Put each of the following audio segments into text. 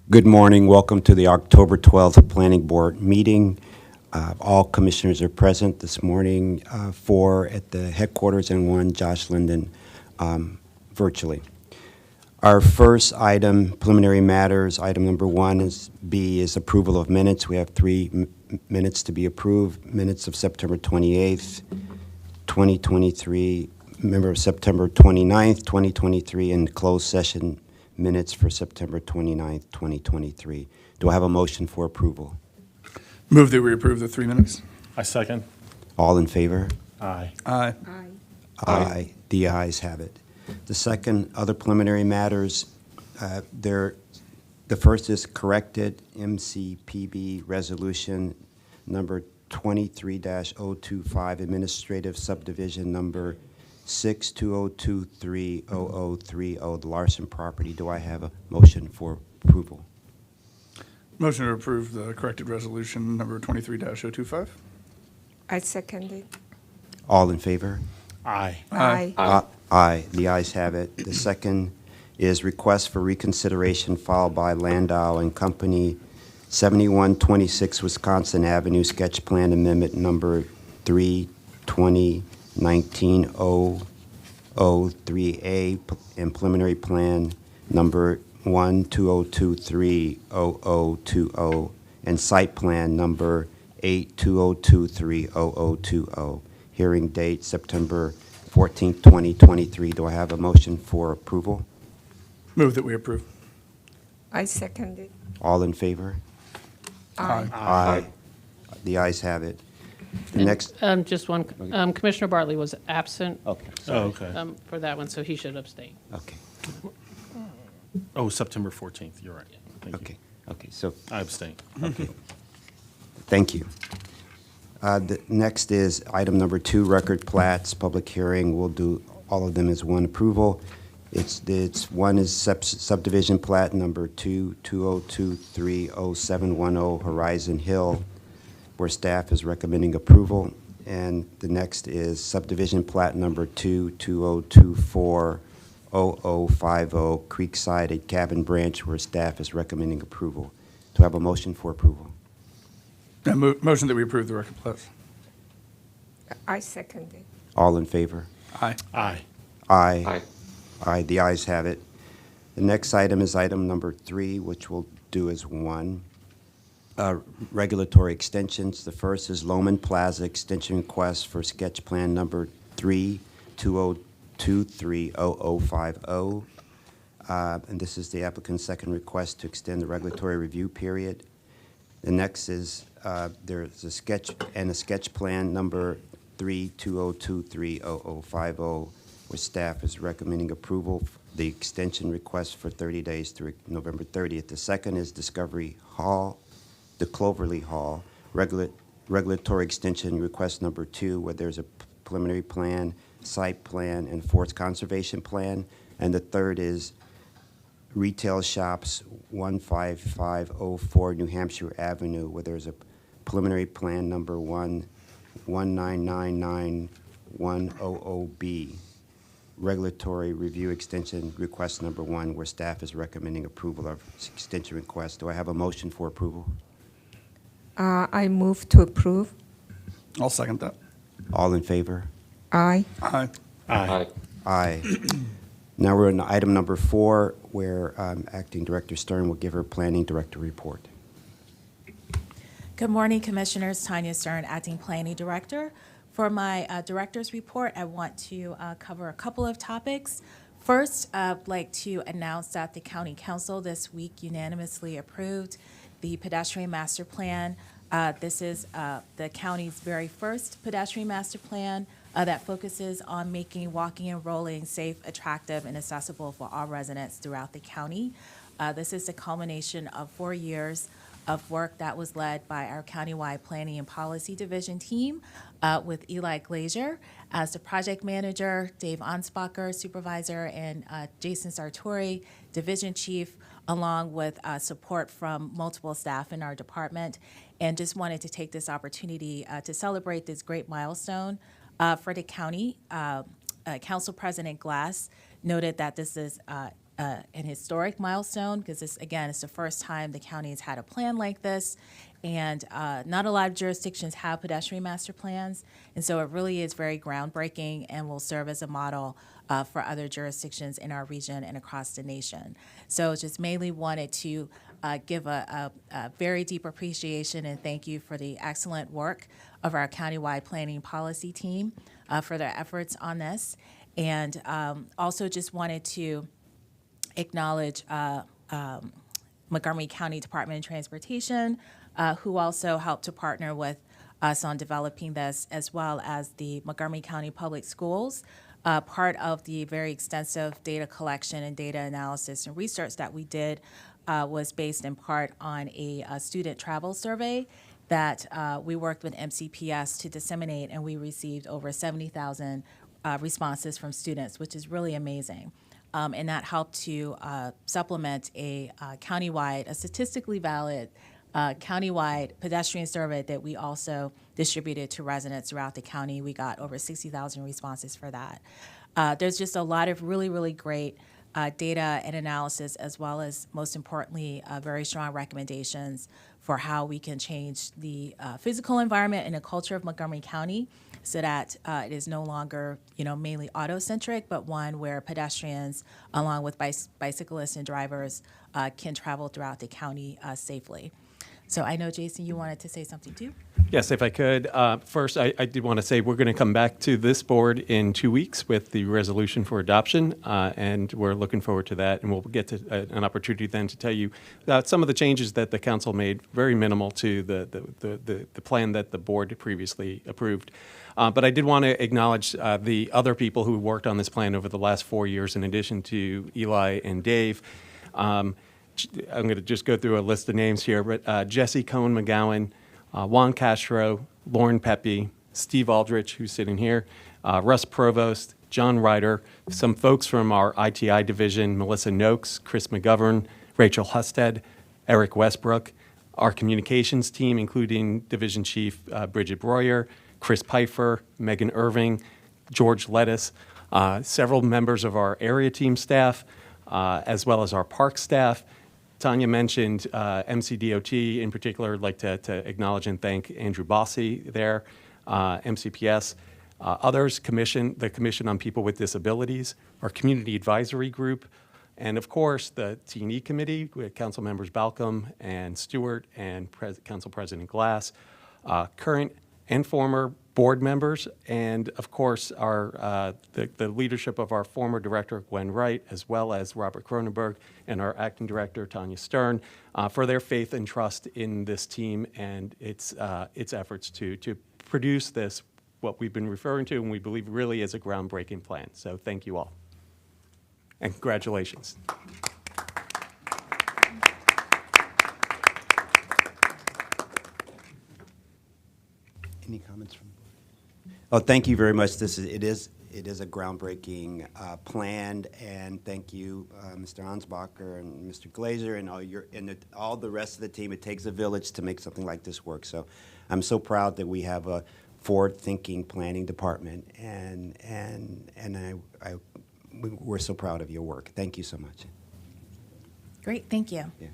Good morning. Welcome to the October 12th Planning Board meeting. All commissioners are present this morning, 4 at the headquarters and 1 Josh Linden virtually. Our first item, preliminary matters, item number 1 is approval of minutes. We have 3 minutes to be approved. Minutes of September 28th, 2023, member of September 29th, 2023, and closed session minutes for September 29th, 2023. Do I have a motion for approval? Move that we approve the 3 minutes. I second. All in favor? Aye. Aye. Aye. The ayes have it. The second, other preliminary matters, the first is corrected MCPB resolution number 23-025, administrative subdivision number 62023030, the Larson property. Do I have a motion for approval? Motion to approve the corrected resolution number 23-025. I second it. All in favor? Aye. Aye. Aye. The ayes have it. The second is request for reconsideration filed by Landau and Company, 7126 Wisconsin Avenue, sketch plan amendment number 3/2019-003A, and preliminary plan number 1/2023-0020, and site plan number 8/2023-0020. Hearing date September 14th, 2023. Do I have a motion for approval? Move that we approve. I second it. All in favor? Aye. Aye. The ayes have it. The And, next, Just one, Commissioner Bartley was absent okay, Oh, okay. for that one, so he should abstain. okay, Oh, September 14th, you're right. Thank you. okay, okay, so, I abstain. okay. Thank you. The next is item number 2, record plats, public hearing. We'll do all of them as one approval. One is subdivision plat number 2/2023-0710 Horizon Hill, where staff is recommending approval. And the next is subdivision plat number 2/2024-0050 Creekside at Cabin Branch, where staff is recommending approval. Do I have a motion for approval? Motion that we approve the record plats. I second it. All in favor? Aye. Aye. Aye. Aye, the ayes have it. The next item is item number 3, which we'll do as one. Regulatory extensions. The first is Loman Plaza extension request for sketch plan number 3/2023-0050. And this is the applicant's second request to extend the regulatory review period. The next is there's a sketch plan number 3/2023-0050, where staff is recommending approval of the extension request for 30 days through November 30th. The second is Discovery Hall, the Cloverly Hall, regulatory extension request number 2, where there's a preliminary plan, site plan, and forest conservation plan. And the third is Retail Shops, 15504 New Hampshire Avenue, where there's a preliminary plan number 11999-100B. Regulatory review extension request number 1, where staff is recommending approval of extension request. Do I have a motion for approval? I move to approve. I'll second that. All in favor? Aye. Aye. Aye. Aye. Now we're on item number 4, where Acting Director Stern will give her Planning Director report. Good morning, Commissioners. Tanya Stern, Acting Planning Director. For my Director's report, I want to cover a couple of topics. First, I'd like to announce that the County Council this week unanimously approved the pedestrian master plan. This is the county's very first pedestrian master plan that focuses on making walking and rolling safe, attractive, and accessible for all residents throughout the county. This is the culmination of 4 years of work that was led by our countywide planning and policy division team with Eli Glazier as the project manager, Dave Anspacher, supervisor, and Jason Sartori, division chief, along with support from multiple staff in our department. And just wanted to take this opportunity to celebrate this great milestone for the county. Council President Glass noted that this is an historic milestone because this, again, it's the first time the county has had a plan like this. And not a lot of jurisdictions have pedestrian master plans. And so it really is very groundbreaking and will serve as a model for other jurisdictions in our region and across the nation. So just mainly wanted to give a very deep appreciation and thank you for the excellent work of our countywide planning policy team for their efforts on this. And also just wanted to acknowledge Montgomery County Department of Transportation, who also helped to partner with us on developing this, as well as the Montgomery County Public Schools. Part of the very extensive data collection and data analysis and research that we did was based in part on a student travel survey that we worked with MCPS to disseminate, and we received over 70,000 responses from students, which is really amazing. And that helped to supplement a countywide, a statistically valid countywide pedestrian survey that we also distributed to residents throughout the county. We got over 60,000 responses for that. There's just a lot of really, really great data and analysis, as well as, most importantly, very strong recommendations for how we can change the physical environment and the culture of Montgomery County so that it is no longer, mainly auto-centric, but one where pedestrians, along with bicyclists and drivers, can travel throughout the county safely. So I know, Jason, you wanted to say something too? Yes, if I could. First, I did want to say we're going to come back to this board in 2 weeks with the resolution for adoption, and we're looking forward to that. And we'll get to an opportunity then to tell you about some of the changes that the council made, very minimal to the plan that the board previously approved. But I did want to acknowledge the other people who worked on this plan over the last 4 years, in addition to Eli and Dave. I'm going to just go through a list of names here, but Jesse Cohn McGowan, Juan Castro, Lauren Pepe, Steve Aldrich, who's sitting here, Russ Provost, John Ryder, some folks from our ITI division, Melissa Noakes, Chris McGovern, Rachel Husted, Eric Westbrook, our communications team, including Division Chief Bridget Breuer, Chris Pfeiffer, Megan Irving, George Lettuce, several members of our area team staff, as well as our park staff. Tanya mentioned MCDOT in particular. I'd like to acknowledge and thank Andrew Bossy there, MCPS, others, the Commission on People with Disabilities, our Community Advisory Group, and of course the T&E Committee with Council Members Balcom and Stewart and Council President Glass, current and former board members, and of course our the leadership of our former director Gwen Wright, as well as Robert Cronenberg and our acting director Tanya Stern, for their faith and trust in this team and its efforts to produce this, what we've been referring to and we believe really is a groundbreaking plan. So thank you all, and congratulations. Any comments from? Oh, thank you very much. It is a groundbreaking plan, and thank you, Mr. Ansbacher and Mr. Glazer and all the rest of the team. It takes a village to make something like this work. So I'm so proud that we have a forward-thinking planning department, and we're so proud of your work. Thank you so much. Great, thank you. Yeah.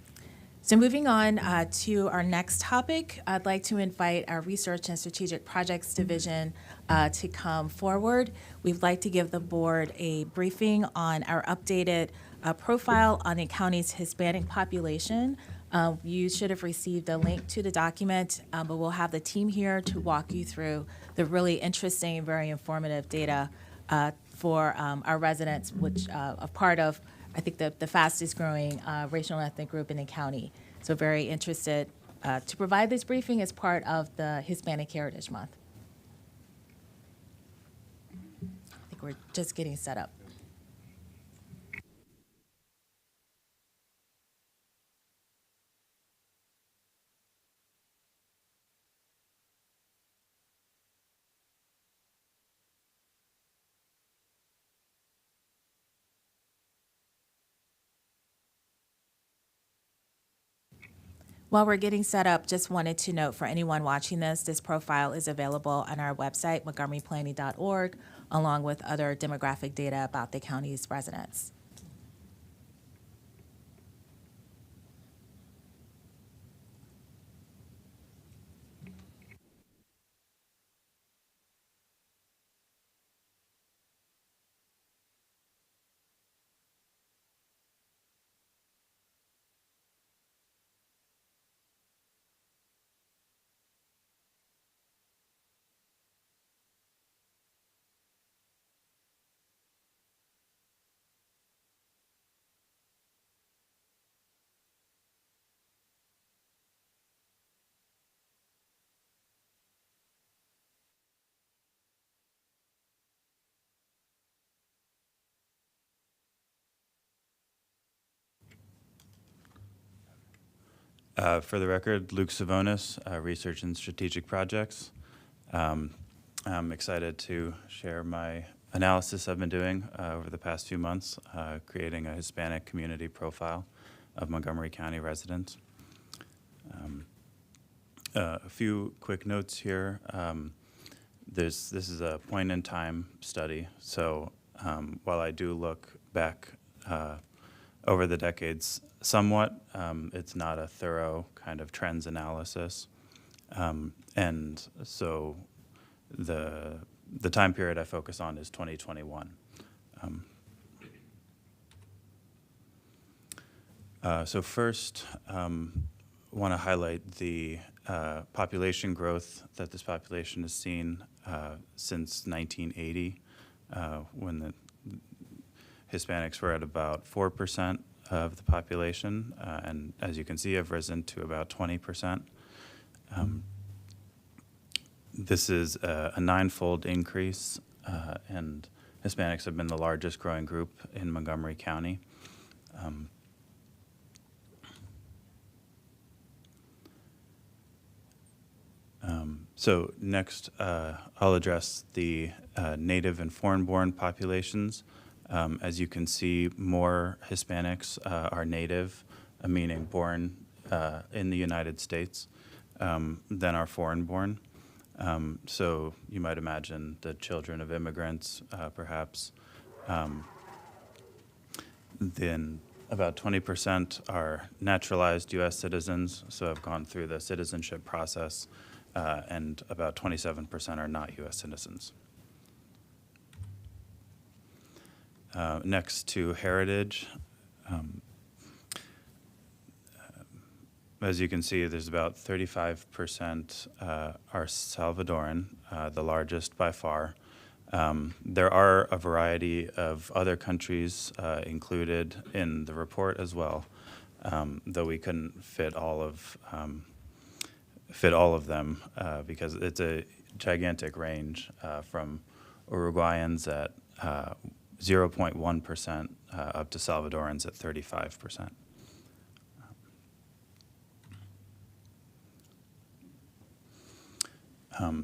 So moving on to our next topic, I'd like to invite our Research and Strategic Projects Division to come forward. We'd like to give the board a briefing on our updated profile on the county's Hispanic population. You should have received a link to the document, but we'll have the team here to walk you through the really interesting and very informative data for our residents, which are part of, I think, the fastest growing racial and ethnic group in the county. So very interested to provide this briefing as part of the Hispanic Heritage Month. I think we're just getting set up. While we're getting set up, just wanted to note for anyone watching this profile is available on our website, montgomeryplanning.org, along with other demographic data about the county's residents. For the record, Luke Savonis, Research and Strategic Projects. I'm excited to share my analysis I've been doing over the past few months, creating a Hispanic community profile of Montgomery County residents. A few quick notes here. This is a point-in-time study, so while I do look back over the decades somewhat, it's not a thorough kind of trends analysis. And so the time period I focus on is 2021. So first, want to highlight the population growth that this population has seen since 1980, when the Hispanics were at about 4% of the population, and as you can see, have risen to about 20%. This is a ninefold increase, and Hispanics have been the largest growing group in Montgomery County. So next, I'll address the native and foreign-born populations. As you can see, more Hispanics are native, meaning born in the United States, than are foreign-born. So you might imagine the children of immigrants, perhaps. Then about 20% are naturalized U.S. citizens, so have gone through the citizenship process, and about 27% are not U.S. citizens. Next to heritage, as you can see, there's about 35% are Salvadoran, the largest by far. There are a variety of other countries included in the report as well, though we couldn't fit all of them because it's a gigantic range from Uruguayans at 0.1% up to Salvadorans at 35%.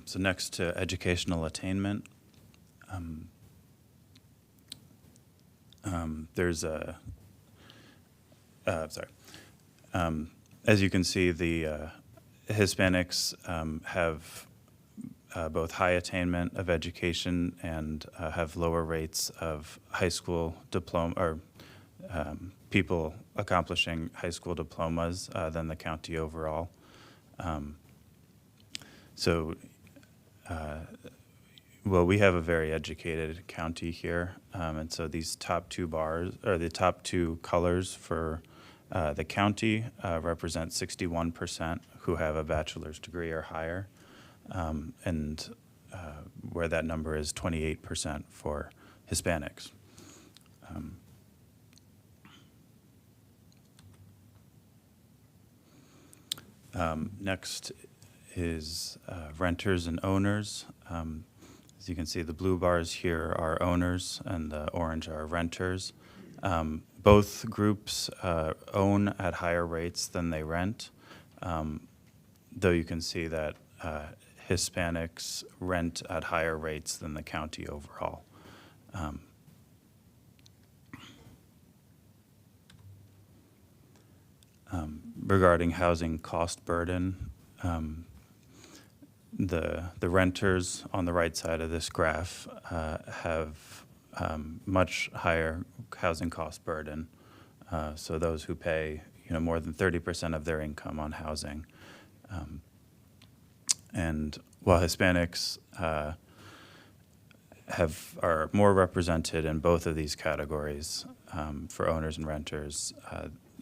So next to educational attainment, there's a, as you can see, the Hispanics have both high attainment of education and have lower rates of high school diploma, or people accomplishing high school diplomas than the county overall. Well, we have a very educated county here, and so these top two bars, or the top two colors for the county represent 61% who have a bachelor's degree or higher, and where that number is 28% for Hispanics. Next is renters and owners. As you can see, the blue bars here are owners and the orange are renters. Both groups own at higher rates than they rent, though you can see that Hispanics rent at higher rates than the county overall. Regarding housing cost burden, the renters on the right side of this graph have much higher housing cost burden. So those who pay more than 30% of their income on housing. And while Hispanics are more represented in both of these categories for owners and renters,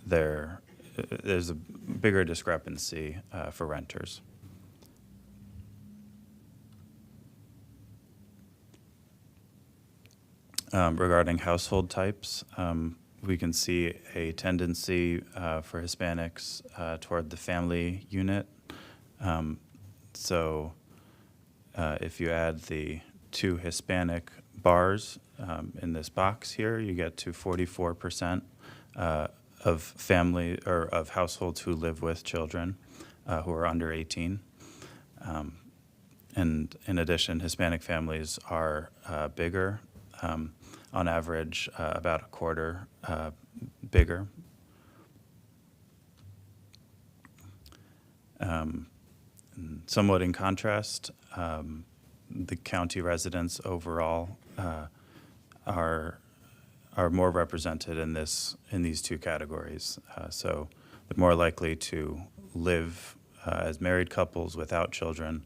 there's a bigger discrepancy for renters. Regarding household types, we can see a tendency for Hispanics toward the family unit. So if you add the two Hispanic bars in this box here, you get to 44% of family or of households who live with children who are under 18. And in addition, Hispanic families are bigger, on average about a quarter bigger. Somewhat in contrast, the county residents overall are more represented in these two categories. So they're more likely to live as married couples without children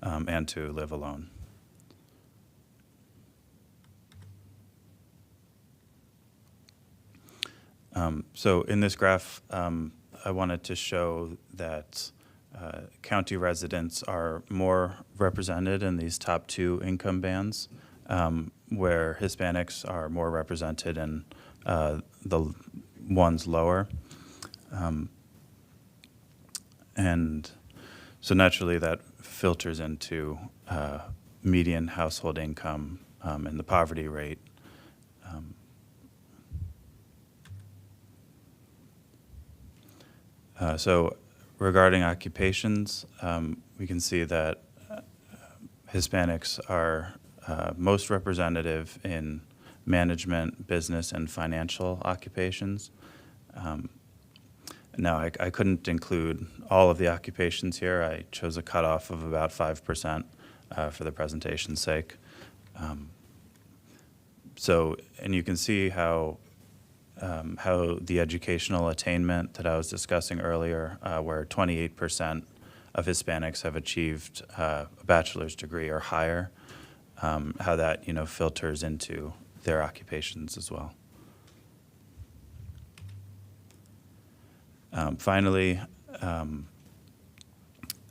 and to live alone. So in this graph, I wanted to show that county residents are more represented in these top two income bands, where Hispanics are more represented in the ones lower. And so naturally that filters into median household income and the poverty rate. So regarding occupations, we can see that Hispanics are most representative in management, business, and financial occupations. Now, I couldn't include all of the occupations here. I chose a cutoff of about 5% for the presentation's sake. And you can see how the educational attainment that I was discussing earlier, where 28% of Hispanics have achieved a bachelor's degree or higher, how that filters into their occupations as well. Finally,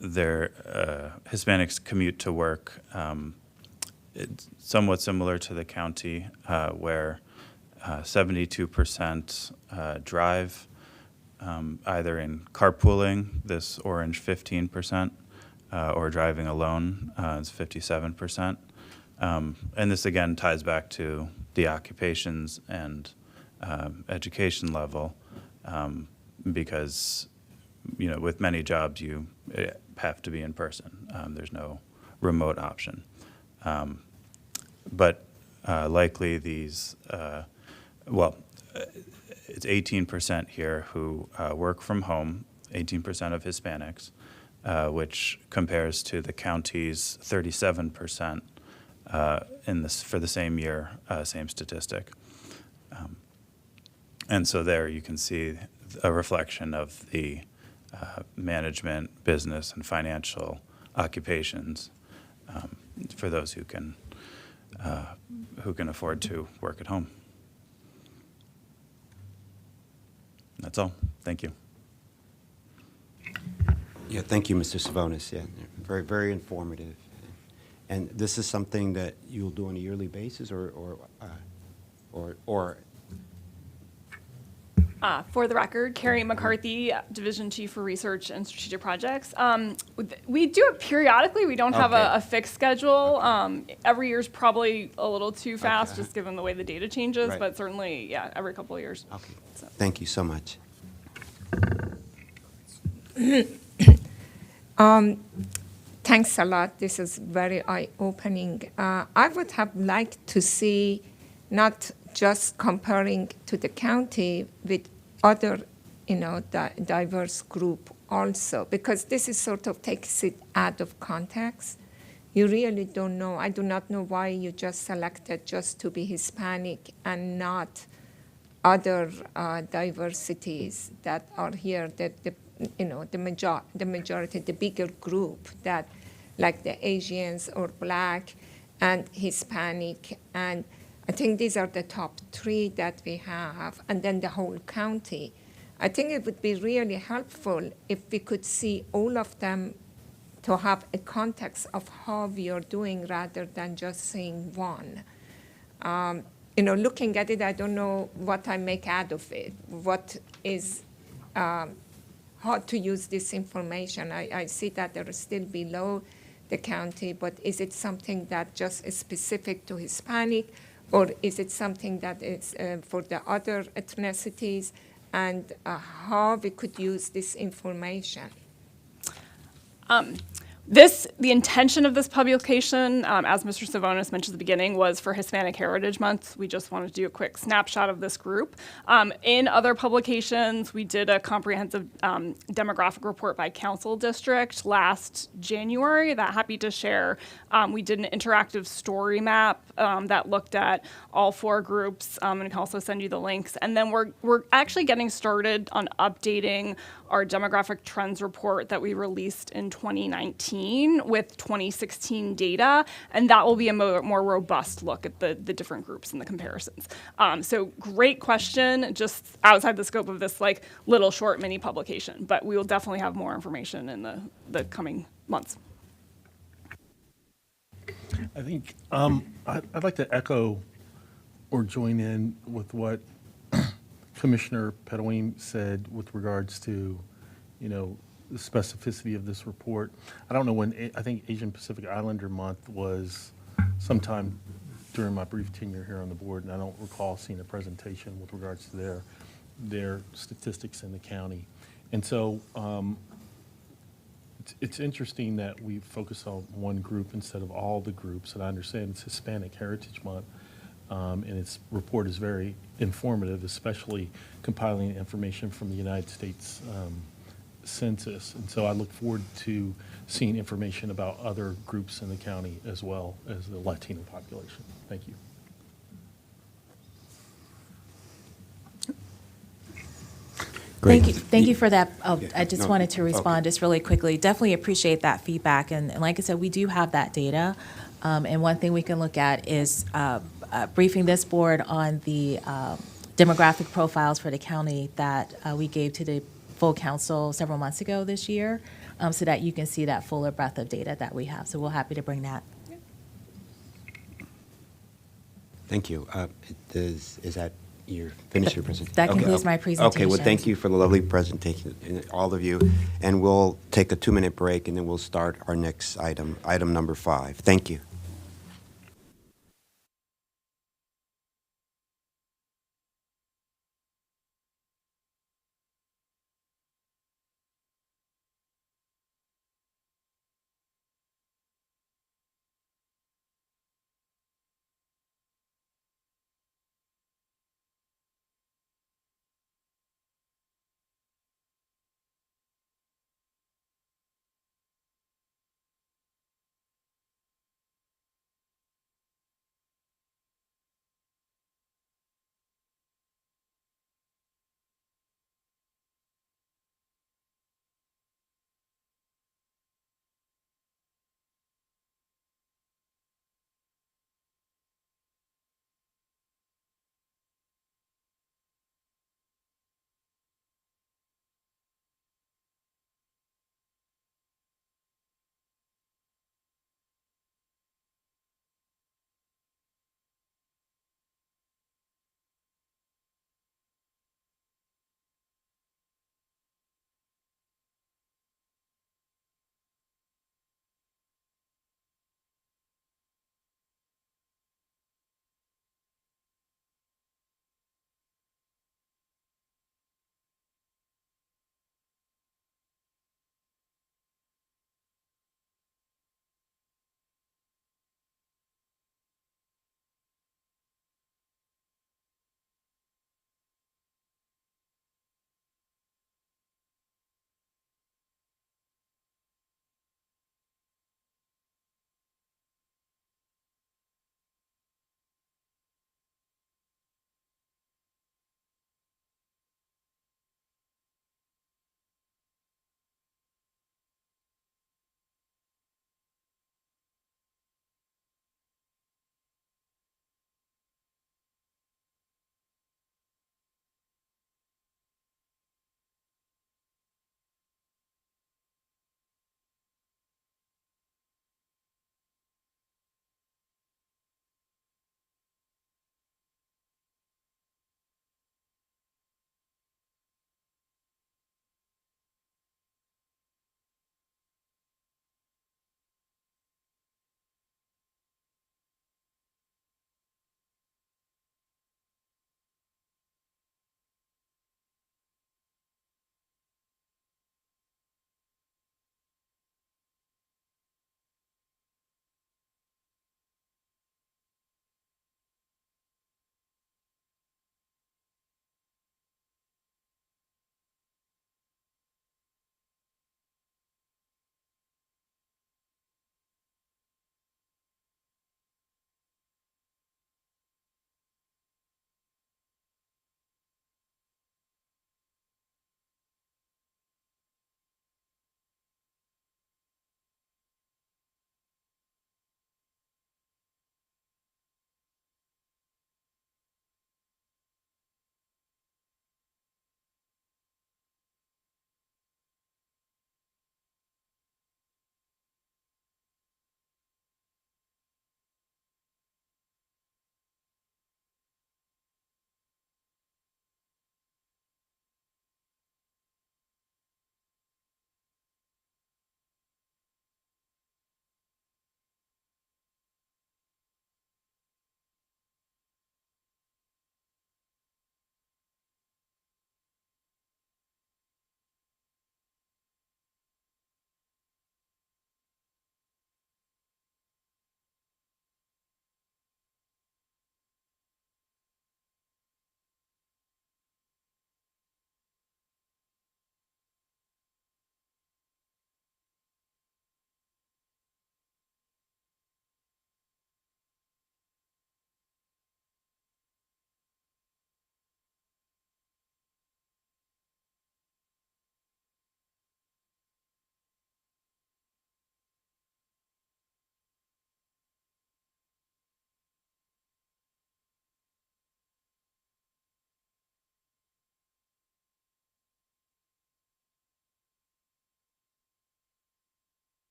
Hispanics commute to work. It's somewhat similar to the county, where 72% drive, either in carpooling, this orange 15%, or driving alone is 57%. And this again ties back to the occupations and education level, because with many jobs you have to be in person. There's no remote option. But likely these, it's 18% here who work from home, 18% of Hispanics, which compares to the county's 37% for the same year, same statistic. And so there you can see a reflection of the management, business, and financial occupations for those who can afford to work at home. That's all. Thank you. Yeah, thank you, Mr. Savonis. Yeah, very, very informative. And this is something that you'll do on a yearly basis, or For the record, Carrie McCarthy, Division Chief for Research and Strategic Projects. We do it periodically. We don't have Okay. a fixed schedule. Every year's probably a little too fast, Okay. just given the way the data changes, Right. but certainly, yeah, every couple of years. Okay, So. thank you so much. Thanks a lot. This is very eye-opening. I would have liked to see not just comparing to the county with other, diverse group also, because this is sort of takes it out of context. You really don't know. I do not know why you just selected just to be Hispanic and not other diversities that are here, that the majority, the bigger group that, like the Asians or Black and Hispanic, and I think these are the top three that we have, and then the whole county. I think it would be really helpful if we could see all of them to have a context of how we are doing rather than just seeing one. Looking at it, I don't know what I make out of it. What is, how to use this information. I see that they're still below the county, but is it something that just is specific to Hispanic, or is it something that is for the other ethnicities? and how we could use this information. The intention of this publication, as Mr. Savonis mentioned at the beginning, was for Hispanic Heritage Month. We just wanted to do a quick snapshot of this group. In other publications, we did a comprehensive demographic report by council district last January that happy to share. We did an interactive story map that looked at all 4 groups, and I can also send you the links. And then we're actually getting started on updating our demographic trends report that we released in 2019 with 2016 data, and that will be a more robust look at the different groups and the comparisons. So great question, just outside the scope of this like little short mini publication, but we will definitely have more information in the coming months. I think I'd like to echo or join in with what Commissioner Pedawin said with regards to, the specificity of this report. I don't know when, I think Asian Pacific Islander Month was sometime during my brief tenure here on the board, and I don't recall seeing a presentation with regards to their statistics in the county. And so it's interesting that we focus on one group instead of all the groups, and I understand it's Hispanic Heritage Month. And its report is very informative, especially compiling information from the United States Census. And so I look forward to seeing information about other groups in the county as well as the Latino population. Thank you. Great. Thank you for that. Yeah, I just no, wanted to okay. respond just really quickly. Definitely appreciate that feedback. And like I said, we do have that data. And one thing we can look at is briefing this board on the demographic profiles for the county that we gave to the full council several months ago this year, so that you can see that fuller breadth of data that we have. So we're happy to bring that. Thank you. Is that your finished your presentation? That concludes my Okay, well, presentation. thank you for the lovely presentation, all of you. And we'll take a 2-minute break, and then we'll start our next item, item number 5. Thank you.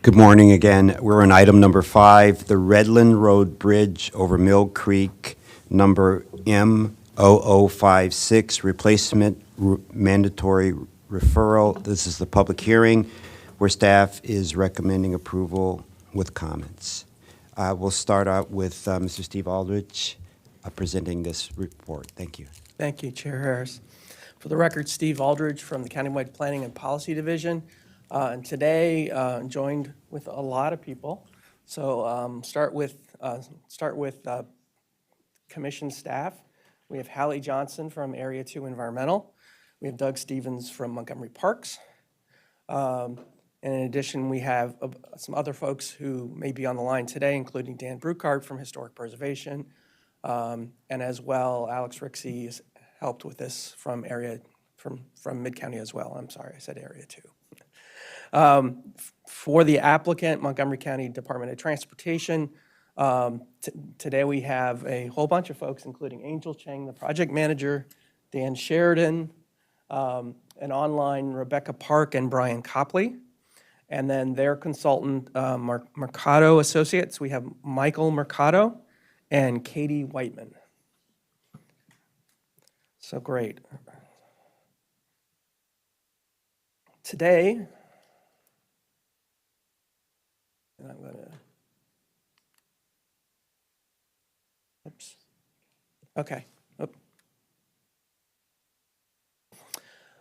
Good morning again. We're on item number 5, the Redland Road Bridge over Mill Creek, number M0056, replacement mandatory referral. This is the public hearing where staff is recommending approval with comments. We'll start out with Mr. Steve Aldrich presenting this report. Thank you. Thank you, Chair Harris. For the record, Steve Aldridge from the Countywide Planning and Policy Division. And today, joined with a lot of people. So start with commission staff. We have Hallie Johnson from Area 2 Environmental. We have Doug Stevens from Montgomery Parks. And in addition, we have some other folks who may be on the line today, including Dan Bruckart from Historic Preservation, and as well, Alex Rixey has helped with this from Mid-County as well. I'm sorry, I said Area 2. For the applicant, Montgomery County Department of Transportation, today we have a whole bunch of folks, including Angel Chang, the project manager, Dan Sheridan, and online Rebecca Park and Brian Copley. And then their consultant, Mercado Associates, we have Michael Mercado and Katie Whiteman. So great. Today, and I'm gonna, oops, okay.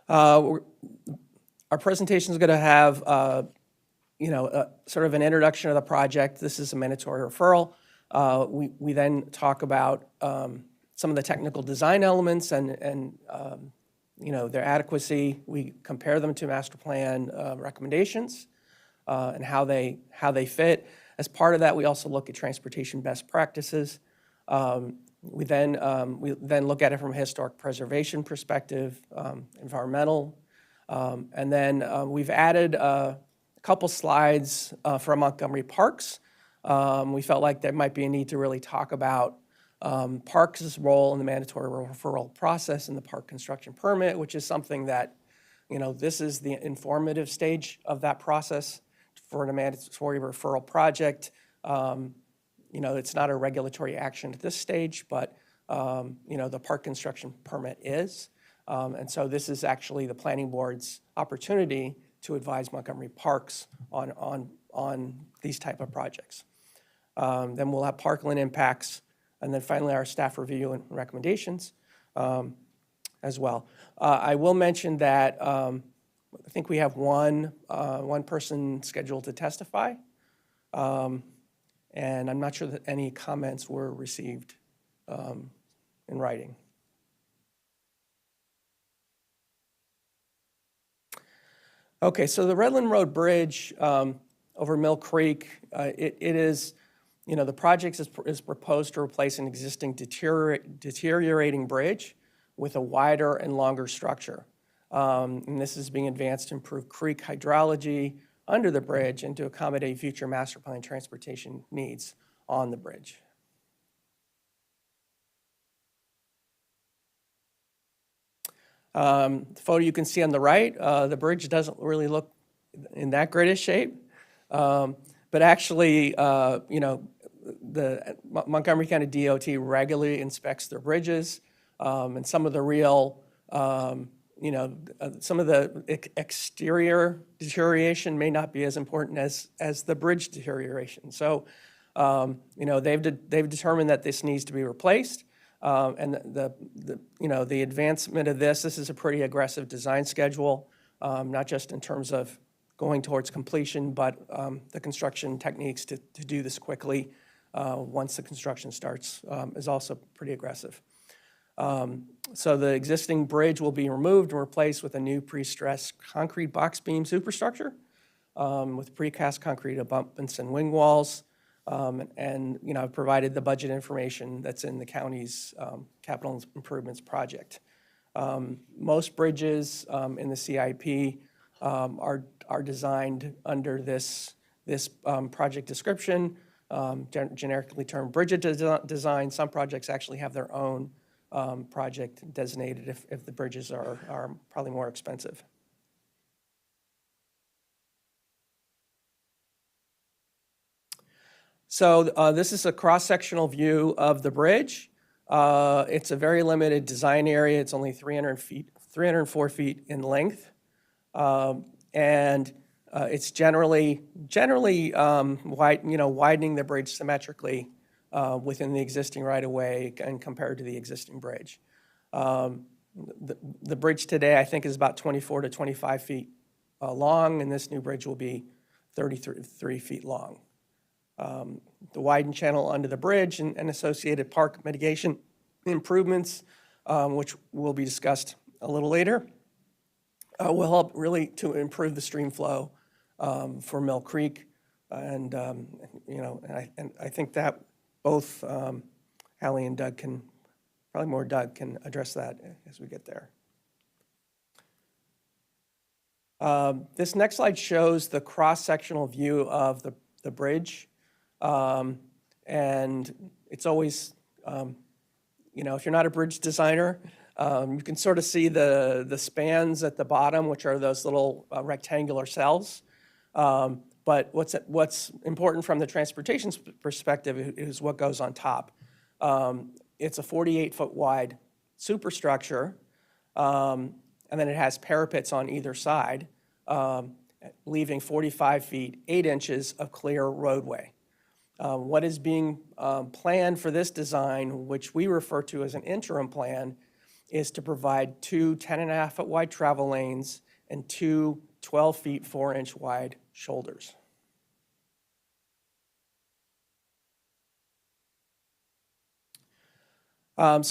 Our presentation is going to have, sort of an introduction of the project. This is a mandatory referral. We then talk about some of the technical design elements and their adequacy. We compare them to master plan recommendations and how they fit. As part of that, we also look at transportation best practices. We then look at it from a historic preservation perspective, environmental, and then we've added a couple slides from Montgomery Parks. We felt like there might be a need to really talk about Parks' role in the mandatory referral process and the park construction permit, which is something that, this is the informative stage of that process for a mandatory referral project. It's not a regulatory action at this stage, but, the park construction permit is. And so this is actually the planning board's opportunity to advise Montgomery Parks on these type of projects. Then we'll have parkland impacts, and then finally our staff review and recommendations as well. I will mention that I think we have one person scheduled to testify. And I'm not sure that any comments were received in writing. Okay, so the Redland Road Bridge over Mill Creek, it is, the project is proposed to replace an existing deteriorating bridge with a wider and longer structure. And this is being advanced to improve creek hydrology under the bridge and to accommodate future master plan transportation needs on the bridge. The photo you can see on the right, the bridge doesn't really look in that great a shape. But actually, the Montgomery County DOT regularly inspects their bridges, and some of the real some of the exterior deterioration may not be as important as the bridge deterioration. So, they've determined that this needs to be replaced, and the advancement of this is a pretty aggressive design schedule, not just in terms of going towards completion, but the construction techniques to do this quickly once the construction starts is also pretty aggressive. So the existing bridge will be removed and replaced with a new pre-stressed concrete box beam superstructure with precast concrete abutments and wing walls. And I've provided the budget information that's in the county's capital improvements project. Most bridges in the CIP are designed under this project description, generically termed bridge design. Some projects actually have their own project designated if the bridges are probably more expensive. So this is a cross-sectional view of the bridge. It's a very limited design area. It's only 304 feet in length. And it's generally widening the bridge symmetrically within the existing right-of-way and compared to the existing bridge. The bridge today, I think, is about 24 to 25 feet long, and this new bridge will be 33 feet long. The widened channel under the bridge and associated park mitigation improvements, which will be discussed a little later, will help really to improve the stream flow for Mill Creek. And, I think that both Hallie and Doug probably more Doug can address that as we get there. This next slide shows the cross-sectional view of the bridge. And it's always, if you're not a bridge designer, you can sort of see the spans at the bottom, which are those little rectangular cells. But what's important from the transportation perspective is what goes on top. It's a 48-foot wide superstructure, and then it has parapets on either side, leaving 45 feet, 8 inches of clear roadway. What is being planned for this design, which we refer to as an interim plan, is to provide 2 10.5-foot wide travel lanes and 2 12 feet 4-inch wide shoulders. In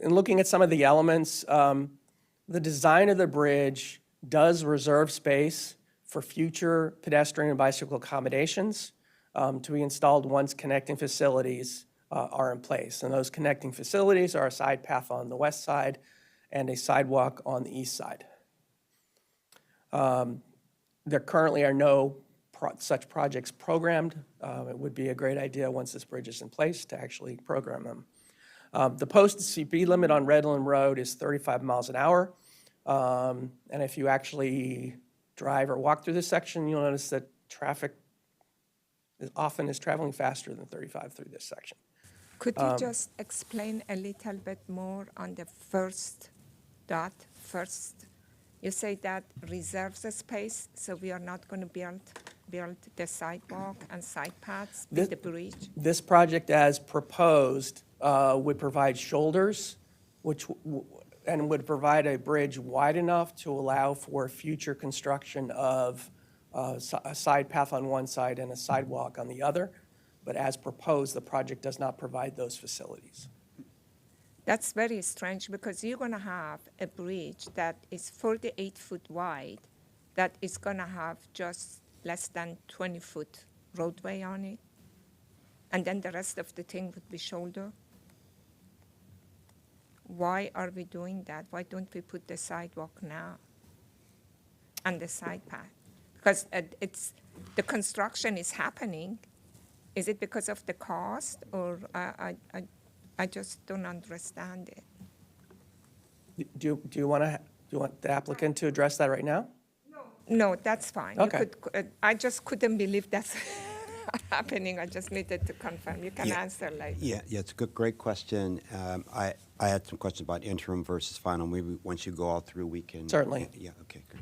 looking at some of the elements, the design of the bridge does reserve space for future pedestrian and bicycle accommodations to be installed once connecting facilities are in place. And those connecting facilities are a side path on the west side and a sidewalk on the east side. There currently are no such projects programmed. It would be a great idea once this bridge is in place to actually program them. The posted speed limit on Redland Road is 35 miles an hour. And if you actually drive or walk through this section, you'll notice that traffic often is traveling faster than 35 through this section. Could you just explain a little bit more on the first dot? First, you say that reserves a space, so we are not going to build the sidewalk and side paths with the bridge? This project, as proposed, would provide shoulders, and would provide a bridge wide enough to allow for future construction of a side path on one side and a sidewalk on the other. But as proposed, the project does not provide those facilities. That's very strange because you're going to have a bridge that is 48 foot wide that is going to have just less than 20-foot roadway on it. And then the rest of the thing would be shoulder. Why are we doing that? Why don't we put the sidewalk now and the side path? Because the construction is happening. Is it because of the cost, or I just don't understand it? Do you want the applicant to address that right now? No, that's fine. Okay. I just couldn't believe that's happening. I just needed to confirm. You can answer later. Yeah, it's a great question. I had some questions about interim versus final. Maybe once you go all through, we can. Certainly. Yeah, okay, good.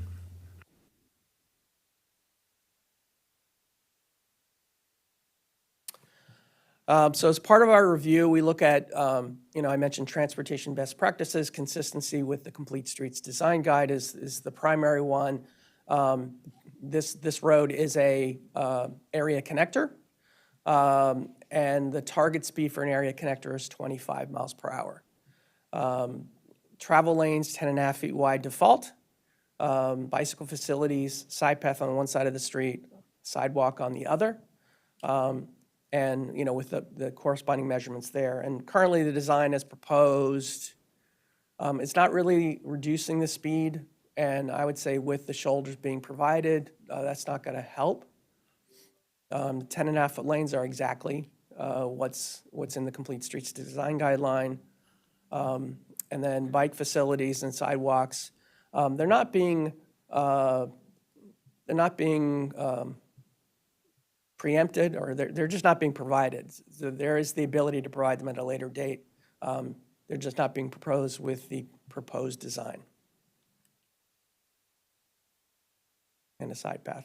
So as part of our review, we look at, I mentioned transportation best practices, consistency with the Complete Streets Design Guide is the primary one. This road is a area connector, and the target speed for an area connector is 25 miles per hour. Travel lanes, 10.5 feet wide default. Bicycle facilities, side path on one side of the street, sidewalk on the other. And, with the corresponding measurements there. And currently, the design as proposed, it's not really reducing the speed. And I would say with the shoulders being provided, that's not going to help. The 10.5-foot lanes are exactly what's in the Complete Streets Design Guideline. And then bike facilities and sidewalks, they're not being preempted, or they're just not being provided. So there is the ability to provide them at a later date. They're just not being proposed with the proposed design and a side path.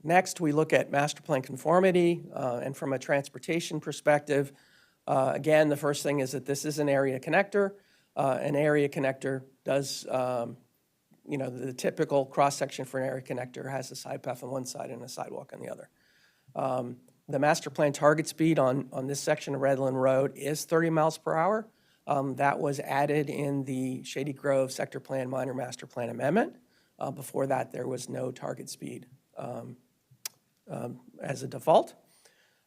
Next, we look at master plan conformity, and from a transportation perspective, again, the first thing is that this is an area connector. An area connector does, the typical cross-section for an area connector has a side path on one side and a sidewalk on the other. The master plan target speed on this section of Redland Road is 30 miles per hour. That was added in the Shady Grove Sector Plan Minor Master Plan Amendment. Before that, there was no target speed as a default.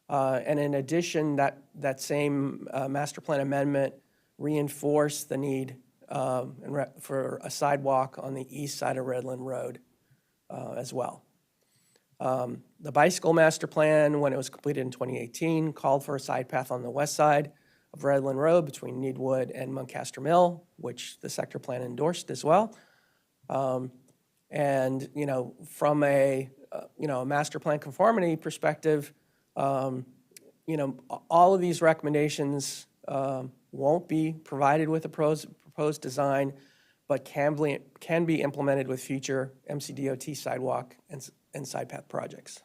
And in addition, that same master plan amendment reinforced the need for a sidewalk on the east side of Redland Road as well. The bicycle master plan, when it was completed in 2018, called for a side path on the west side of Redland Road between Needwood and Muncaster Mill, which the sector plan endorsed as well. And, from a master plan conformity perspective, all of these recommendations won't be provided with a proposed design, but can be implemented with future MCDOT sidewalk and side path projects.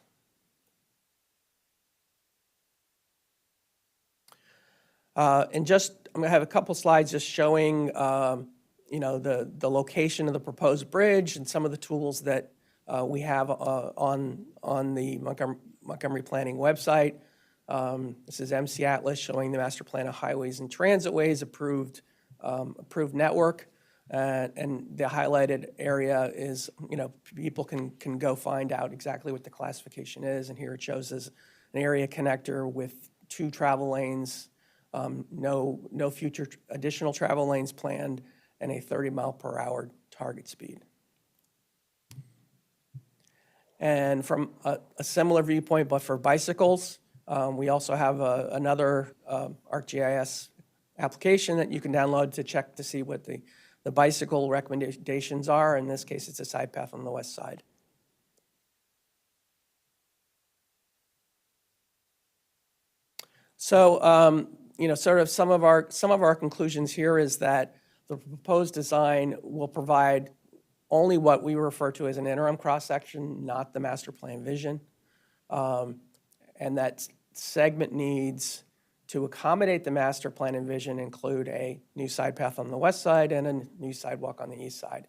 I'm going to have a couple slides just showing, the location of the proposed bridge and some of the tools that we have on the Montgomery Planning website. This is MC Atlas showing the master plan of highways and transitways approved network. And the highlighted area is, people can go find out exactly what the classification is. And here it shows as an area connector with 2 travel lanes, no future additional travel lanes planned, and a 30 mile per hour target speed. And from a similar viewpoint, but for bicycles, we also have another ArcGIS application that you can download to check to see what the bicycle recommendations are. In this case, it's a side path on the west side. So, sort of some of our conclusions here is that the proposed design will provide only what we refer to as an interim cross-section, not the master plan vision. And that segment needs to accommodate the master plan and vision include a new side path on the west side and a new sidewalk on the east side.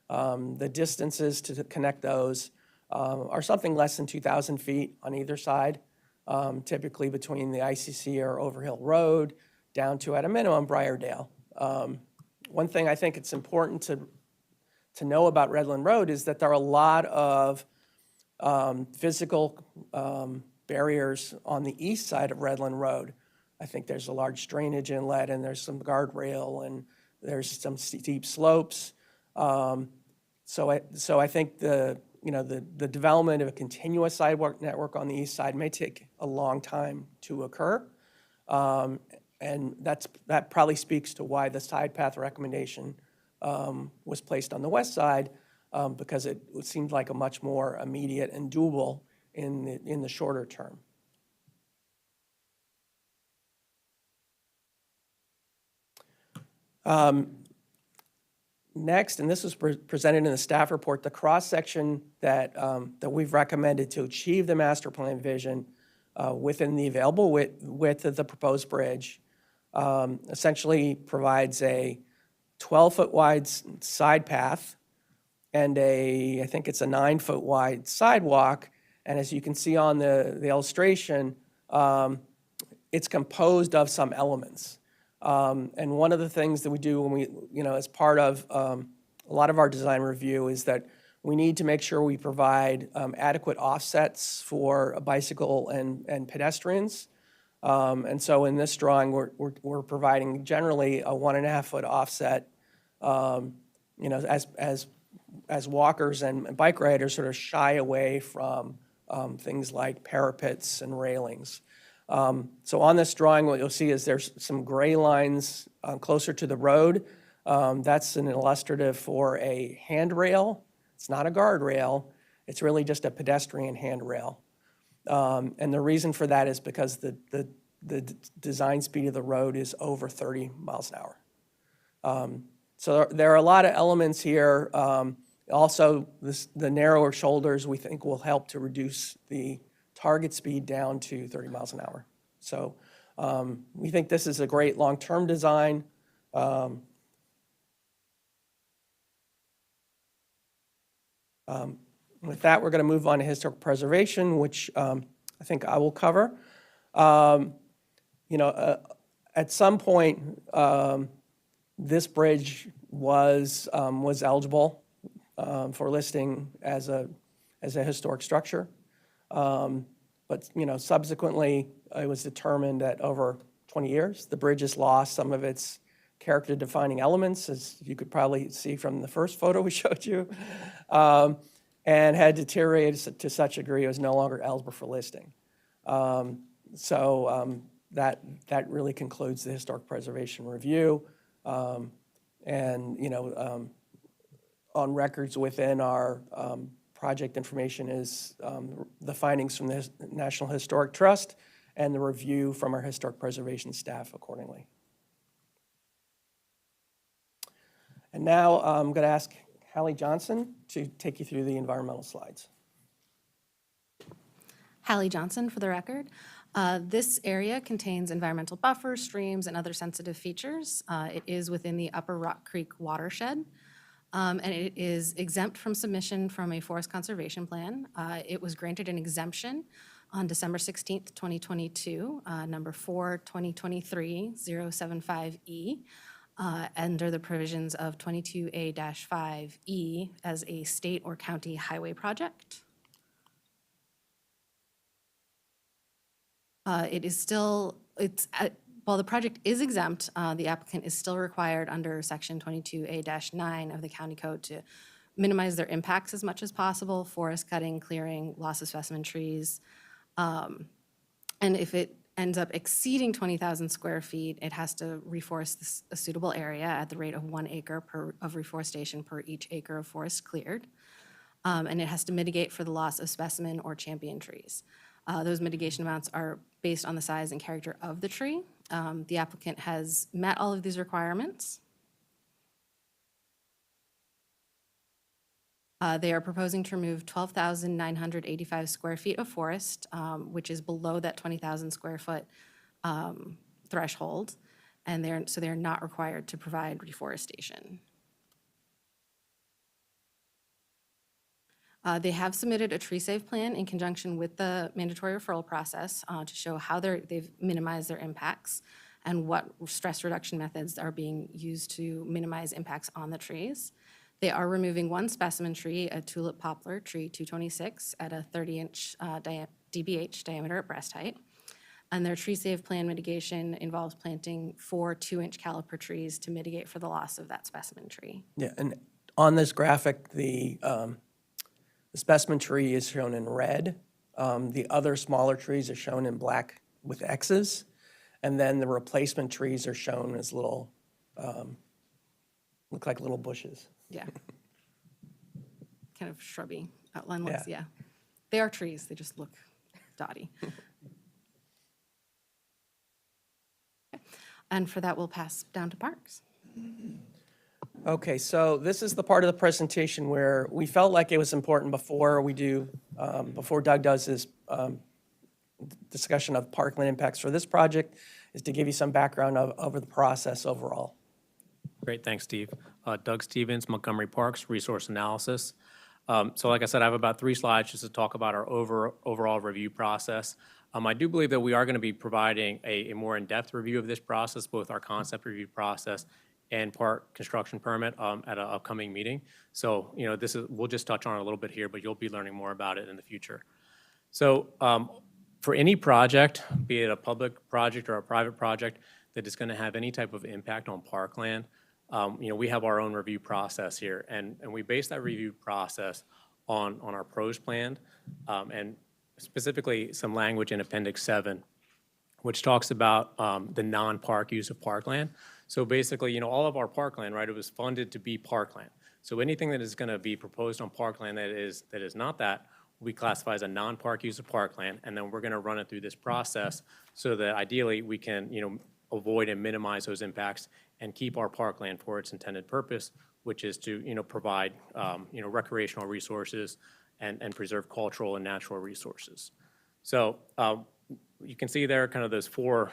The distances to connect those are something less than 2,000 feet on either side, typically between the ICC or Overhill Road down to, at a minimum, Briardale. One thing I think it's important to know about Redland Road is that there are a lot of physical barriers on the east side of Redland Road. I think there's a large drainage inlet, and there's some guardrail, and there's some steep slopes. So I think the development of a continuous sidewalk network on the east side may take a long time to occur. And that probably speaks to why the side path recommendation was placed on the west side, because it seemed like a much more immediate and doable in the shorter term. Next, and this was presented in the staff report, the cross-section that we've recommended to achieve the master plan vision within the available width of the proposed bridge essentially provides a 12-foot wide side path and I think it's a 9-foot wide sidewalk. And as you can see on the illustration, it's composed of some elements. And one of the things that we do when we, as part of a lot of our design review is that we need to make sure we provide adequate offsets for bicycle and pedestrians. And so in this drawing, we're providing generally a 1.5-foot offset, as walkers and bike riders sort of shy away from things like parapets and railings. So on this drawing, what you'll see is there's some gray lines closer to the road. That's an illustrative for a handrail. It's not a guardrail. It's really just a pedestrian handrail. And the reason for that is because the design speed of the road is over 30 miles an hour. So there are a lot of elements here. Also, the narrower shoulders, we think, will help to reduce the target speed down to 30 miles an hour. So we think this is a great long-term design. With that, we're going to move on to historic preservation, which I think I will cover. At some point, this bridge was eligible for listing as a historic structure. But subsequently, it was determined that over 20 years, the bridge has lost some of its character-defining elements, as you could probably see from the first photo we showed you, and had deteriorated to such a degree it was no longer eligible for listing. That really concludes the historic preservation review. On records within our project information is the findings from the National Historic Trust and the review from our historic preservation staff accordingly. And now I'm going to ask Hallie Johnson to take you through the environmental slides. Hallie Johnson, for the record. This area contains environmental buffers, streams, and other sensitive features. It is within the Upper Rock Creek watershed, and it is exempt from submission from a forest conservation plan. It was granted an exemption on December 16th, 2022, number 4/2023-075E, under the provisions of 22A-5E as a state or county highway project. While the project is exempt, the applicant is still required under section 22A-9 of the county code to minimize their impacts as much as possible, forest cutting, clearing, loss of specimen trees. And if it ends up exceeding 20,000 square feet, it has to reforest a suitable area at the rate of 1 acre of reforestation per each acre of forest cleared. And it has to mitigate for the loss of specimen or champion trees. Those mitigation amounts are based on the size and character of the tree. The applicant has met all of these requirements. They are proposing to remove 12,985 square feet of forest, which is below that 20,000 square foot threshold, and they're not required to provide reforestation. They have submitted a tree save plan in conjunction with the mandatory referral process to show how they've minimized their impacts and what stress reduction methods are being used to minimize impacts on the trees. They are removing one specimen tree, a tulip poplar, tree 226, at a 30-inch DBH diameter at breast height. And their tree save plan mitigation involves planting 4 2-inch caliper trees to mitigate for the loss of that specimen tree. Yeah, and on this graphic, the specimen tree is shown in red. The other smaller trees are shown in black with X's. And then the replacement trees are shown as little, look like little bushes. Yeah. Kind of shrubby outline looks, yeah. They are trees, they just look dotty. Okay. And for that, we'll pass down to Parks. Okay, so this is the part of the presentation where we felt like it was important before Doug does his discussion of parkland impacts for this project, is to give you some background over the process overall. Great, thanks, Steve. Doug Stevens, Montgomery Parks, Resource Analysis. So like I said, I have about 3 slides just to talk about our overall review process. I do believe that we are going to be providing a more in-depth review of this process, both our concept review process and park construction permit at an upcoming meeting. So, we'll just touch on it a little bit here, but you'll be learning more about it in the future. So for any project, be it a public project or a private project that is going to have any type of impact on parkland, we have our own review process here, and we base that review process on our pros plan, and specifically some language in Appendix 7, which talks about the non-park use of parkland. So basically, all of our parkland, right, it was funded to be parkland. So anything that is going to be proposed on parkland that is not that will be classified as a non-park use of parkland, and then we're going to run it through this process so that ideally we can, avoid and minimize those impacts and keep our parkland for its intended purpose, which is to, provide, recreational resources and preserve cultural and natural resources. So you can see there kind of those four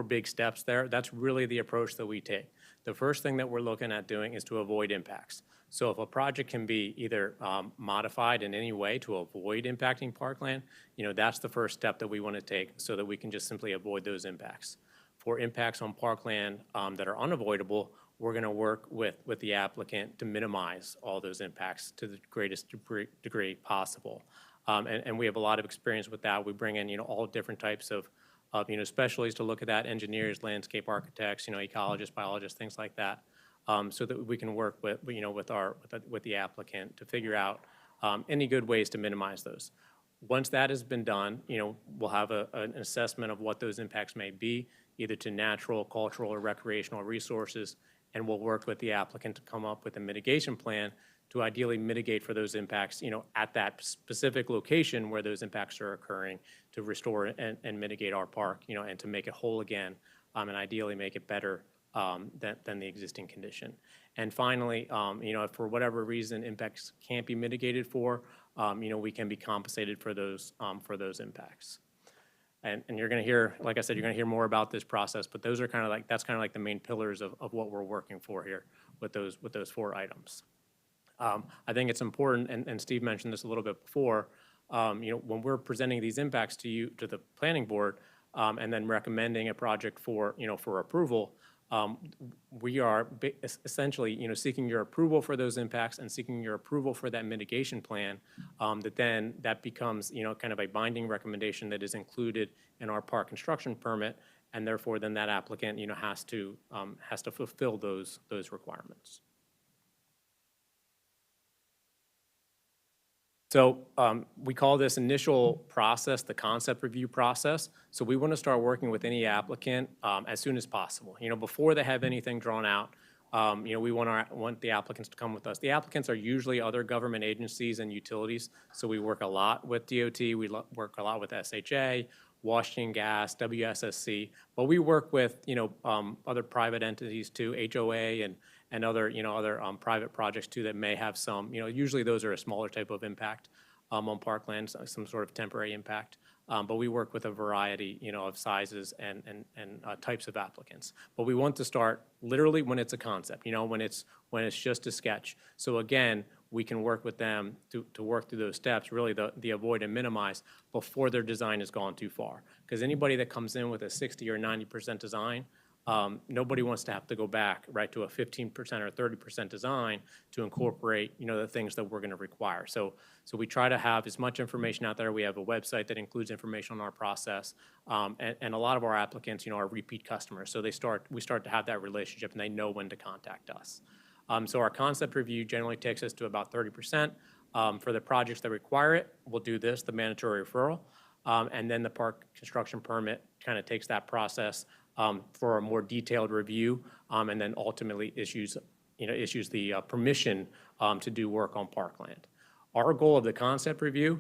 big steps there. That's really the approach that we take. The first thing that we're looking at doing is to avoid impacts. So if a project can be either modified in any way to avoid impacting parkland, that's the first step that we want to take so that we can just simply avoid those impacts. For impacts on parkland that are unavoidable, we're going to work with the applicant to minimize all those impacts to the greatest degree possible. And we have a lot of experience with that. We bring in, all different types of specialties to look at that, engineers, landscape architects, ecologists, biologists, things like that, so that we can work with, with the applicant to figure out any good ways to minimize those. Once that has been done, we'll have an assessment of what those impacts may be, either to natural, cultural, or recreational resources, and we'll work with the applicant to come up with a mitigation plan to ideally mitigate for those impacts, at that specific location where those impacts are occurring, to restore and mitigate our park, and to make it whole again, and ideally make it better than the existing condition. And finally, if for whatever reason impacts can't be mitigated for, we can be compensated for those impacts. And you're going to hear, like I said, you're going to hear more about this process, but those are that's kind of like the main pillars of what we're working for here with those 4 items. I think it's important, and Steve mentioned this a little bit before, when we're presenting these impacts to you, to the planning board, and then recommending a project for approval, we are essentially, seeking your approval for those impacts and seeking your approval for that mitigation plan, that becomes, kind of a binding recommendation that is included in our park construction permit, and therefore then that applicant, has to fulfill those requirements. So we call this initial process the concept review process. So we want to start working with any applicant as soon as possible. Before they have anything drawn out, we want the applicants to come with us. The applicants are usually other government agencies and utilities. So we work a lot with DOT. We work a lot with SHA, Washington Gas, WSSC. But we work with other private entities too, HOA and other private projects too that may have some, usually those are a smaller type of impact on parklands, some sort of temporary impact. But we work with a variety, of sizes and types of applicants. But we want to start literally when it's a concept, when it's just a sketch. So again, we can work with them to work through those steps, really the avoid and minimize before their design has gone too far. Because anybody that comes in with a 60 or 90% design, nobody wants to have to go back, right, to a 15% or 30% design to incorporate, the things that we're going to require. So we try to have as much information out there. We have a website that includes information on our process, and a lot of our applicants, are repeat customers. So we start to have that relationship, and they know when to contact us. So our concept review generally takes us to about 30%. For the projects that require it, we'll do this, the mandatory referral, and then the park construction permit kind of takes that process for a more detailed review, and then ultimately issues the permission to do work on parkland. Our goal of the concept review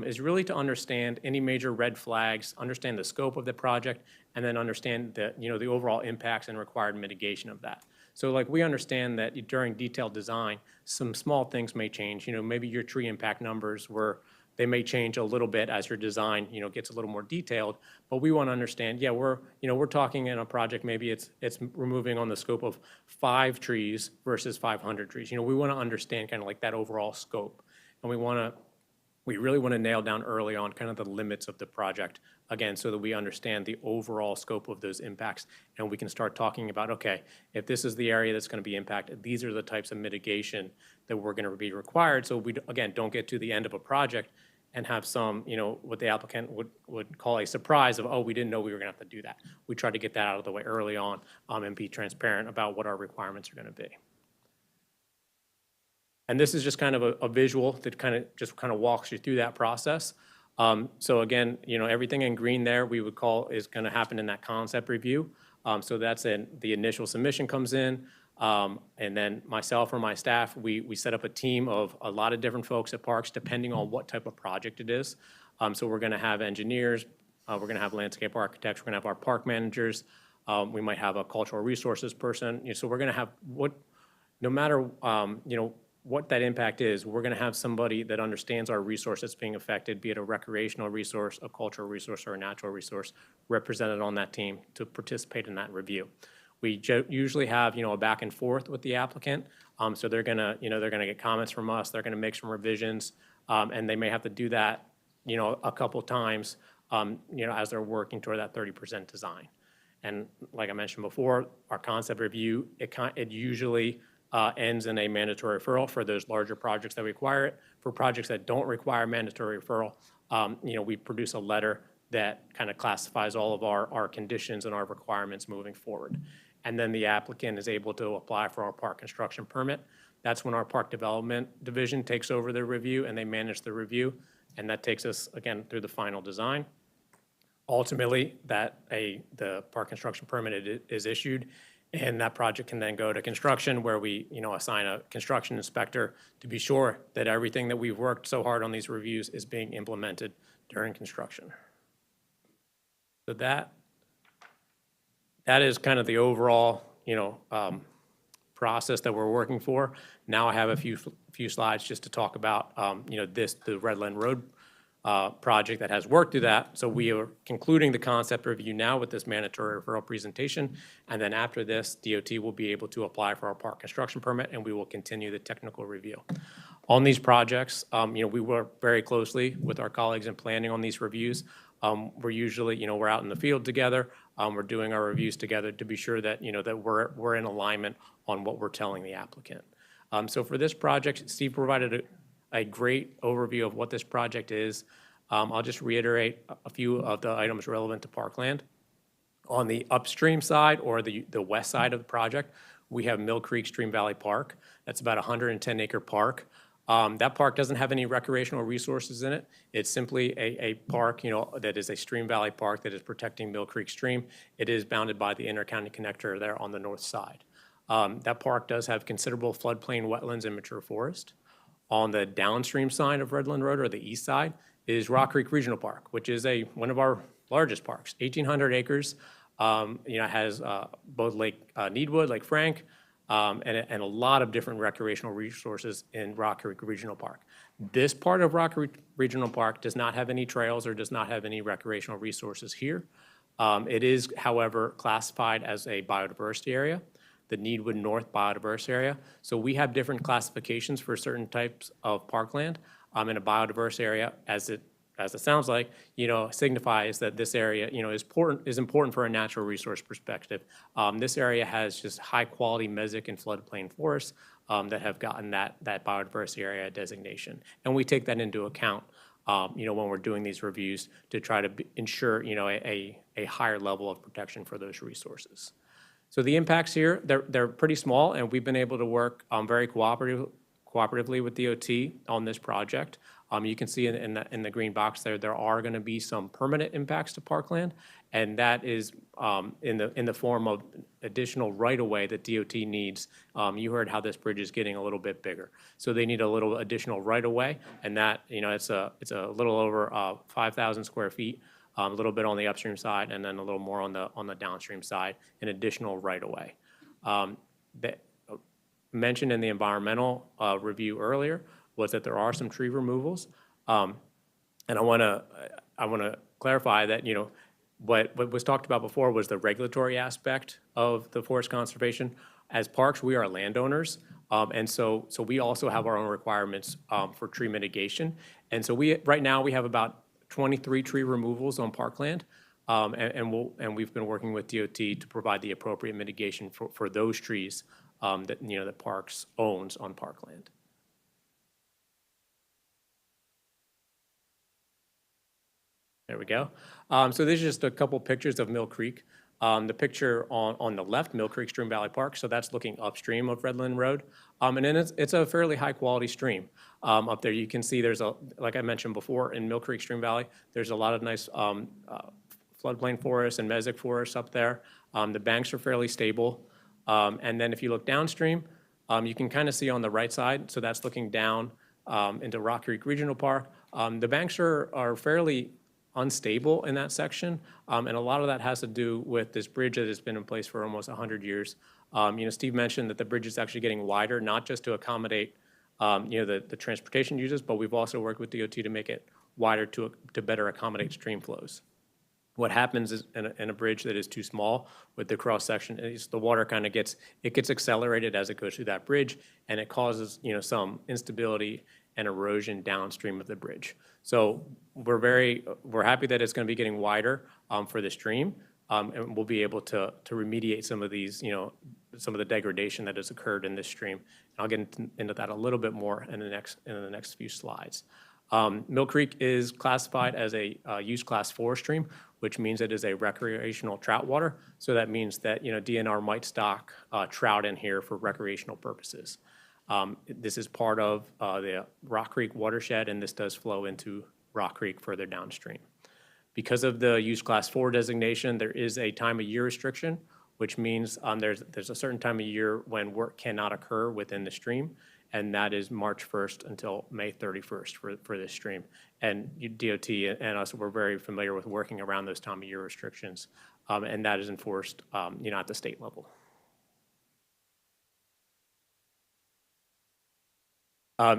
is really to understand any major red flags, understand the scope of the project, and then understand the overall impacts and required mitigation of that. So like we understand that during detailed design, some small things may change. Maybe your tree impact numbers they may change a little bit as your design, gets a little more detailed. But we want to understand, we're talking in a project, maybe it's removing on the scope of 5 trees versus 500 trees. We want to understand kind of like that overall scope. And we really want to nail down early on kind of the limits of the project, again, so that we understand the overall scope of those impacts. And we can start talking about, okay, if this is the area that's going to be impacted, these are the types of mitigation that we're going to be required. So we, again, don't get to the end of a project and have some, what the applicant would call a surprise of, oh, we didn't know we were going to have to do that. We try to get that out of the way early on, and be transparent about what our requirements are going to be. And this is just kind of a visual that kind of walks you through that process. So again, everything in green there we would call is going to happen in that concept review. So that's the initial submission comes in. And then myself or my staff, we set up a team of a lot of different folks at Parks, depending on what type of project it is. So we're going to have engineers, we're going to have landscape architects, we're going to have our park managers, we might have a cultural resources person. So we're going to have no matter what that impact is, we're going to have somebody that understands our resource that's being affected, be it a recreational resource, a cultural resource, or a natural resource, represented on that team to participate in that review. We usually have, a back and forth with the applicant. So they're gonna get comments from us. They're gonna make some revisions, and they may have to do that, a couple times, as they're working toward that 30% design. And like I mentioned before, our concept review, it usually ends in a mandatory referral for those larger projects that require it. For projects that don't require mandatory referral, we produce a letter that kind of classifies all of our conditions and our requirements moving forward. And then the applicant is able to apply for our park construction permit. That's when our park development division takes over the review and they manage the review. And that takes us, again, through the final design. Ultimately, the park construction permit is issued, and that project can then go to construction, where we, assign a construction inspector to be sure that everything that we've worked so hard on these reviews is being implemented during construction. So that is kind of the overall, process that we're working for. Now I have a few slides just to talk about, the Redland Road project that has worked through that. So we are concluding the concept review now with this mandatory referral presentation. And then after this, DOT will be able to apply for our park construction permit, and we will continue the technical review. On these projects, we work very closely with our colleagues in planning on these reviews. We're usually, we're out in the field together. We're doing our reviews together to be sure that, that we're in alignment on what we're telling the applicant. So for this project, Steve provided a great overview of what this project is. I'll just reiterate a few of the items relevant to Parkland. On the upstream side, or the west side of the project, we have Mill Creek Stream Valley Park. That's about a 110-acre park. That park doesn't have any recreational resources in it. It's simply a park, that is a stream valley park that is protecting Mill Creek Stream. It is bounded by the intercounty connector there on the north side. That park does have considerable floodplain wetlands and mature forest. On the downstream side of Redland Road, or the east side, is Rock Creek Regional Park, which is one of our largest parks, 1,800 acres. Has both Lake Needwood, Lake Frank, and a lot of different recreational resources in Rock Creek Regional Park. This part of Rock Creek Regional Park does not have any trails or does not have any recreational resources here. It is, however, classified as a biodiversity area, the Needwood North Biodiverse Area. So we have different classifications for certain types of parkland. In a biodiverse area, as it sounds like, signifies that this area, is important for a natural resource perspective. This area has just high-quality mesic and floodplain forests that have gotten that biodiversity area designation. And we take that into account, when we're doing these reviews to try to ensure, a higher level of protection for those resources. So the impacts here, they're pretty small, and we've been able to work very cooperatively with DOT on this project. You can see in the green box there are going to be some permanent impacts to parkland, and that is in the form of additional right-of-way that DOT needs. You heard how this bridge is getting a little bit bigger, so they need a little additional right-of-way, and that it's a little over 5,000 square feet. A little bit on the upstream side, and then a little more on the downstream side, an additional right-of-way. That mentioned in the environmental review earlier was that there are some tree removals, and I want to clarify that what was talked about before was the regulatory aspect of the forest conservation. As parks, we are landowners, and so we also have our own requirements for tree mitigation, and so right now we have about 23 tree removals on parkland, and we've been working with DOT to provide the appropriate mitigation for those trees that Parks owns on parkland. There we go. So this is just a couple pictures of Mill Creek. The picture on the left, Mill Creek Stream Valley Park, so that's looking upstream of Redland Road. And then it's a fairly high-quality stream. Up there you can see like I mentioned before, in Mill Creek Stream Valley, there's a lot of nice floodplain forests and mesic forests up there. The banks are fairly stable. And then if you look downstream, you can kind of see on the right side, so that's looking down into Rock Creek Regional Park. The banks are fairly unstable in that section, and a lot of that has to do with this bridge that has been in place for almost 100 years. Steve mentioned that the bridge is actually getting wider, not just to accommodate the transportation users, but we've also worked with DOT to make it wider to better accommodate stream flows. What happens is in a bridge that is too small with the cross section is the water kind of gets accelerated as it goes through that bridge, and it causes some instability and erosion downstream of the bridge. So we're happy that it's going to be getting wider for the stream, and we'll be able to remediate some of these some of the degradation that has occurred in this stream. And I'll get into that a little bit more in the next few slides. Mill Creek is classified as a use class 4 stream, which means it is a recreational trout water. So that means that DNR might stock trout in here for recreational purposes. This is part of the Rock Creek watershed, and this does flow into Rock Creek further downstream. Because of the use class 4 designation, there is a time of year restriction, which means there's a certain time of year when work cannot occur within the stream, and that is March 1st until May 31st for this stream. And DOT and us, we're very familiar with working around those time of year restrictions, and that is enforced at the state level.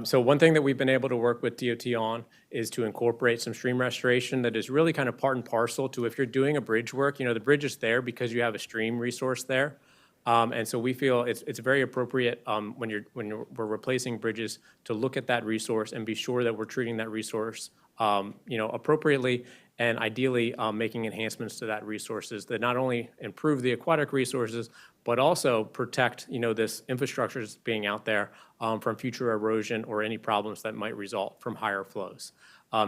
So one thing that we've been able to work with DOT on is to incorporate some stream restoration that is really kind of part and parcel to if you're doing a bridge work, the bridge is there because you have a stream resource there. And so we feel it's very appropriate when we're replacing bridges to look at that resource and be sure that we're treating that resource appropriately, and ideally making enhancements to that resources that not only improve the aquatic resources but also protect this infrastructure that's being out there from future erosion or any problems that might result from higher flows.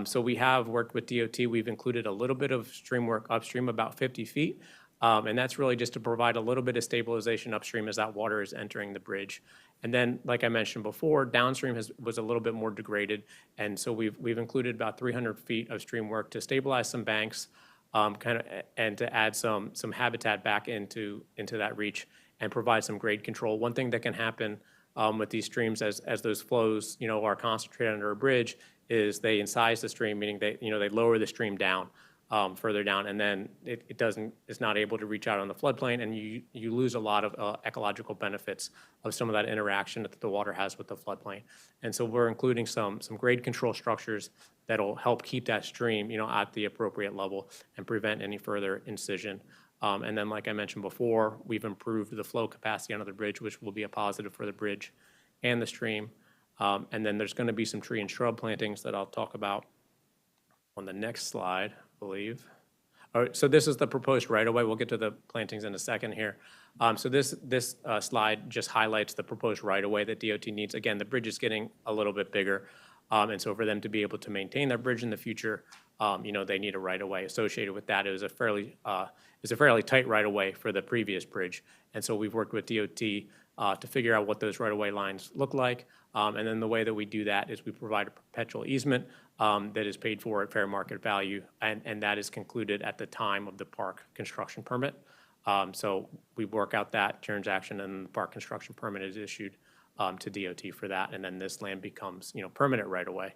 So we have worked with DOT. We've included a little bit of stream work upstream, about 50 feet. And that's really just to provide a little bit of stabilization upstream as that water is entering the bridge. And then, like I mentioned before, downstream was a little bit more degraded. And so we've included about 300 feet of stream work to stabilize some banks, and to add some habitat back into that reach and provide some grade control. One thing that can happen with these streams as those flows are concentrated under a bridge is they incise the stream, meaning they lower the stream down. Further down, and then it's not able to reach out on the floodplain, and you lose a lot of ecological benefits of some of that interaction that the water has with the floodplain. And so we're including some grade control structures that'll help keep that stream at the appropriate level and prevent any further incision. And then, like I mentioned before, we've improved the flow capacity under the bridge, which will be a positive for the bridge and the stream. And then there's going to be some tree and shrub plantings that I'll talk about on the next slide, I believe. All right, so this is the proposed right-of-way. We'll get to the plantings in a second here. So this slide just highlights the proposed right-of-way that DOT needs. Again, the bridge is getting a little bit bigger, and so for them to be able to maintain their bridge in the future, they need a right-of-way associated with that. It was a fairly tight right-of-way for the previous bridge, and so we've worked with DOT to figure out what those right-of-way lines look like. And then the way that we do that is we provide a perpetual easement that is paid for at fair market value, and that is concluded at the time of the park construction permit. So we work out that transaction, and the park construction permit is issued to DOT for that, and then this land becomes permanent right-of-way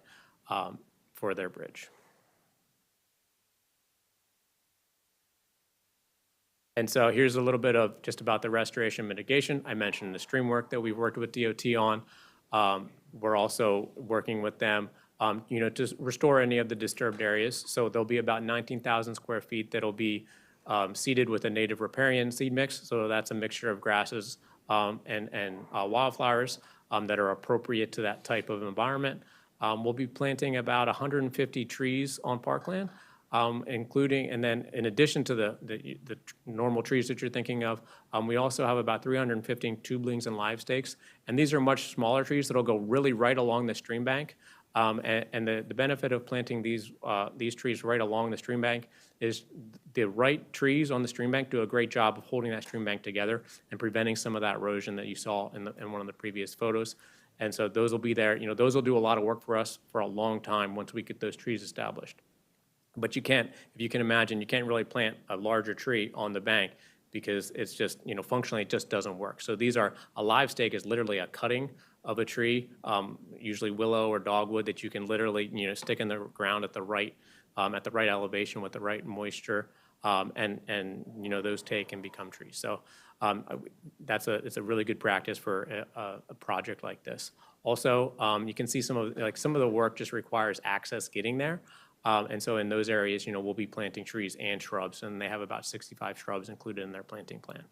for their bridge. And so here's a little bit of just about the restoration mitigation. I mentioned the stream work that we've worked with DOT on. We're also working with them, to restore any of the disturbed areas. So there'll be about 19,000 square feet that'll be seeded with a native riparian seed mix. So that's a mixture of grasses and wildflowers that are appropriate to that type of environment. We'll be planting about 150 trees on parkland. Including, and then in addition to the normal trees that you're thinking of, we also have about 315 tubulings and live stakes. And these are much smaller trees that'll go really right along the stream bank. And the benefit of planting these trees right along the stream bank is the right trees on the stream bank do a great job of holding that stream bank together and preventing some of that erosion that you saw in one of the previous photos. And so those will be there. Those will do a lot of work for us for a long time once we get those trees established. But you can't, if you can imagine, you can't really plant a larger tree on the bank because it's just, functionally, it just doesn't work. So these are, a live stake is literally a cutting of a tree, usually willow or dogwood, that you can literally, stick in the ground at the right elevation with the right moisture, and those take and become trees. So it's a really good practice for a project like this. Also, you can see some of the work just requires access getting there. And so in those areas, we'll be planting trees and shrubs, and they have about 65 shrubs included in their planting plan.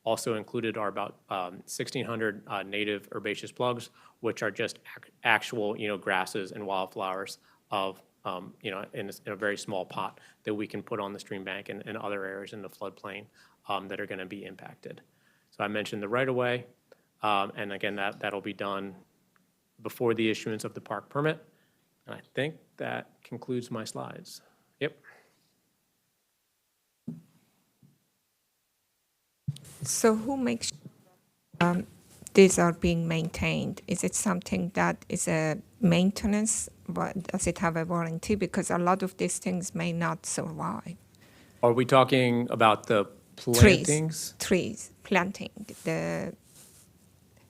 Also included are about 1,600 native herbaceous plugs, which are just actual, grasses and wildflowers of, in a very small pot that we can put on the stream bank and other areas in the floodplain that are going to be impacted. So I mentioned the right-of-way, and again, that'll be done before the issuance of the park permit. And I think that concludes my slides. Yep. So who makes these are being maintained? Is it something that is a maintenance? Does it have a warranty? Because a lot of these things may not survive. Are we talking about the plantings? Trees, planting, the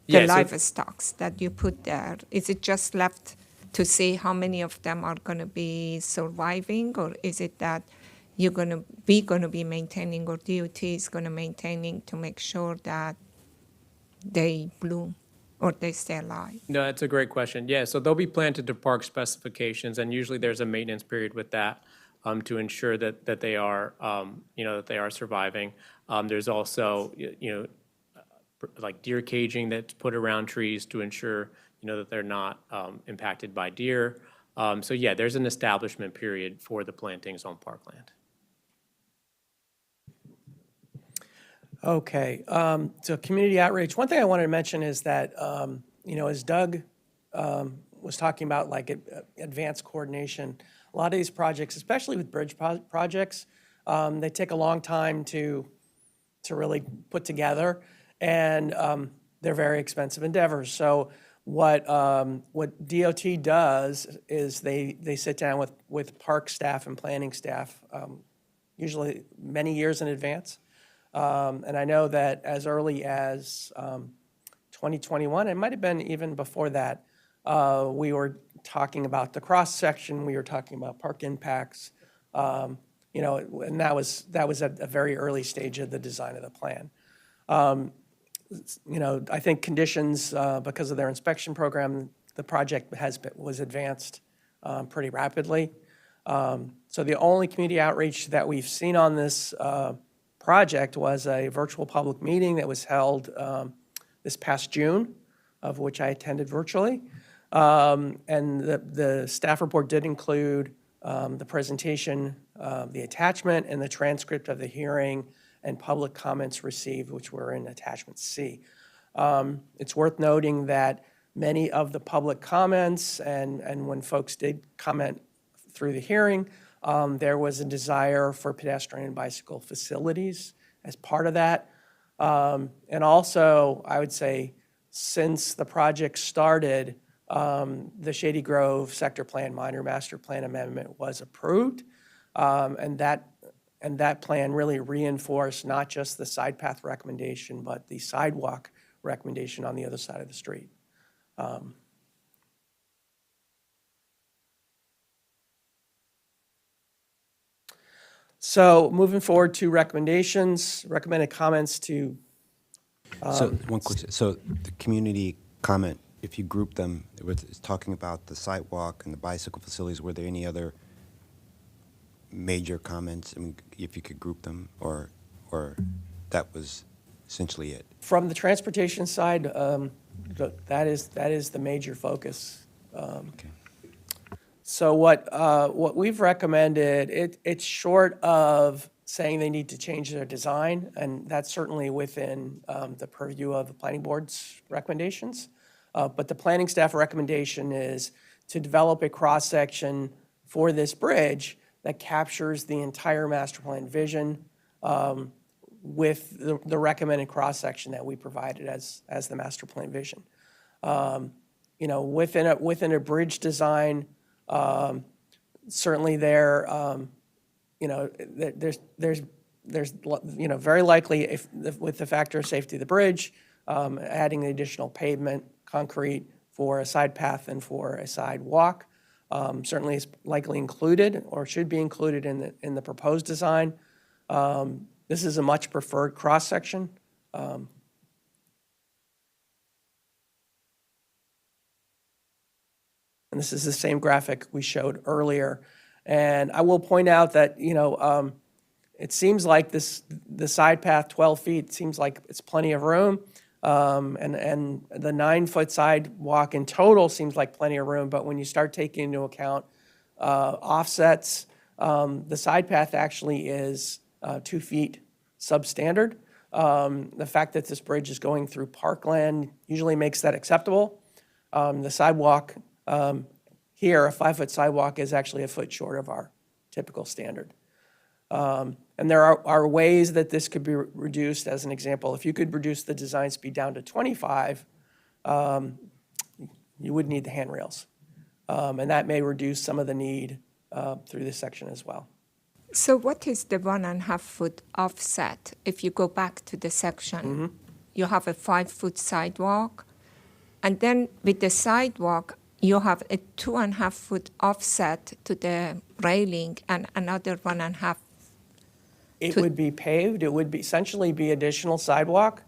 Yeah, so- livestock that you put there. Is it just left to see how many of them are going to be surviving, or is it that you're going to be maintaining, or DOT is going to maintaining to make sure that they bloom or they stay alive? No, that's a great question. Yeah, so they'll be planted to park specifications, and usually there's a maintenance period with that to ensure that they are, that they are surviving. There's also, like deer caging that's put around trees to ensure, that they're not impacted by deer. So yeah, there's an establishment period for the plantings on parkland. Okay, so community outreach. One thing I wanted to mention is that, as Doug was talking about, like advanced coordination, a lot of these projects, especially with bridge projects, they take a long time to really put together, and they're very expensive endeavors. So what DOT does is they sit down with park staff and planning staff, usually many years in advance. And I know that as early as 2021, it might have been even before that, we were talking about the cross-section, we were talking about park impacts, and that was at a very early stage of the design of the plan. I think conditions, because of their inspection program, the project was advanced pretty rapidly. So the only community outreach that we've seen on this project was a virtual public meeting that was held this past June, of which I attended virtually. And the staff report did include the presentation, the attachment, and the transcript of the hearing and public comments received, which were in attachment C. It's worth noting that many of the public comments and when folks did comment through the hearing, there was a desire for pedestrian and bicycle facilities as part of that. And also, I would say, since the project started, the Shady Grove Sector Plan Minor Master Plan Amendment was approved. And that plan really reinforced not just the side path recommendation, but the sidewalk recommendation on the other side of the street. So moving forward to recommendations, recommended comments to. So one question. So the community comment, if you group them, it's talking about the sidewalk and the bicycle facilities. Were there any other major comments? I mean, if you could group them, or that was essentially it? From the transportation side, that is the major focus. Okay. So what we've recommended, it's short of saying they need to change their design, and that's certainly within the purview of the planning board's recommendations. But the planning staff recommendation is to develop a cross-section for this bridge that captures the entire master plan vision with the recommended cross-section that we provided as the master plan vision. Within a bridge design, certainly there's there's, very likely, if, with the factor of safety of the bridge, adding the additional pavement, concrete for a side path and for a sidewalk, certainly is likely included or should be included in the proposed design. This is a much preferred cross-section. And this is the same graphic we showed earlier. And I will point out that, it seems like the side path, 12 feet, seems like it's plenty of room. And the 9-foot sidewalk in total seems like plenty of room, but when you start taking into account offsets, the side path actually is 2 feet substandard. The fact that this bridge is going through parkland usually makes that acceptable. The sidewalk here, a 5-foot sidewalk, is actually a foot short of our typical standard. And there are ways that this could be reduced. As an example, if you could reduce the design speed down to 25, you would need the handrails. And that may reduce some of the need through this section as well. So what is the 1.5 foot offset? If you go back to the section, you have a 5-foot sidewalk, and then with the sidewalk, you have a 2.5 foot offset to the railing and another 1.5. It would be paved. It would be essentially be additional sidewalk.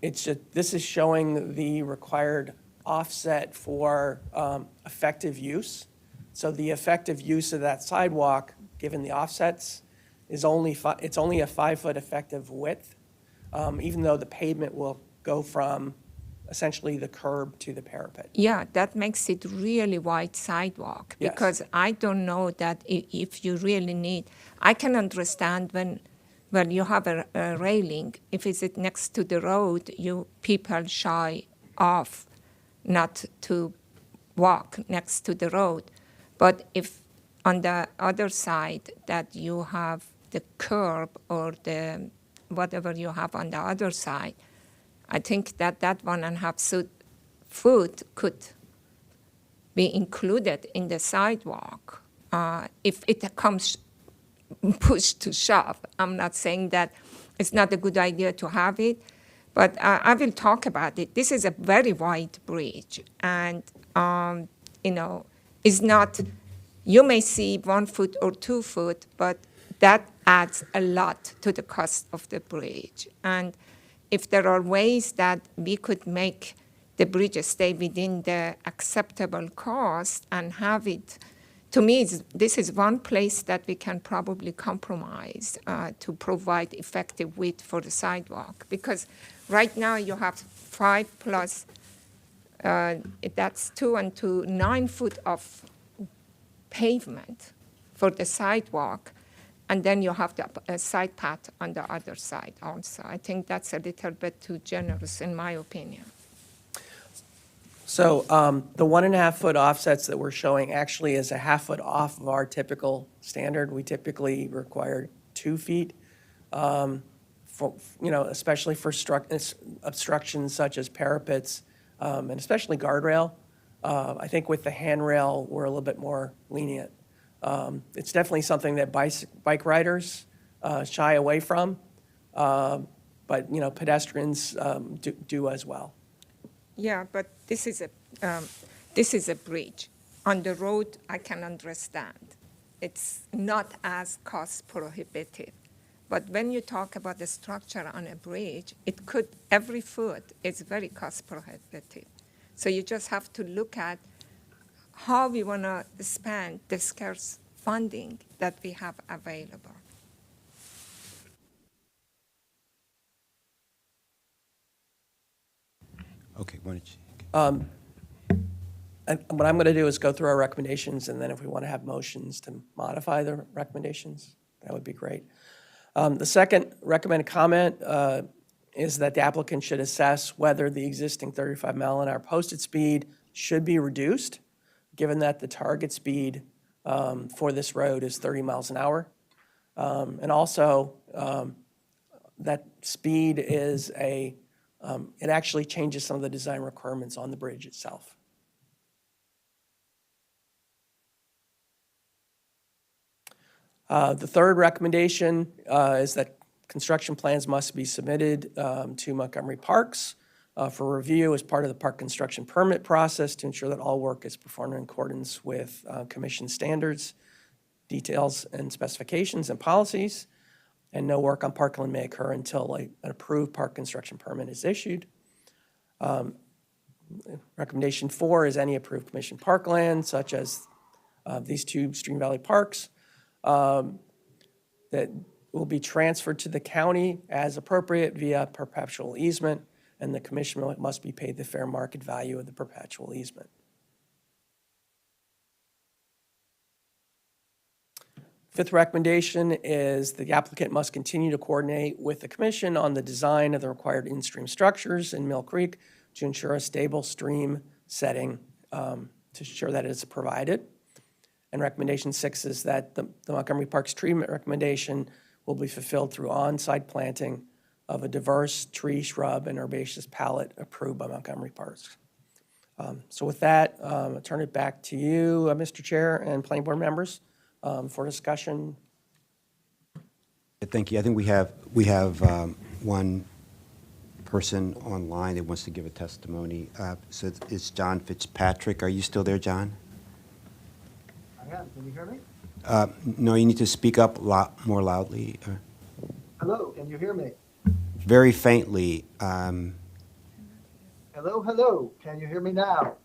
It's just, this is showing the required offset for effective use. So the effective use of that sidewalk, given the offsets, is it's only a 5-foot effective width, even though the pavement will go from essentially the curb to the parapet. Yeah, that makes it really wide sidewalk, Yes. because I don't know that if you really need, I can understand when you have a railing, if it's next to the road, people shy off not to walk next to the road. But if on the other side that you have the curb or the whatever you have on the other side, I think that 1.5 foot could be included in the sidewalk if it comes push to shove. I'm not saying that it's not a good idea to have it, but I will talk about it. This is a very wide bridge, and it's not. You may see 1 foot or 2 foot, but that adds a lot to the cost of the bridge. And if there are ways that we could make the bridge stay within the acceptable cost and have it, to me, this is one place that we can probably compromise to provide effective width for the sidewalk. Because right now you have 5 plus, that's 2 and 2, 9 foot of pavement for the sidewalk. And then you have the side path on the other side also. I think that's a little bit too generous, in my opinion. So the 1.5 foot offsets that we're showing actually is a 1/2 foot off of our typical standard. We typically require 2 feet, especially for obstructions such as parapets and especially guardrail. I think with the handrail, we're a little bit more lenient. It's definitely something that bike riders shy away from, but pedestrians do as well. Yeah, but this is a bridge. On the road, I can understand. It's not as cost prohibitive. But when you talk about the structure on a bridge, every foot is very cost prohibitive. So you just have to look at how we want to spend the scarce funding that we have available. Okay, why don't you? And what I'm going to do is go through our recommendations, and then if we want to have motions to modify the recommendations, that would be great. The second recommended comment is that the applicant should assess whether the existing 35-mile-an-hour posted speed should be reduced, given that the target speed for this road is 30 miles an hour. And also, that speed is it actually changes some of the design requirements on the bridge itself. The third recommendation is that Construction plans must be submitted to Montgomery Parks for review as part of the park construction permit process to ensure that all work is performed in accordance with commission standards, details, and specifications and policies. And no work on parkland may occur until an approved park construction permit is issued. Recommendation 4 is any approved commission parkland, such as these two Stream Valley Parks, that will be transferred to the county as appropriate via perpetual easement, and the commission must be paid the fair market value of the perpetual easement. Fifth recommendation is the applicant must continue to coordinate with the commission on the design of the required in-stream structures in Mill Creek to ensure a stable stream setting to ensure that it is provided. And recommendation 6 is that the Montgomery Parks treatment recommendation will be fulfilled through on-site planting of a diverse tree, shrub, and herbaceous palette approved by Montgomery Parks. So with that, I'll turn it back to you, Mr. Chair, and planning board members for discussion. Thank you. I think we have one person online that wants to give a testimony. So it's John Fitzpatrick. Are you still there, John? I am. Can you hear me? No, you need to speak up more loudly. Hello, can you hear me? Very faintly. Hello, hello. Can you hear me now?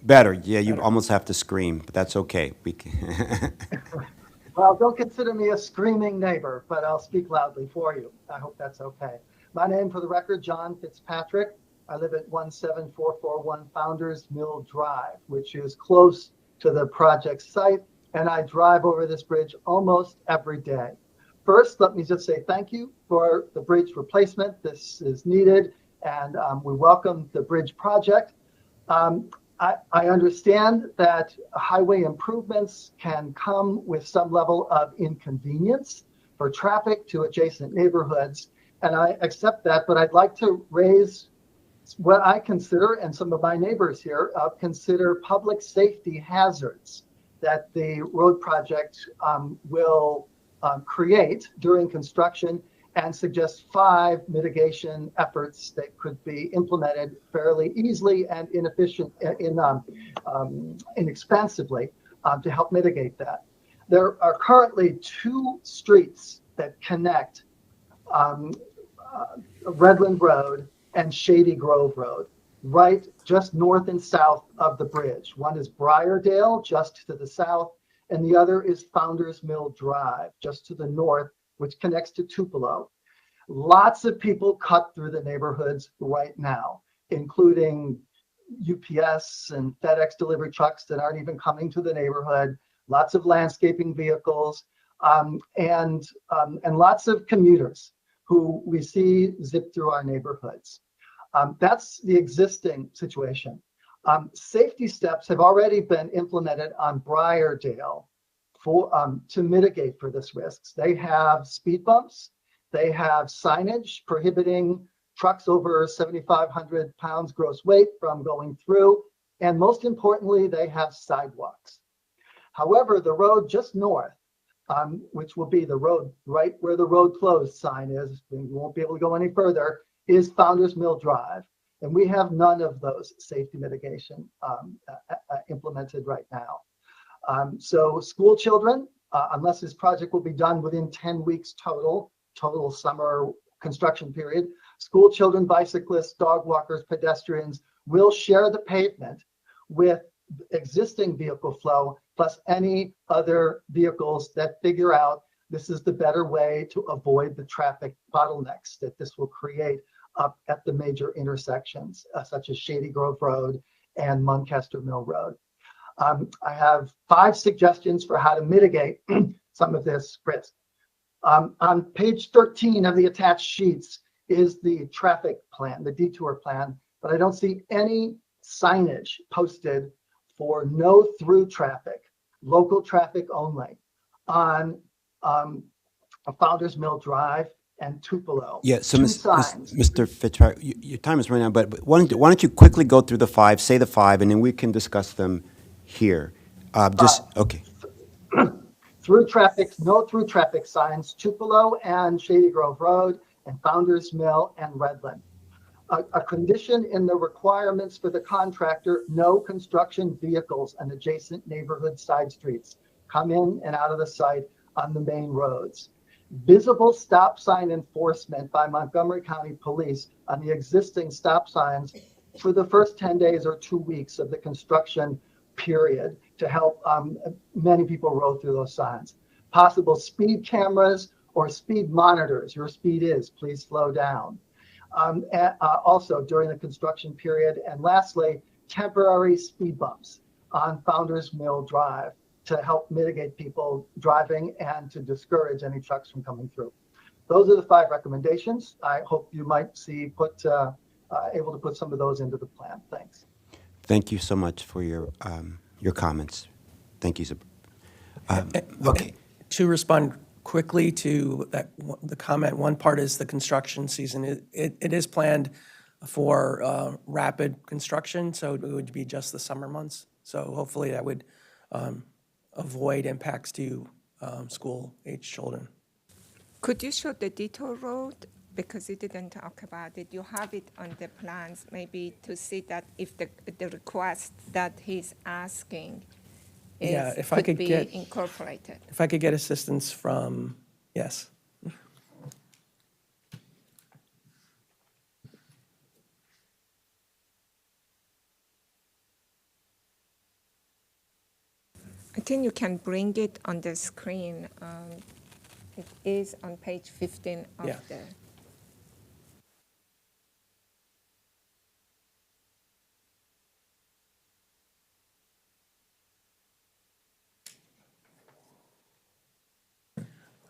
Better. Yeah, you almost have to scream, but that's okay. We can Well, don't consider me a screaming neighbor, but I'll speak loudly for you. I hope that's okay. My name, for the record, John Fitzpatrick. I live at 17441 Founders Mill Drive, which is close to the project site, and I drive over this bridge almost every day. First, let me just say thank you for the bridge replacement. This is needed, and we welcome the bridge project. I understand that highway improvements can come with some level of inconvenience for traffic to adjacent neighborhoods, and I accept that, but I'd like to raise what I consider, and some of my neighbors here consider, public safety hazards that the road project will create during construction, and suggest 5 mitigation efforts that could be implemented fairly easily and inexpensively to help mitigate that. There are currently 2 streets that connect Redland Road and Shady Grove Road, right just north and south of the bridge. One is Briardale, just to the south, and the other is Founders Mill Drive, just to the north, which connects to Tupelo. Lots of people cut through the neighborhoods right now, including UPS and FedEx delivery trucks that aren't even coming to the neighborhood, lots of landscaping vehicles, and lots of commuters who we see zip through our neighborhoods. That's the existing situation. Safety steps have already been implemented on Briardale to mitigate for this risks. They have speed bumps, they have signage prohibiting trucks over 7,500 pounds gross weight from going through, and most importantly, they have sidewalks. However, the road just north, which will be the road right where the road closed sign is, we won't be able to go any further, is Founders Mill Drive. And we have none of those safety mitigation implemented right now. So school children, unless this project will be done within 10 weeks total summer construction period, school children, bicyclists, dog walkers, pedestrians will share the pavement with existing vehicle flow, plus any other vehicles that figure out this is the better way to avoid the traffic bottlenecks that this will create up at the major intersections, such as Shady Grove Road and Munchester Mill Road. I have 5 suggestions for how to mitigate some of this risk. On page 13 of the attached sheets is the traffic plan, the detour plan, but I don't see any signage posted for no through traffic, local traffic only, on Founders Mill Drive and Tupelo. Yeah, so signs. Mr. Fitzpatrick, your time is running out, but why don't you quickly go through the 5, say the 5, and then we can discuss them here. Okay. No through traffic signs, Tupelo and Shady Grove Road and Founders Mill and Redland. A condition in the requirements for the contractor, no construction vehicles on adjacent neighborhood side streets come in and out of the site on the main roads. Visible stop sign enforcement by Montgomery County Police on the existing stop signs for the first 10 days or 2 weeks of the construction period to help many people roll through those signs. Possible speed cameras or speed monitors. Your speed is, please slow down. Also during the construction period. And lastly, temporary speed bumps on Founders Mill Drive to help mitigate people driving and to discourage any trucks from coming through. Those are the 5 recommendations. I hope you might see able to put some of those into the plan. Thanks. Thank you so much for your comments. Thank you. Okay. To respond quickly to the comment, one part is the construction season. It is planned for rapid construction, so it would be just the summer months. So hopefully that would avoid impacts to school-age children. Could you show the detour road? Because you didn't talk about it. You have it on the plans, maybe to see that if the request that he's asking could be incorporated. If I could get assistance from, yes. I think you can bring it on the screen. It is on page 15 of the.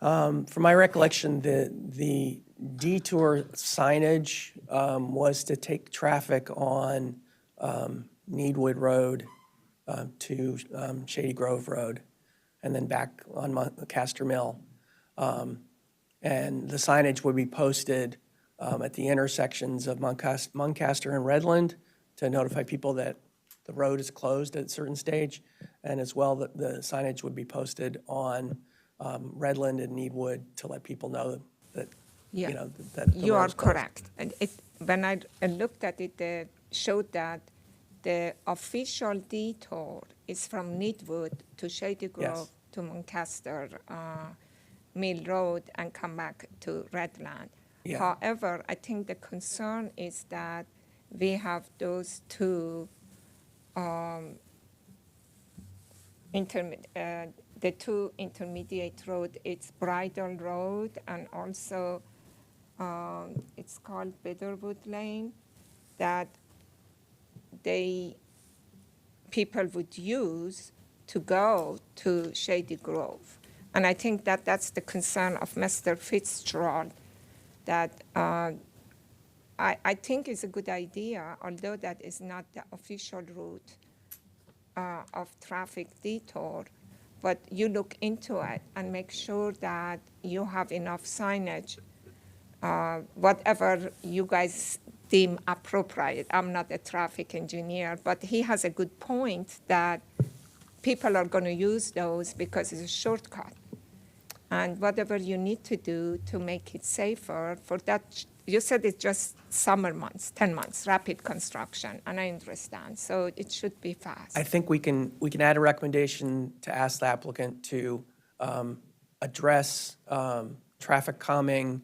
From my recollection, the detour signage was to take traffic on Needwood Road to Shady Grove Road, and then back on Castor Mill. And the signage would be posted at the intersections of Muncaster and Redland to notify people that the road is closed at a certain stage, and as well that the signage would be posted on Redland and Needwood to let people know that, Yeah. that the You road are is closed. correct. And when I looked at it, it showed that the official detour is from Needwood to Shady Grove to Muncaster Mill Road and come back to Redland. Yeah. However, I think the concern is that we have those two the two intermediate road. It's Bridle Road and also it's called Bitterwood Lane, that people would use to go to Shady Grove. And I think that that's the concern of Mr. Fitzgerald, that I think is a good idea, although that is not the official route of traffic detour. But you look into it and make sure that you have enough signage, whatever you guys deem appropriate. I'm not a traffic engineer, but he has a good point that people are going to use those because it's a shortcut. And whatever you need to do to make it safer, for that, you said it's just summer months, 10 months, rapid construction, and I understand. So it should be fast. I think we can add a recommendation to ask the applicant to address traffic calming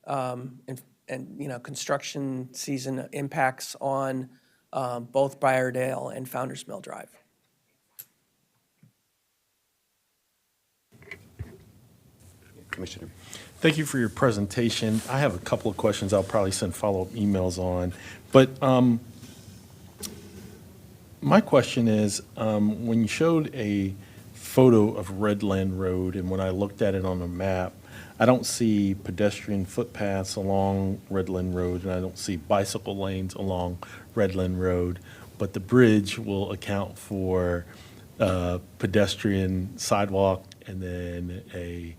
and construction season impacts on both Briardale and Founders Mill Drive. Commissioner. Thank you for your presentation. I have a couple of questions I'll probably send follow-up emails on. But my question is, when you showed a photo of Redland Road, and when I looked at it on the map, I don't see pedestrian footpaths along Redland Road, and I don't see bicycle lanes along Redland Road, but the bridge will account for pedestrian sidewalk and then a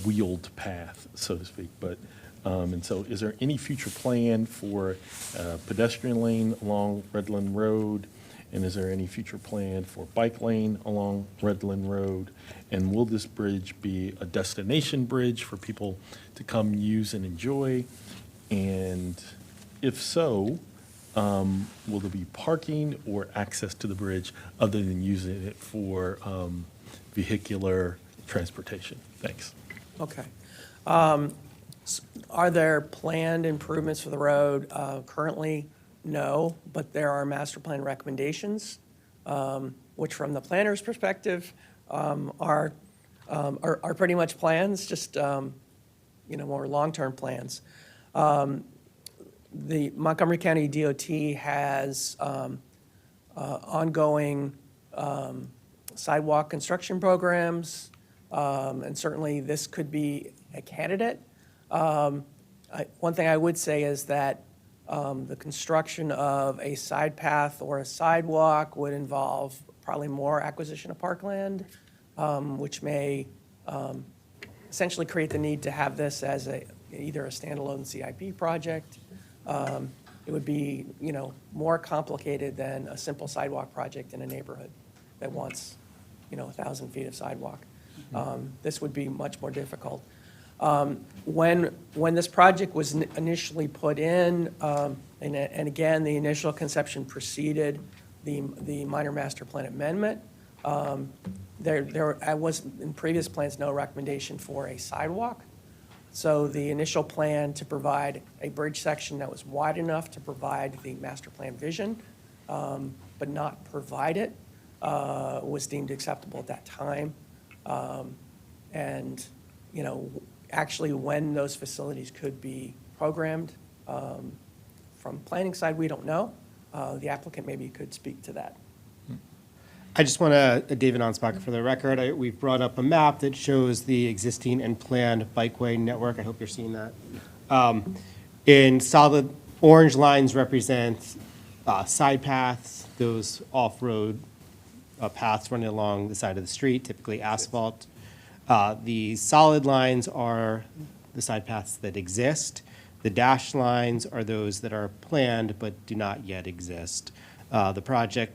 wheeled path, so to speak. But and so, is there any future plan for a pedestrian lane along Redland Road? And is there any future plan for bike lane along Redland Road? And will this bridge be a destination bridge for people to come use and enjoy? And if so, will there be parking or access to the bridge other than using it for vehicular transportation? Thanks. Okay. Are there planned improvements for the road? Currently, no, but there are master plan recommendations, which from the planner's perspective are pretty much plans, just more long-term plans. The Montgomery County DOT has ongoing sidewalk construction programs, and certainly this could be a candidate. One thing I would say is that the construction of a side path or a sidewalk would involve probably more acquisition of parkland, which may essentially create the need to have this as either a standalone CIP project. It would be, more complicated than a simple sidewalk project in a neighborhood that wants, 1,000 feet of sidewalk. This would be much more difficult. When this project was initially put in, and again, the initial conception preceded the minor master plan amendment, there was, in previous plans, no recommendation for a sidewalk. So the initial plan to provide a bridge section that was wide enough to provide the master plan vision, but not provide it, was deemed acceptable at that time. And, actually when those facilities could be programmed, from planning side, we don't know. The applicant maybe could speak to that. I just want to, David Ansbacher for the record, we've brought up a map that shows the existing and planned bikeway network. I hope you're seeing that. In solid orange lines represent side paths, those off-road paths running along the side of the street, typically asphalt. The solid lines are the side paths that exist. The dashed lines are those that are planned but do not yet exist. The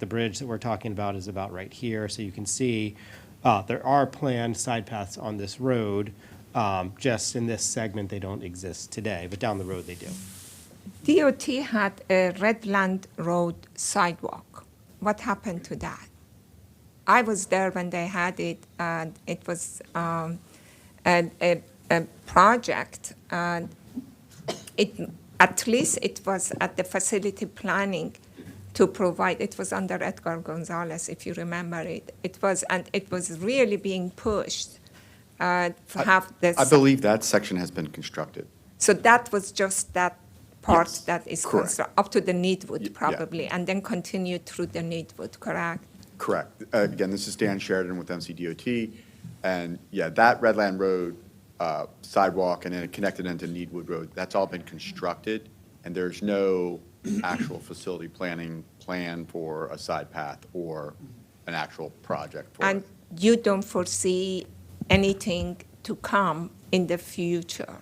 bridge that we're talking about is about right here. So you can see there are planned side paths on this road. Just in this segment, they don't exist today, but down the road they do. DOT had a Redland Road sidewalk. What happened to that? I was there when they had it, and it was a project. And at least it was at the facility planning to provide. It was under Edgar Gonzalez, if you remember it. It was really being pushed to have this. I believe that section has been constructed. So that was just that part Yes, that is correct. up to the Needwood Yeah. probably, and then continued through the Needwood, correct? Correct. Again, this is Dan Sheridan with MCDOT, and yeah, that Redland Road sidewalk and then it connected into Needwood Road, that's all been constructed, and there's no actual facility plan for a side path or an actual project for And it. you don't foresee anything to come in the future?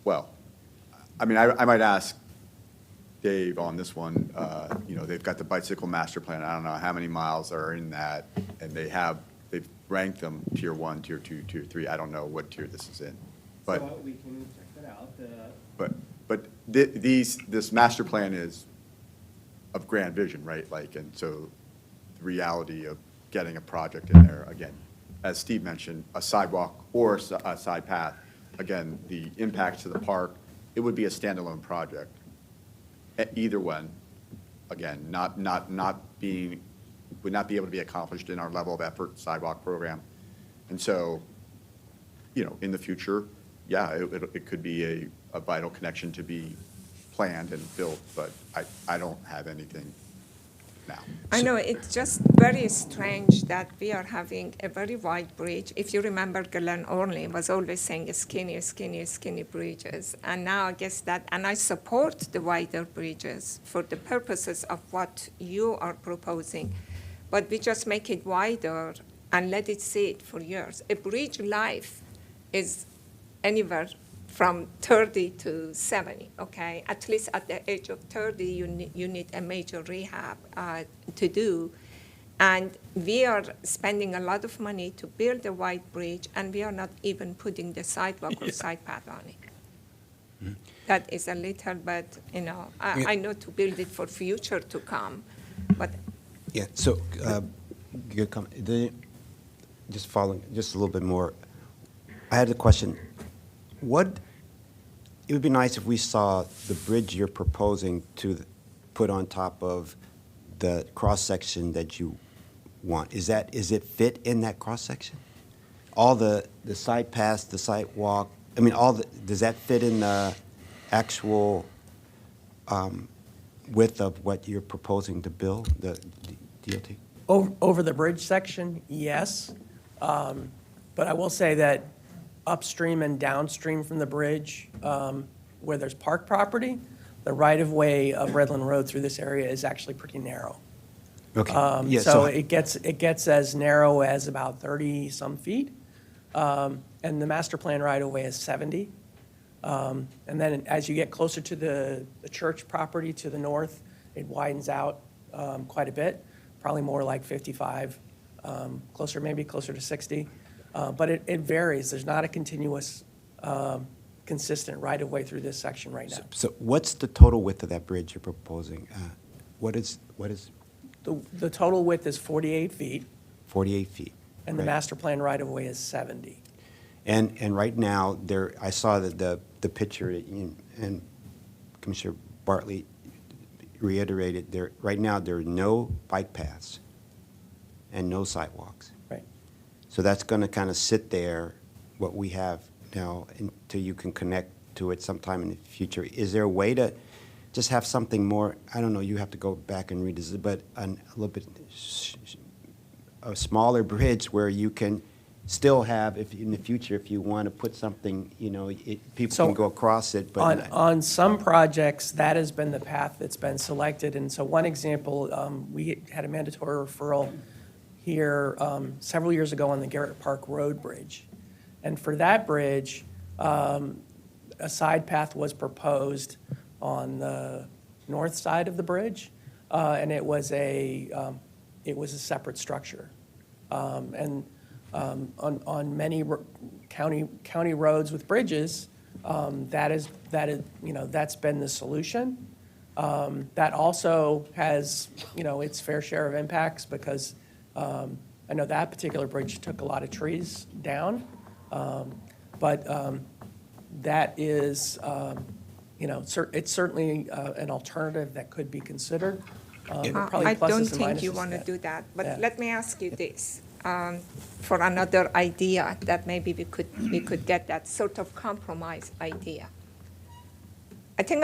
Well, I mean, I might ask Dave on this one. They've got the bicycle master plan. I don't know how many miles are in that, and they've ranked them tier 1, tier 2, tier 3. I don't know what tier this is in, but So we can check that out. but this master plan is of grand vision, right? And so the reality of getting a project in there, again, as Steve mentioned, a sidewalk or a side path, again, the impacts to the park, it would be a standalone project. Either one, again, would not be able to be accomplished in our level of effort sidewalk program. And so, in the future, yeah, it could be a vital connection to be planned and built, but I don't have anything now. I know, it's just very strange that we are having a very wide bridge. If you remember, Glen Orley was always saying skinny, skinny, skinny bridges. And now I guess and I support the wider bridges for the purposes of what you are proposing. But we just make it wider and let it sit for years. A bridge life is anywhere from 30 to 70, okay? At least at the age of 30, you need a major rehab to do. And we are spending a lot of money to build a wide bridge, and we are not even putting the sidewalk or side path on it. That is a little bit, I know to build it for future to come, but Yeah, so, good just following, just a little bit more. I had a question. It would be nice if we saw the bridge you're proposing to put on top of the cross-section that you want. Is it fit in that cross-section? All the side paths, the sidewalk, does that fit in the actual width of what you're proposing to build, the DOT? Over the bridge section, yes. But I will say that upstream and downstream from the bridge, where there's park property, the right-of-way of Redland Road through this area is actually pretty narrow. Okay. Yeah, So it gets as narrow as about 30-some feet. And the master plan right-of-way is 70. And then as you get closer to the church property to the north, it widens out quite a bit, probably more like 55, maybe closer to 60. But it varies. There's not a continuous, consistent right-of-way through this section right now. So what's the total width of that bridge you're proposing? What is The total width is 48 feet, 48 feet? and the right? master plan right-of-way is 70. And right now, I saw that the picture, and Commissioner Bartley reiterated, right now, there are no bike paths and no sidewalks. Right. So that's going to kind of sit there, what we have now, until you can connect to it sometime in the future. Is there a way to just have something more, I don't know, you have to go back and redesign, but a little bit, a smaller bridge where you can still have, if in the future, if you want to put something, people So can go across it, but. On some projects, that has been the path that's been selected. And so one example, we had a mandatory referral here several years ago on the Garrett Park Road Bridge. And for that bridge, a side path was proposed on the north side of the bridge, and it was a separate structure. And on many county roads with bridges, that's been the solution. That also has, its fair share of impacts because I know that particular bridge took a lot of trees down. But that is, it's certainly an alternative that could be considered. Probably I pluses don't and think you minuses want to that. do that. But Yeah. let me ask you this, for another idea that maybe we could get that sort of compromise idea. I think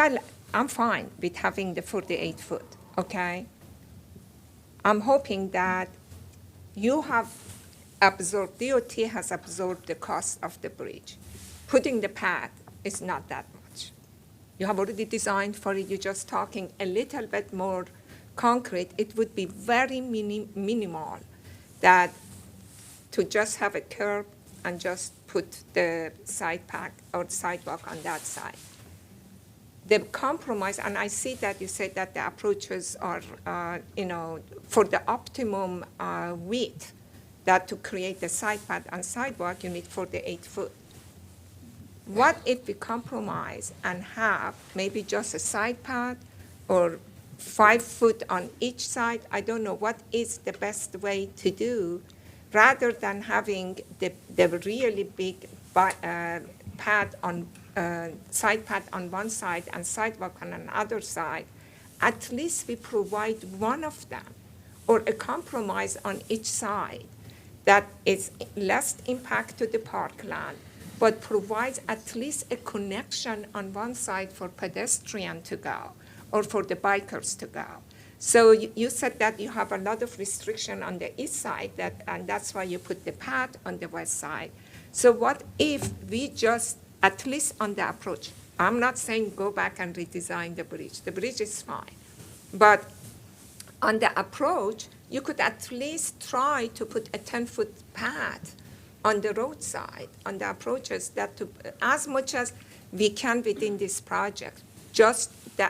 I'm fine with having the 48-foot, okay? I'm hoping that you have absorbed, DOT has absorbed the cost of the bridge. Putting the path is not that much. You have already designed for it, you're just talking a little bit more concrete. It would be very minimal that to just have a curb and just put the side path or sidewalk on that side. The compromise, and I see that you said that the approaches are, for the optimum width, that to create the side path and sidewalk, you need 48 foot. What if we compromise and have maybe just a side path or 5 foot on each side? I don't know what is the best way to do, rather than having the really big path on side path on one side and sidewalk on another side. At least we provide one of them, or a compromise on each side that is less impact to the parkland, but provides at least a connection on one side for pedestrian to go or for the bikers to go. So you said that you have a lot of restriction on the east side, and that's why you put the path on the west side. So what if we just, at least on the approach, I'm not saying go back and redesign the bridge. The bridge is fine. But on the approach, you could at least try to put a 10-foot path on the roadside, on the approaches, that to, as much as we can within this project, just the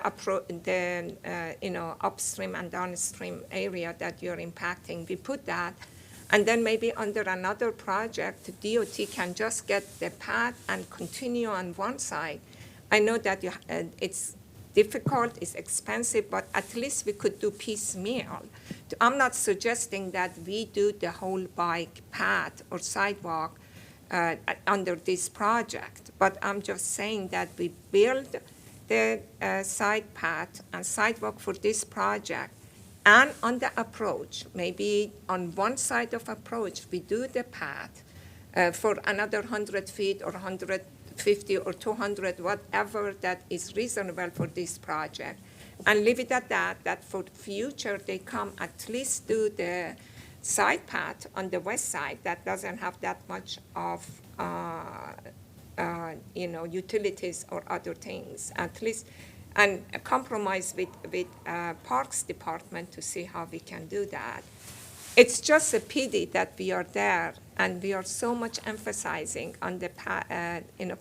upstream and downstream area that you're impacting, we put that, and then maybe under another project, DOT can just get the path and continue on one side. I know that it's difficult, it's expensive, but at least we could do piecemeal. I'm not suggesting that we do the whole bike path or sidewalk under this project, but I'm just saying that we build the side path and sidewalk for this project, and on the approach, maybe on one side of approach, we do the path for another 100 feet or 150 or 200, whatever that is reasonable for this project, and leave it at that, that for future they come at least do the side path on the west side that doesn't have that much of utilities or other things, at least, and compromise with Parks Department to see how we can do that. It's just a pity that we are there and we are so much emphasizing on the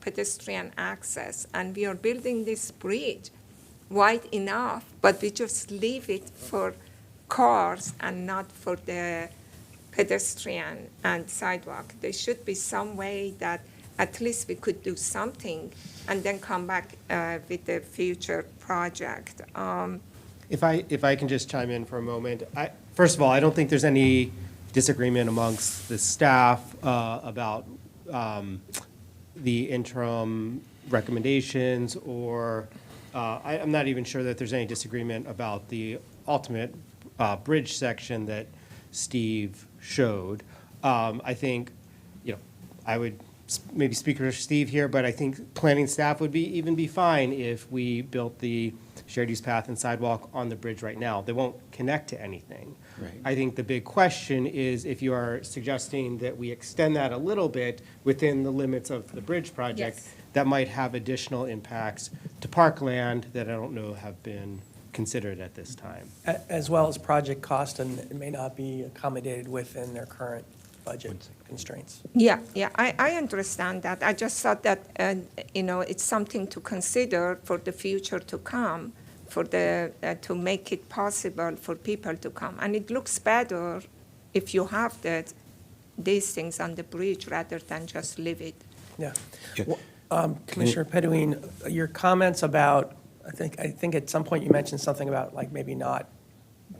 pedestrian access, and we are building this bridge wide enough, but we just leave it for cars and not for the pedestrian and sidewalk. There should be some way that at least we could do something and then come back with the future project. If I can just chime in for a moment. First of all, I don't think there's any disagreement amongst the staff about the interim recommendations, or I'm not even sure that there's any disagreement about the ultimate bridge section that Steve showed. I think, I would maybe speak for Steve here, but I think planning staff would even be fine if we built the shared use path and sidewalk on the bridge right now. They won't connect to anything. Right. I think the big question is if you are suggesting that we extend that a little bit within the limits of the bridge project, Yes. that might have additional impacts to parkland that I don't know have been considered at this time. As well as project cost, and it may not be accommodated within their current budget constraints. Yeah, I understand that. I just thought that, it's something to consider for the future to come, for to make it possible for people to come. And it looks better if you have these things on the bridge rather than just leave it. Yeah. Okay. Well, Commissioner Pedouin, your comments about, I think at some point you mentioned something about like maybe not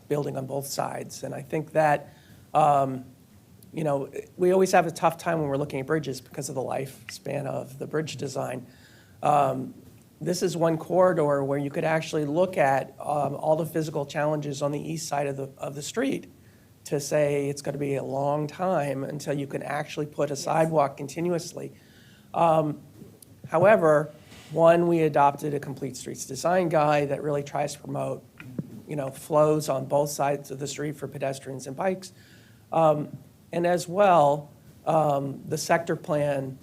building on both sides. And I think that, we always have a tough time when we're looking at bridges because of the lifespan of the bridge design. This is one corridor where you could actually look at all the physical challenges on the east side of the street to say it's going to be a long time until you can actually put a sidewalk continuously. However, we adopted a complete streets design guide that really tries to promote, flows on both sides of the street for pedestrians and bikes. And as well, the sector plan,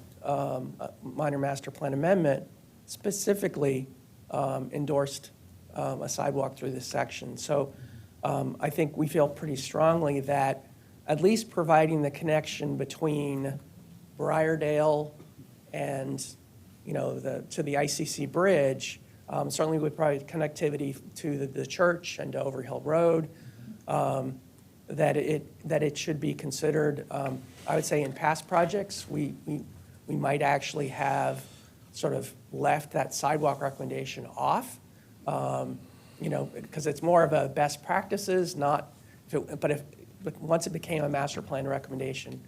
minor master plan amendment specifically endorsed a sidewalk through this section. So I think we feel pretty strongly that at least providing the connection between Briardale and to the ICC bridge, certainly would provide connectivity to the church and to Overhill Road, that it should be considered. I would say in past projects, we might actually have sort of left that sidewalk recommendation off, because it's more of a best practices, but once it became a master plan recommendation,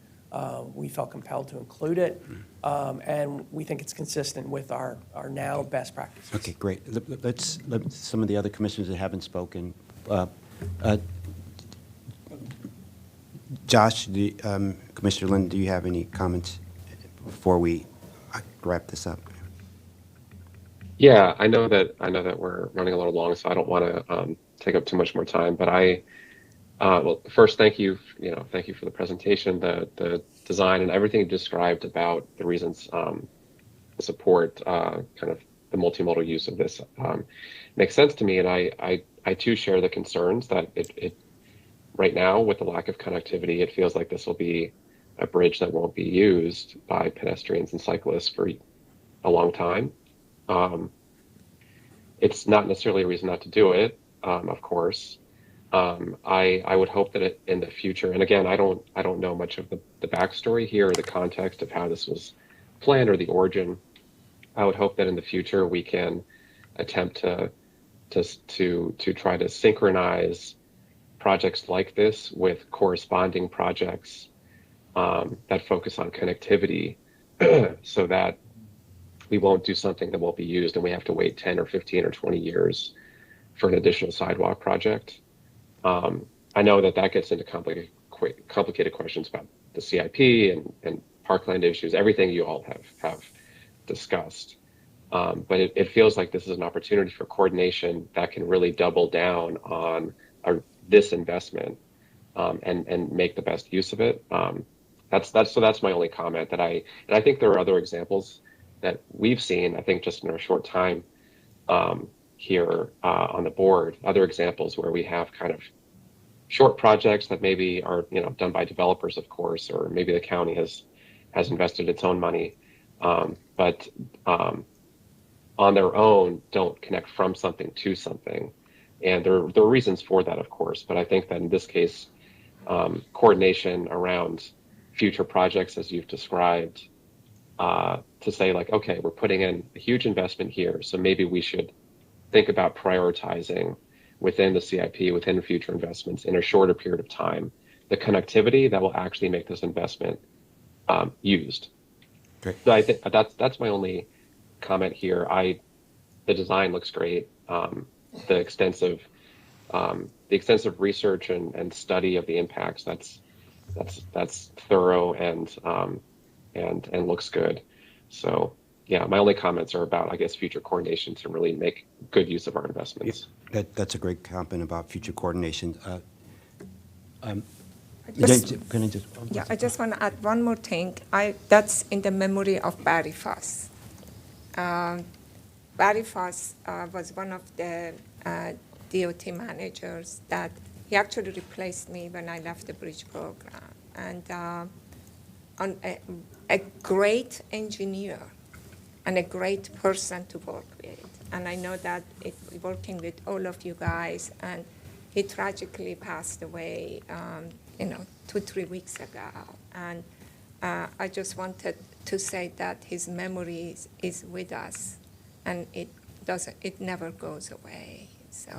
we felt compelled to include it, and we think it's consistent with our now best practices. Okay, great. Let's some of the other commissioners that haven't spoken. Josh, Commissioner Lind, do you have any comments before we wrap this up? Yeah, I know that we're running a little long, so I don't want to take up too much more time. But well, first, thank you for the presentation, the design, and everything you described about the reasons to support kind of the multimodal use of this makes sense to me. And I too share the concerns that it right now, with the lack of connectivity, it feels like this will be a bridge that won't be used by pedestrians and cyclists for a long time. it's not necessarily a reason not to do it, of course. I would hope that in the future, and again, I don't know much of the backstory here or the context of how this was planned or the origin. I would hope that in the future we can attempt to try to synchronize projects like this with corresponding projects that focus on connectivity, so that we won't do something that won't be used and we have to wait 10 or 15 or 20 years for an additional sidewalk project. I know that gets into complicated questions about the CIP and parkland issues, everything you all have discussed. But it feels like this is an opportunity for coordination that can really double down on this investment and make the best use of it. That's my only comment. And I think there are other examples that we've seen, I think just in our short time here on the board, other examples where we have kind of short projects that maybe are done by developers, of course, or maybe the county has invested its own money, but on their own don't connect from something to something. And there are reasons for that, of course, but I think that in this case, coordination around future projects, as you've described, to say like, okay, we're putting in a huge investment here, so maybe we should think about prioritizing within the CIP, within future investments in a shorter period of time, the connectivity that will actually make this investment used. Great. So I think that's my only comment here. The design looks great. The extensive research and study of the impacts, that's thorough and looks good. So yeah, my only comments are about, I guess, future coordination to really make good use of our investments. That's a great comment about future coordination. I just want to add one more thing. That's in the memory of Barry Foss. Barry Foss was one of the DOT managers that he actually replaced me when I left the bridge program. And a great engineer and a great person to work with. And I know that working with all of you guys, and he tragically passed away, 2-3 weeks ago. And I just wanted to say that his memory is with us, and it never goes away. So.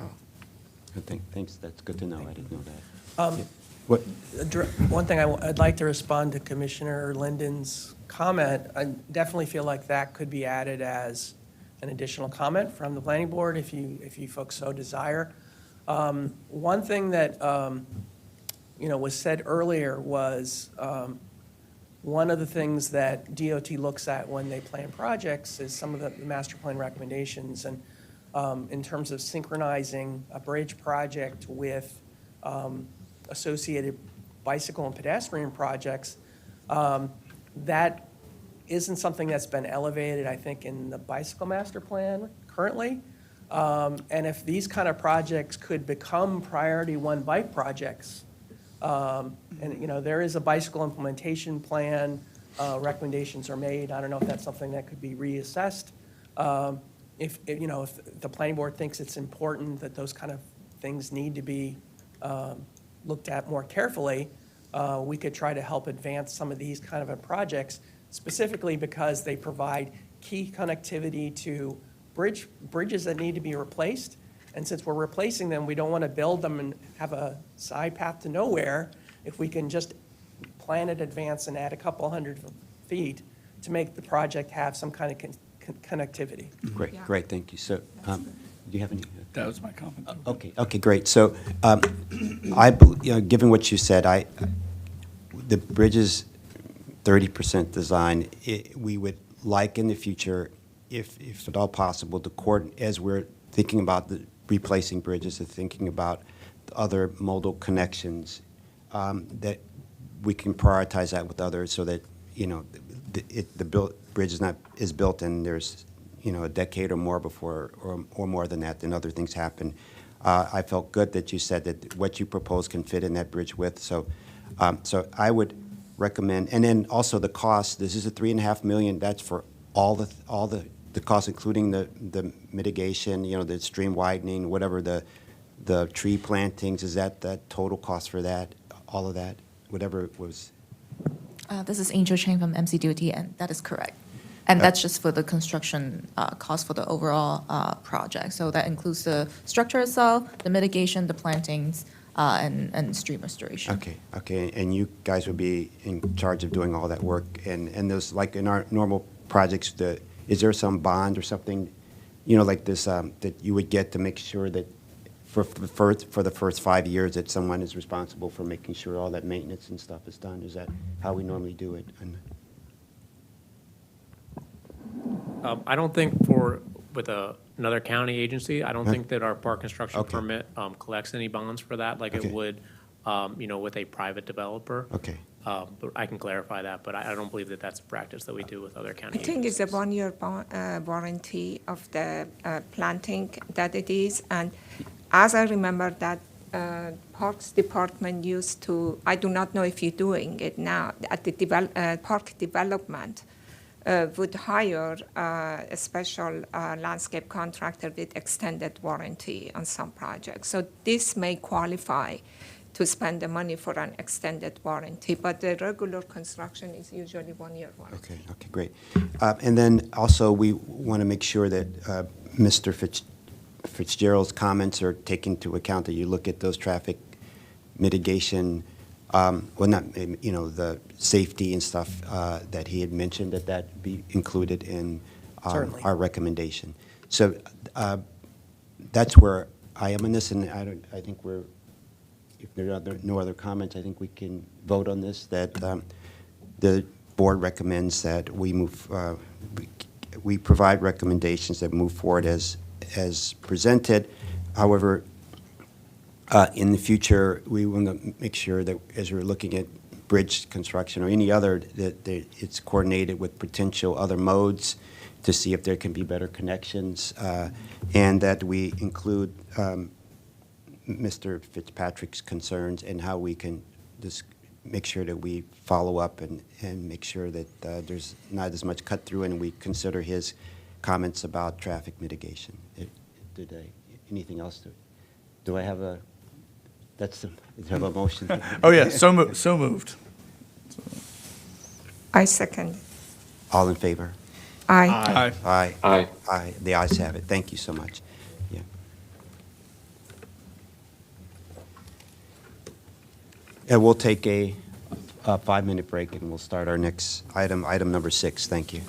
Thanks. That's good to know. I didn't know that. One thing I'd like to respond to Commissioner Linden's comment. I definitely feel like that could be added as an additional comment from the planning board if you folks so desire. One thing that was said earlier was one of the things that DOT looks at when they plan projects is some of the master plan recommendations, and in terms of synchronizing a bridge project with associated bicycle and pedestrian projects, that isn't something that's been elevated, I think, in the bicycle master plan currently. And if these kind of projects could become priority one bike projects, and there is a bicycle implementation plan, recommendations are made. I don't know if that's something that could be reassessed. If the planning board thinks it's important that those kind of things need to be looked at more carefully, we could try to help advance some of these kind of projects, specifically because they provide key connectivity to bridges that need to be replaced. And since we're replacing them, we don't want to build them and have a side path to nowhere. If we can just plan in advance and add a couple hundred feet to make the project have some kind of connectivity. Great, thank you. So, do you have any? That was my comment. Okay, great. So, given what you said, the bridge's 30% design, we would like in the future, if at all possible, as we're thinking about replacing bridges and thinking about the other modal connections, that we can prioritize that with others, so that the bridge is built and there's a decade or more before, or more than that, then other things happen. I felt good that you said that what you propose can fit in that bridge width. So I would recommend, and then also the cost. This is a $3.5 million. That's for all the the cost, including the mitigation, the stream widening, whatever the tree plantings, is that total cost for that, all of that, whatever it was? This is Angel Chang from MCDOT, and that is correct. And that's just for the construction cost for the overall project. So that includes the structure itself, the mitigation, the plantings, and stream restoration. Okay, and you guys would be in charge of doing all that work, and those, like in our normal projects, is there some bond or something, like this, that you would get to make sure that for the first 5 years that someone is responsible for making sure all that maintenance and stuff is done? Is that how we normally do it? I don't think with another county agency, I don't think that our park construction permit collects any bonds for that like it would, with a private developer. Okay. But I can clarify that, but I don't believe that that's a practice that we do with other county I think agencies. it's a one-year warranty of the planting that it is. And as I remember that Parks Department used to, I do not know if you're doing it now, at the park development, would hire a special landscape contractor with extended warranty on some projects. So this may qualify to spend the money for an extended warranty, but the regular construction is usually 1-year warranty. Okay, great. And then also, we want to make sure that Mr. Fitzgerald's comments are taken into account, that you look at those traffic mitigation, the safety and stuff that he had mentioned, that be included in Certainly. our recommendation. So that's where I am in this, and I think if there are no other comments, I think we can vote on this, that the board recommends that we provide recommendations that move forward as presented. However, in the future, we want to make sure that as we're looking at bridge construction or any other, that it's coordinated with potential other modes to see if there can be better connections, and that we include Mr. Fitzpatrick's concerns and how we can just make sure that we follow up and make sure that there's not as much cut through, and we consider his comments about traffic mitigation. Anything else? Do I have a? Do I have a motion? Oh, yeah, so moved. I second. All in favor? Aye. Aye. Aye. The ayes have it. Thank you so much. Yeah. And we'll take a 5-minute break, and we'll start our next item number 6. Thank you.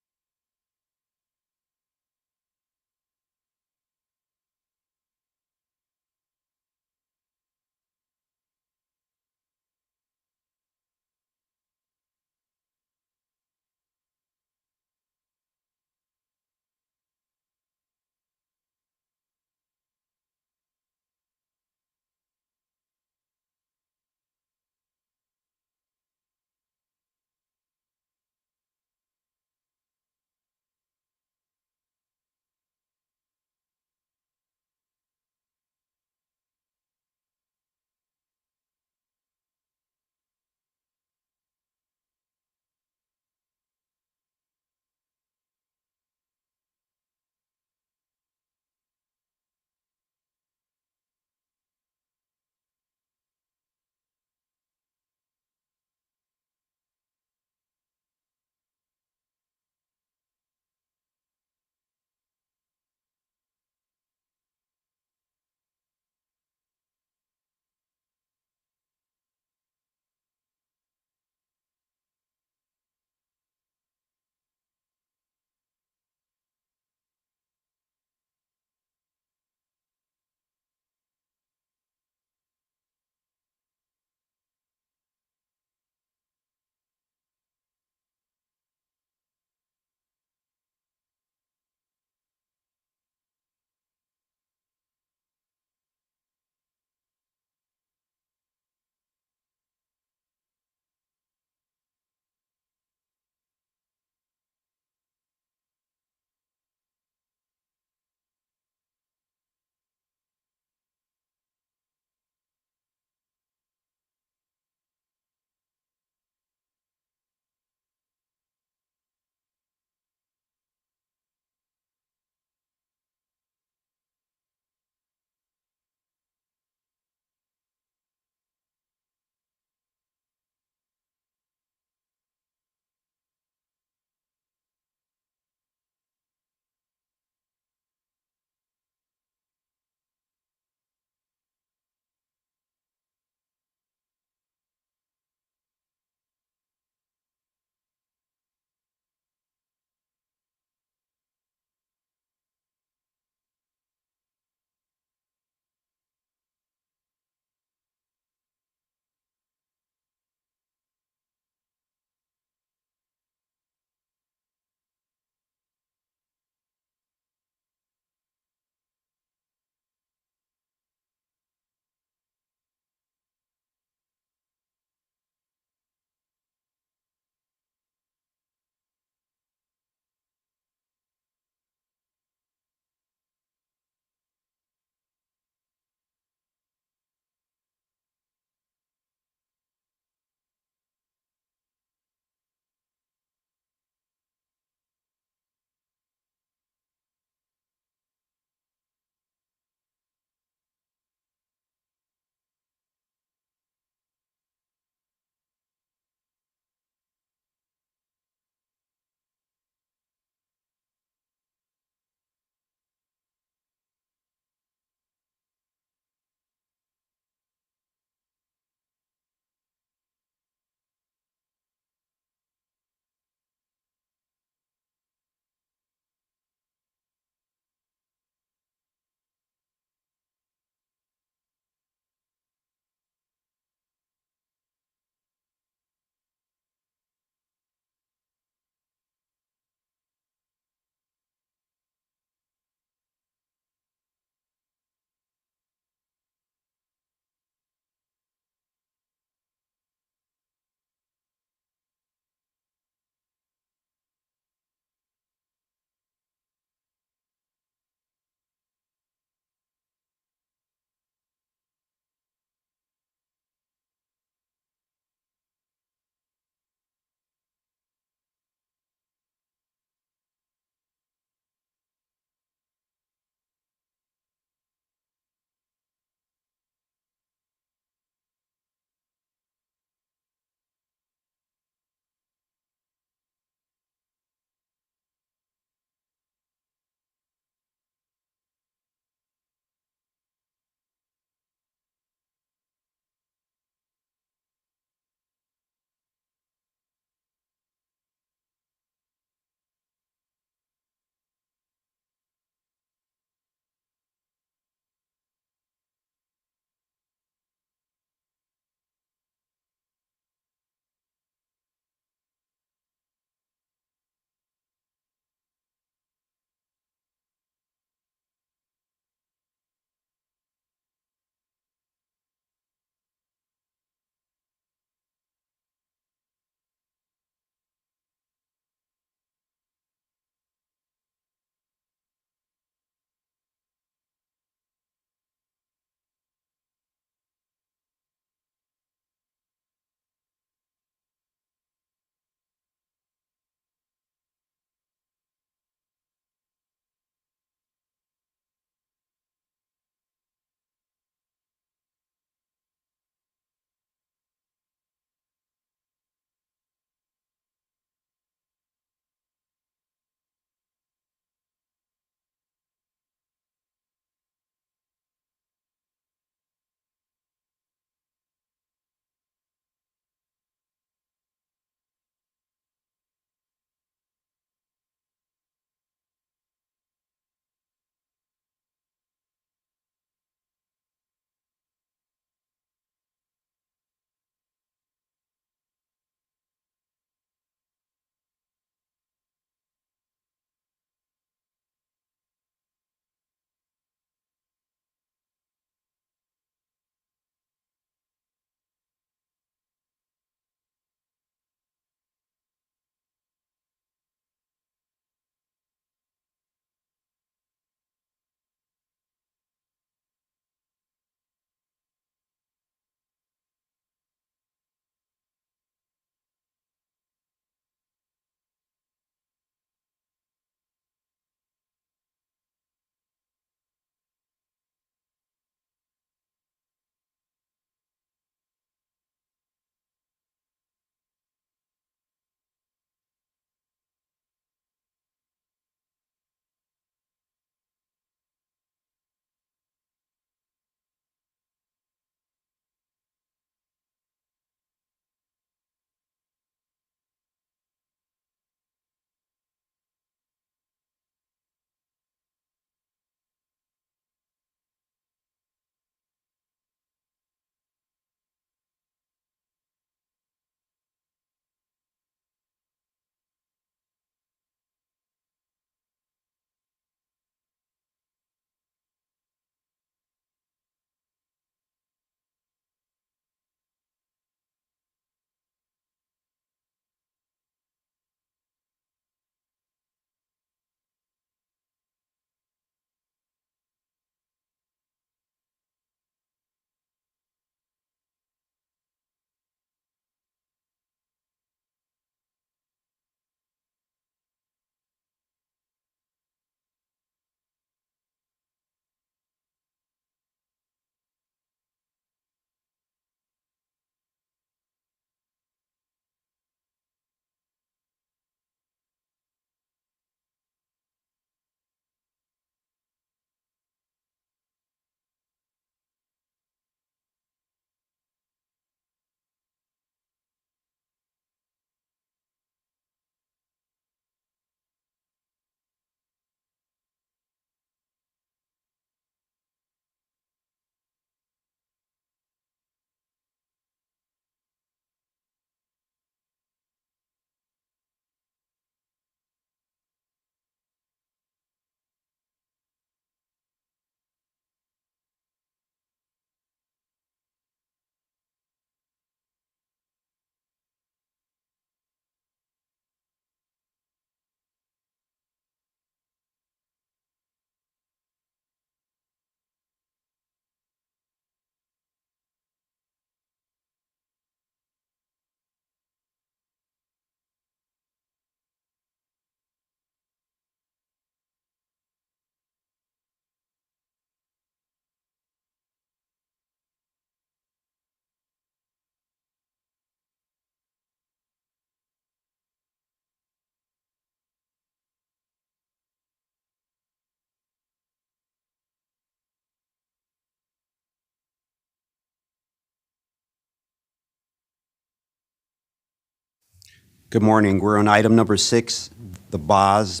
Good morning. We're on item number 6, the BOS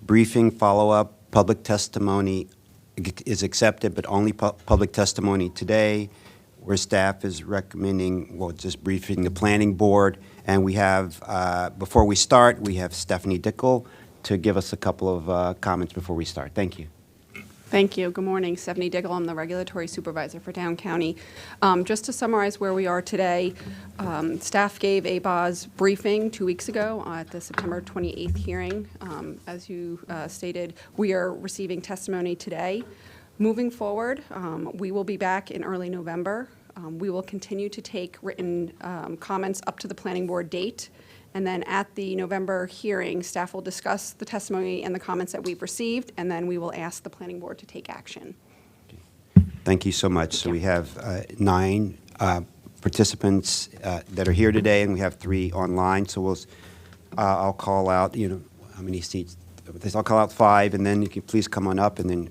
briefing follow-up. Public testimony is accepted, but only public testimony today, where staff is recommending, well, just briefing the planning board. And we have, before we start, we have Stephanie Dickel to give us a couple of comments before we start. Thank you. Thank you. Good morning. Stephanie Dickel. I'm the regulatory supervisor for Down County. Just to summarize where we are today, staff gave a BOS briefing 2 weeks ago at the September 28th hearing. As you stated, we are receiving testimony today. Moving forward, we will be back in early November. We will continue to take written comments up to the planning board date. And then at the November hearing, staff will discuss the testimony and the comments that we've received, and then we will ask the planning board to take action. Thank you so much. So we have 9 participants that are here today, and we have 3 online. So I'll call out, how many seats? I'll call out 5, and then you can please come on up, and then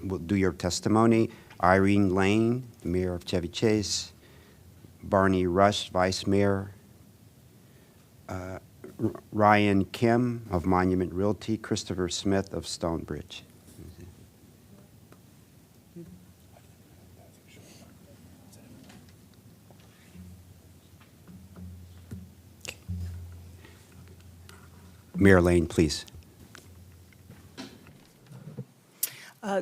we'll do your testimony. Irene Lane, Mayor of Chevy Chase. Barney Rush, Vice Mayor. Ryan Kim of Monument Realty, Christopher Smith of Stonebridge. Mayor Lane, please.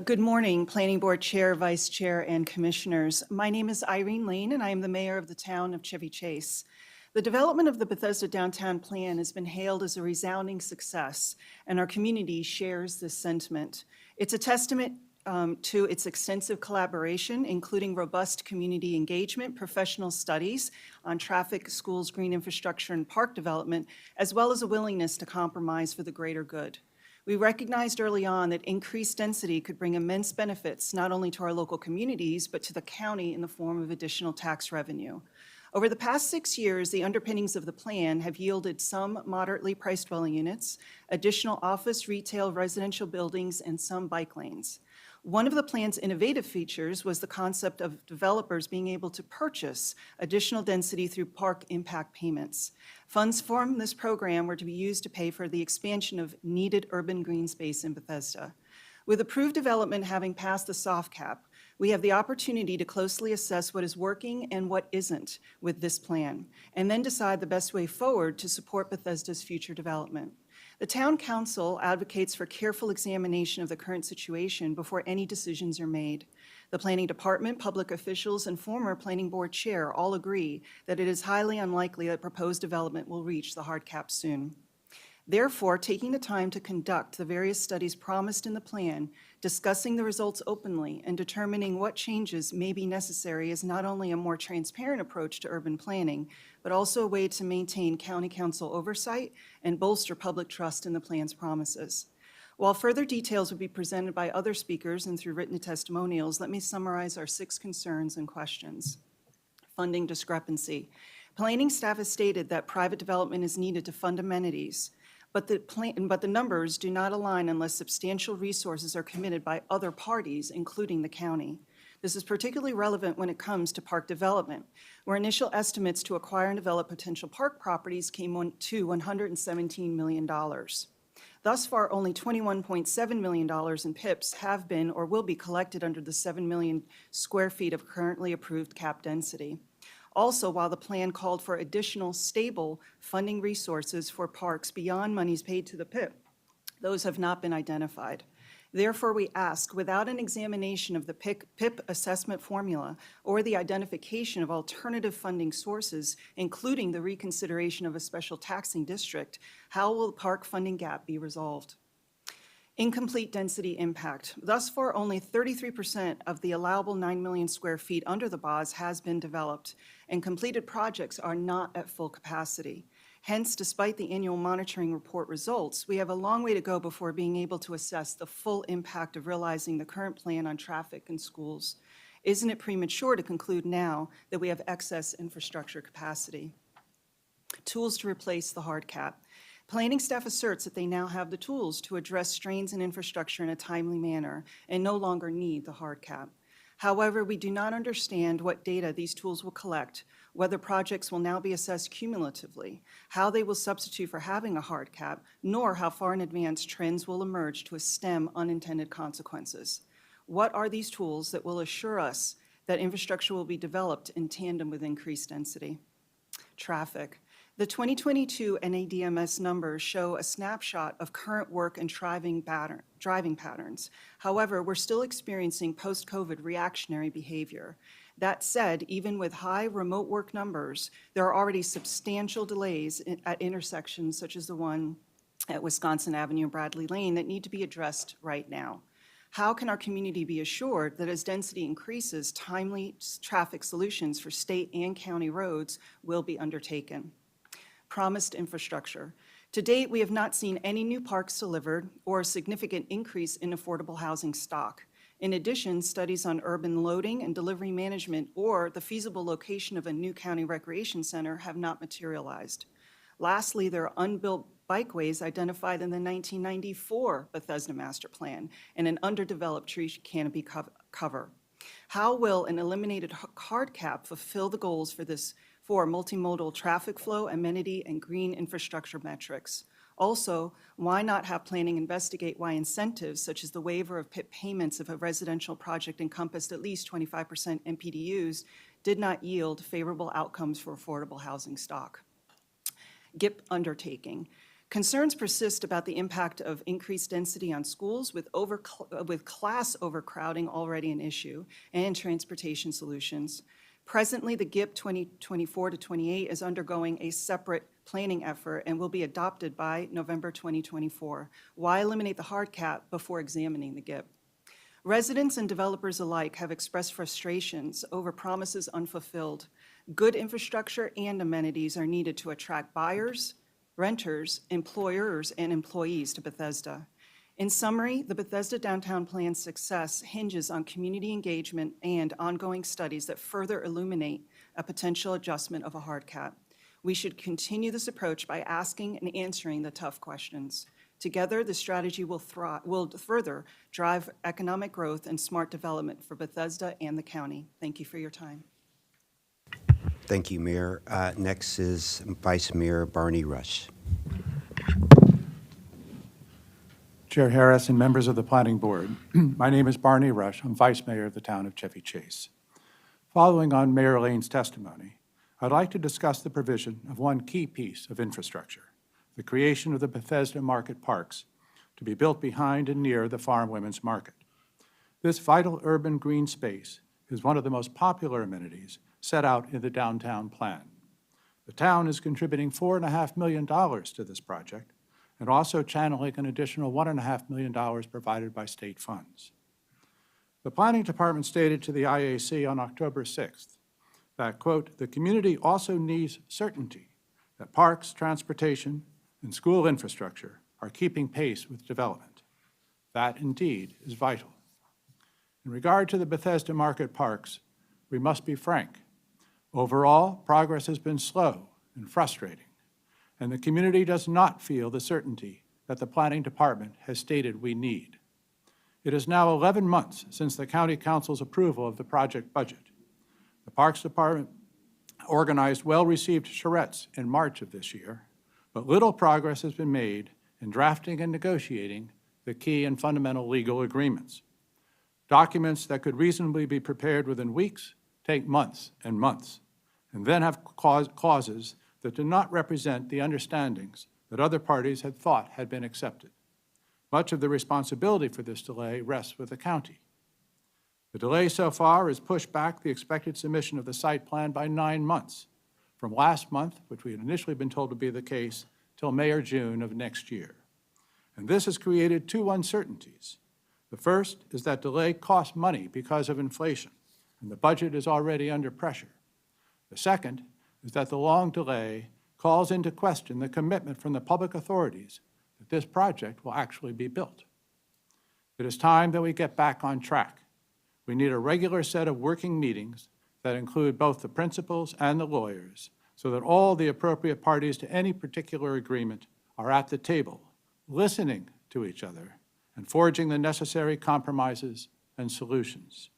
Good morning, Planning Board Chair, Vice Chair, and Commissioners. My name is Irene Lane, and I am the Mayor of the town of Chevy Chase. The development of the Bethesda Downtown Plan has been hailed as a resounding success, and our community shares this sentiment. It's a testament to its extensive collaboration, including robust community engagement, professional studies on traffic, schools, green infrastructure, and park development, as well as a willingness to compromise for the greater good. We recognized early on that increased density could bring immense benefits not only to our local communities, but to the county in the form of additional tax revenue. Over the past 6 years, the underpinnings of the plan have yielded some moderately priced dwelling units, additional office, retail, residential buildings, and some bike lanes. One of the plan's innovative features was the concept of developers being able to purchase additional density through park impact payments. Funds from this program were to be used to pay for the expansion of needed urban green space in Bethesda. With approved development having passed the soft cap, we have the opportunity to closely assess what is working and what isn't with this plan, and then decide the best way forward to support Bethesda's future development. The Town Council advocates for careful examination of the current situation before any decisions are made. The Planning Department, public officials, and former Planning Board Chair all agree that it is highly unlikely that proposed development will reach the hard cap soon. Therefore, taking the time to conduct the various studies promised in the plan, discussing the results openly, and determining what changes may be necessary is not only a more transparent approach to urban planning, but also a way to maintain county council oversight and bolster public trust in the plan's promises. While further details will be presented by other speakers and through written testimonials, let me summarize our 6 concerns and questions. Funding discrepancy. Planning staff has stated that private development is needed to fund amenities, but the numbers do not align unless substantial resources are committed by other parties, including the county. This is particularly relevant when it comes to park development, where initial estimates to acquire and develop potential park properties came to $117 million. Thus far, only $21.7 million in PIPs have been or will be collected under the 7 million square feet of currently approved cap density. Also, while the plan called for additional stable funding resources for parks beyond monies paid to the PIP, those have not been identified. Therefore, we ask, without an examination of the PIP assessment formula or the identification of alternative funding sources, including the reconsideration of a special taxing district, how will the park funding gap be resolved? Incomplete density impact. Thus far, only 33% of the allowable 9 million square feet under the BOS has been developed, and completed projects are not at full capacity. Hence, despite the annual monitoring report results, we have a long way to go before being able to assess the full impact of realizing the current plan on traffic and schools. Isn't it premature to conclude now that we have excess infrastructure capacity? Tools to replace the hard cap. Planning staff asserts that they now have the tools to address strains in infrastructure in a timely manner and no longer need the hard cap. However, we do not understand what data these tools will collect, whether projects will now be assessed cumulatively, how they will substitute for having a hard cap, nor how far in advance trends will emerge to stem unintended consequences. What are these tools that will assure us that infrastructure will be developed in tandem with increased density? Traffic. The 2022 NADMS numbers show a snapshot of current work and driving patterns. However, we're still experiencing post-COVID reactionary behavior. That said, even with high remote work numbers, there are already substantial delays at intersections such as the one at Wisconsin Avenue and Bradley Lane that need to be addressed right now. How can our community be assured that as density increases, timely traffic solutions for state and county roads will be undertaken? Promised infrastructure. To date, we have not seen any new parks delivered or a significant increase in affordable housing stock. In addition, studies on urban loading and delivery management or the feasible location of a new county recreation center have not materialized. Lastly, there are unbuilt bikeways identified in the 1994 Bethesda Master Plan and an underdeveloped tree canopy cover. How will an eliminated hard cap fulfill the goals for multimodal traffic flow, amenity, and green infrastructure metrics? Also, why not have planning investigate why incentives such as the waiver of PIP payments if a residential project encompassed at least 25% MPDUs did not yield favorable outcomes for affordable housing stock? GIP undertaking. Concerns persist about the impact of increased density on schools with class overcrowding already an issue and transportation solutions. Presently, the GIP 2024 to 28 is undergoing a separate planning effort and will be adopted by November 2024. Why eliminate the hard cap before examining the GIP? Residents and developers alike have expressed frustrations over promises unfulfilled. Good infrastructure and amenities are needed to attract buyers, renters, employers, and employees to Bethesda. In summary, the Bethesda Downtown Plan's success hinges on community engagement and ongoing studies that further illuminate a potential adjustment of a hard cap. We should continue this approach by asking and answering the tough questions. Together, the strategy will further drive economic growth and smart development for Bethesda and the county. Thank you for your time. Thank you, Mayor. Next is Vice Mayor Barney Rush. Chair Harris and members of the Planning Board, my name is Barney Rush. I'm Vice Mayor of the town of Chevy Chase. Following on Mayor Lane's testimony, I'd like to discuss the provision of one key piece of infrastructure, the creation of the Bethesda Market Parks to be built behind and near the Farm Women's Market. This vital urban green space is one of the most popular amenities set out in the downtown plan. The town is contributing $4.5 million to this project and also channeling an additional $1.5 million provided by state funds. The Planning Department stated to the IAC on October 6th that, quote, the community also needs certainty that parks, transportation, and school infrastructure are keeping pace with development. That indeed is vital. In regard to the Bethesda Market Parks, we must be frank. Overall, progress has been slow and frustrating, and the community does not feel the certainty that the Planning Department has stated we need. It is now 11 months since the County Council's approval of the project budget. The Parks Department organized well-received charrettes in March of this year, but little progress has been made in drafting and negotiating the key and fundamental legal agreements. Documents that could reasonably be prepared within weeks take months and months, and then have clauses that do not represent the understandings that other parties had thought had been accepted. Much of the responsibility for this delay rests with the county. The delay so far has pushed back the expected submission of the site plan by 9 months, from last month, which we had initially been told to be the case, till May or June of next year. And this has created two uncertainties. The first is that delay costs money because of inflation, and the budget is already under pressure. The second is that the long delay calls into question the commitment from the public authorities that this project will actually be built. It is time that we get back on track. We need a regular set of working meetings that include both the principals and the lawyers so that all the appropriate parties to any particular agreement are at the table, listening to each other and forging the necessary compromises and solutions.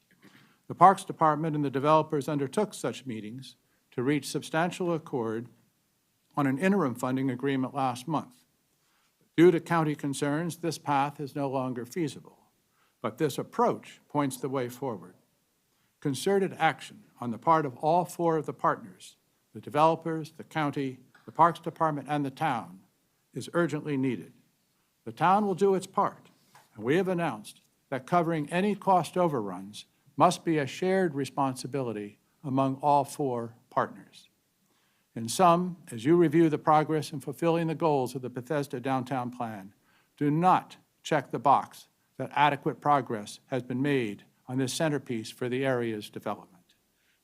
The Parks Department and the developers undertook such meetings to reach substantial accord on an interim funding agreement last month. Due to county concerns, this path is no longer feasible, but this approach points the way forward. Concerted action on the part of all four of the partners, the developers, the county, the Parks Department, and the town, is urgently needed. The town will do its part, and we have announced that covering any cost overruns must be a shared responsibility among all four partners. In sum, as you review the progress in fulfilling the goals of the Bethesda Downtown Plan, do not check the box that adequate progress has been made on this centerpiece for the area's development.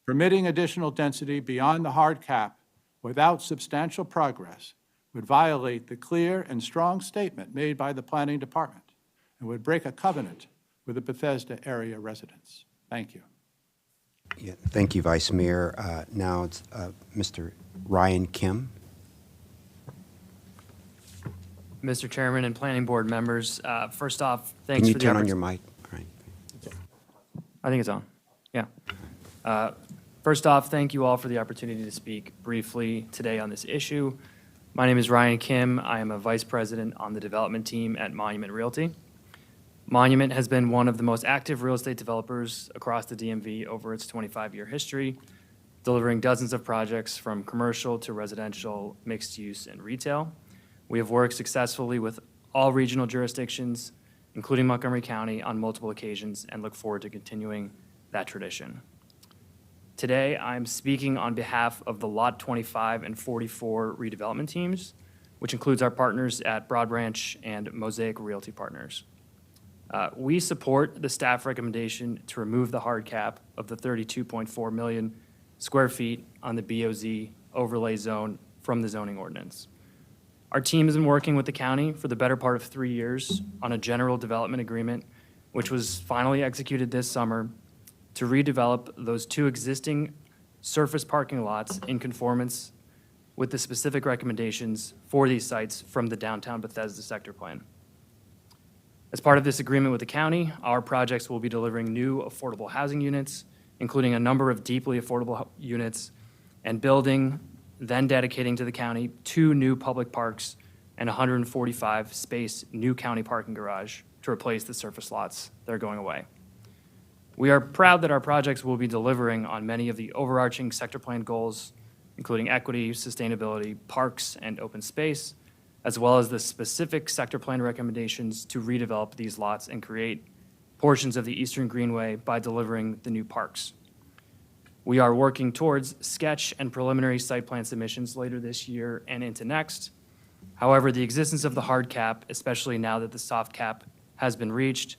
Permitting additional density beyond the hard cap without substantial progress would violate the clear and strong statement made by the Planning Department and would break a covenant with the Bethesda area residents. Thank you. Yeah, thank you, Vice Mayor. Now it's Mr. Ryan Kim. Mr. Chairman and Planning Board members, first off, thanks Can you for the turn on your mic? All right. I think it's on. Yeah. First off, thank you all for the opportunity to speak briefly today on this issue. My name is Ryan Kim. I am a vice president on the development team at Monument Realty. Monument has been one of the most active real estate developers across the DMV over its 25-year history, delivering dozens of projects from commercial to residential, mixed use, and retail. We have worked successfully with all regional jurisdictions, including Montgomery County, on multiple occasions, and look forward to continuing that tradition. Today, I'm speaking on behalf of the Lot 25 and 44 redevelopment teams, which includes our partners at Broad Branch and Mosaic Realty Partners. We support the staff recommendation to remove the hard cap of the 32.4 million square feet on the BOZ overlay zone from the zoning ordinance. Our team has been working with the county for the better part of 3 years on a general development agreement, which was finally executed this summer to redevelop those two existing surface parking lots in conformance with the specific recommendations for these sites from the downtown Bethesda sector plan. As part of this agreement with the county, our projects will be delivering new affordable housing units, including a number of deeply affordable units, and building, then dedicating to the county, 2 new public parks and 145-space new county parking garage to replace the surface lots that are going away. We are proud that our projects will be delivering on many of the overarching sector plan goals, including equity, sustainability, parks, and open space, as well as the specific sector plan recommendations to redevelop these lots and create portions of the Eastern Greenway by delivering the new parks. We are working towards sketch and preliminary site plan submissions later this year and into next. However, the existence of the hard cap, especially now that the soft cap has been reached,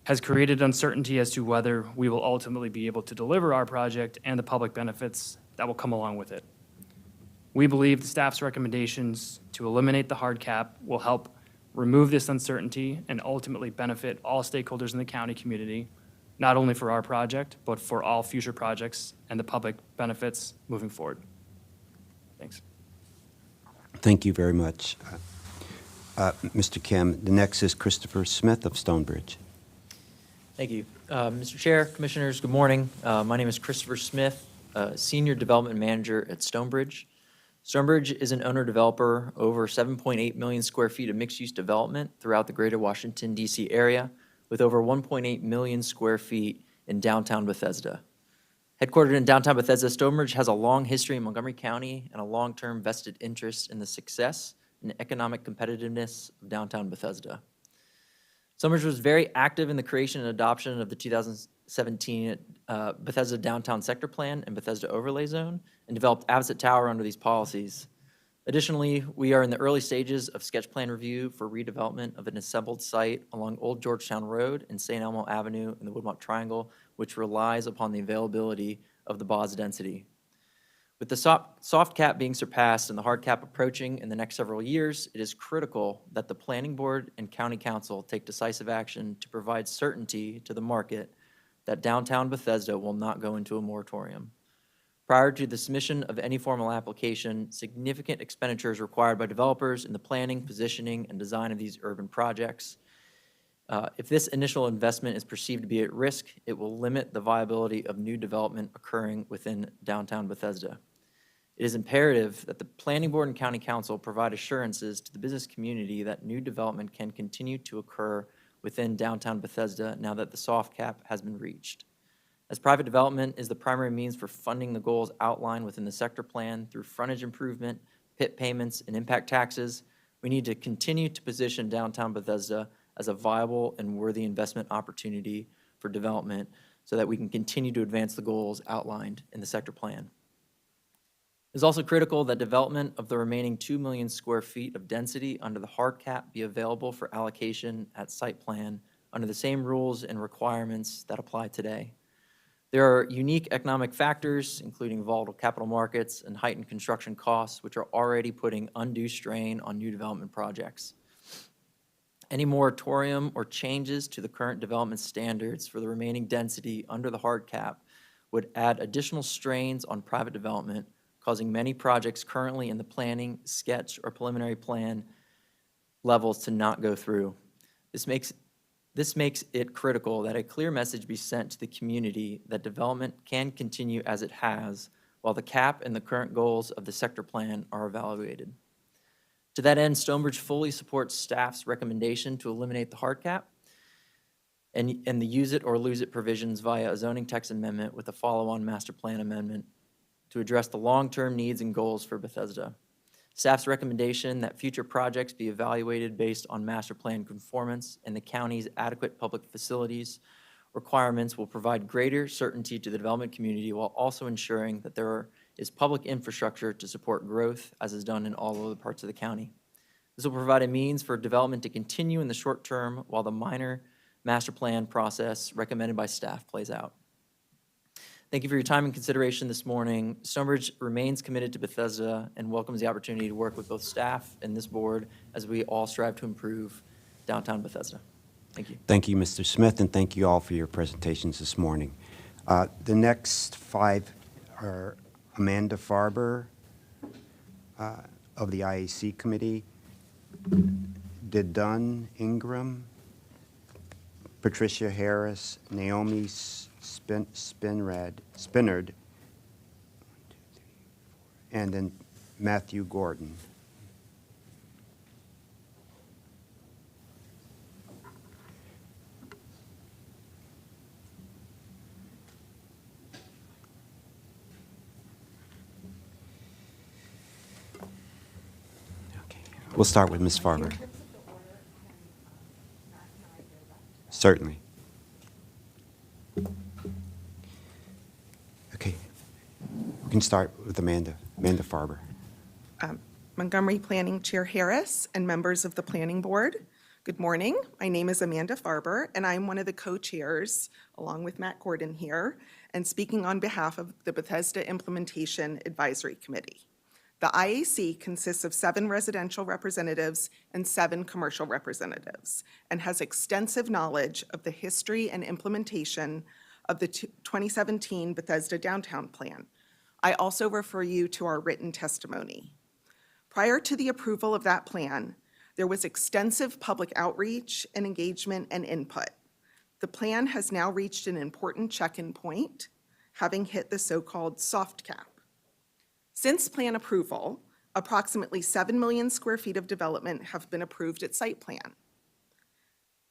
has created uncertainty as to whether we will ultimately be able to deliver our project and the public benefits that will come along with it. We believe the staff's recommendations to eliminate the hard cap will help remove this uncertainty and ultimately benefit all stakeholders in the county community, not only for our project, but for all future projects and the public benefits moving forward. Thanks. Thank you very much. Mr. Kim, the next is Christopher Smith of Stonebridge. Thank you. Mr. Chair, Commissioners, good morning. My name is Christopher Smith, Senior Development Manager at Stonebridge. Stonebridge is an owner-developer over 7.8 million square feet of mixed-use development throughout the greater Washington, D.C. area, with over 1.8 million square feet in downtown Bethesda. Headquartered in downtown Bethesda, Stonebridge has a long history in Montgomery County and a long-term vested interest in the success and economic competitiveness of downtown Bethesda. Stonebridge was very active in the creation and adoption of the 2017 Bethesda Downtown Sector Plan and Bethesda Overlay Zone, and developed Avocet Tower under these policies. Additionally, we are in the early stages of sketch plan review for redevelopment of an assembled site along Old Georgetown Road and St. Elmo Avenue in the Woodmont Triangle, which relies upon the availability of the BOZ density. With the soft cap being surpassed and the hard cap approaching in the next several years, it is critical that the Planning Board and County Council take decisive action to provide certainty to the market that downtown Bethesda will not go into a moratorium. Prior to the submission of any formal application, significant expenditures required by developers in the planning, positioning, and design of these urban projects. If this initial investment is perceived to be at risk, it will limit the viability of new development occurring within downtown Bethesda. It is imperative that the Planning Board and County Council provide assurances to the business community that new development can continue to occur within downtown Bethesda now that the soft cap has been reached. As private development is the primary means for funding the goals outlined within the sector plan through frontage improvement, PIP payments, and impact taxes, we need to continue to position downtown Bethesda as a viable and worthy investment opportunity for development so that we can continue to advance the goals outlined in the sector plan. It's also critical that development of the remaining 2 million square feet of density under the hard cap be available for allocation at site plan under the same rules and requirements that apply today. There are unique economic factors, including volatile capital markets and heightened construction costs, which are already putting undue strain on new development projects. Any moratorium or changes to the current development standards for the remaining density under the hard cap would add additional strains on private development, causing many projects currently in the planning, sketch, or preliminary plan levels to not go through. This makes it critical that a clear message be sent to the community that development can continue as it has while the cap and the current goals of the sector plan are evaluated. To that end, Stonebridge fully supports staff's recommendation to eliminate the hard cap and the use it or lose it provisions via a zoning text amendment with a follow-on master plan amendment to address the long-term needs and goals for Bethesda. Staff's recommendation that future projects be evaluated based on master plan conformance and the county's adequate public facilities requirements will provide greater certainty to the development community while also ensuring that there is public infrastructure to support growth, as is done in all other parts of the county. This will provide a means for development to continue in the short term while the minor master plan process recommended by staff plays out. Thank you for your time and consideration this morning. Stonebridge remains committed to Bethesda and welcomes the opportunity to work with both staff and this board as we all strive to improve downtown Bethesda. Thank you. Thank you, Mr. Smith, and thank you all for your presentations this morning. The next 5 are Amanda Farber of the IAC Committee, Didun Ingram, Patricia Harris, Naomi Spinrad, and then Matthew Gordon. Okay, we'll start with Ms. Farber. Certainly. Okay, we can start with Amanda Farber. Montgomery Planning Chair Harris and members of the Planning Board, good morning. My name is Amanda Farber, and I'm one of the co-chairs, along with Matt Gordon here, and speaking on behalf of the Bethesda Implementation Advisory Committee. The IAC consists of 7 residential representatives and 7 commercial representatives, and has extensive knowledge of the history and implementation of the 2017 Bethesda Downtown Plan. I also refer you to our written testimony. Prior to the approval of that plan, there was extensive public outreach and engagement and input. The plan has now reached an important check-in point, having hit the so-called soft cap. Since plan approval, approximately 7 million square feet of development have been approved at site plan.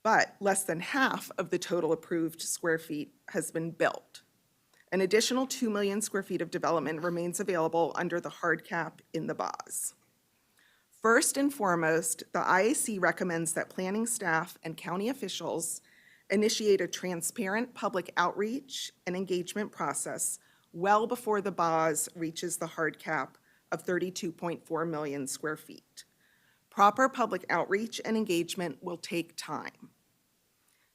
But less than half of the total approved square feet has been built. An additional 2 million square feet of development remains available under the hard cap in the BOZ. First and foremost, the IAC recommends that planning staff and county officials initiate a transparent public outreach and engagement process well before the BOZ reaches the hard cap of 32.4 million square feet. Proper public outreach and engagement will take time.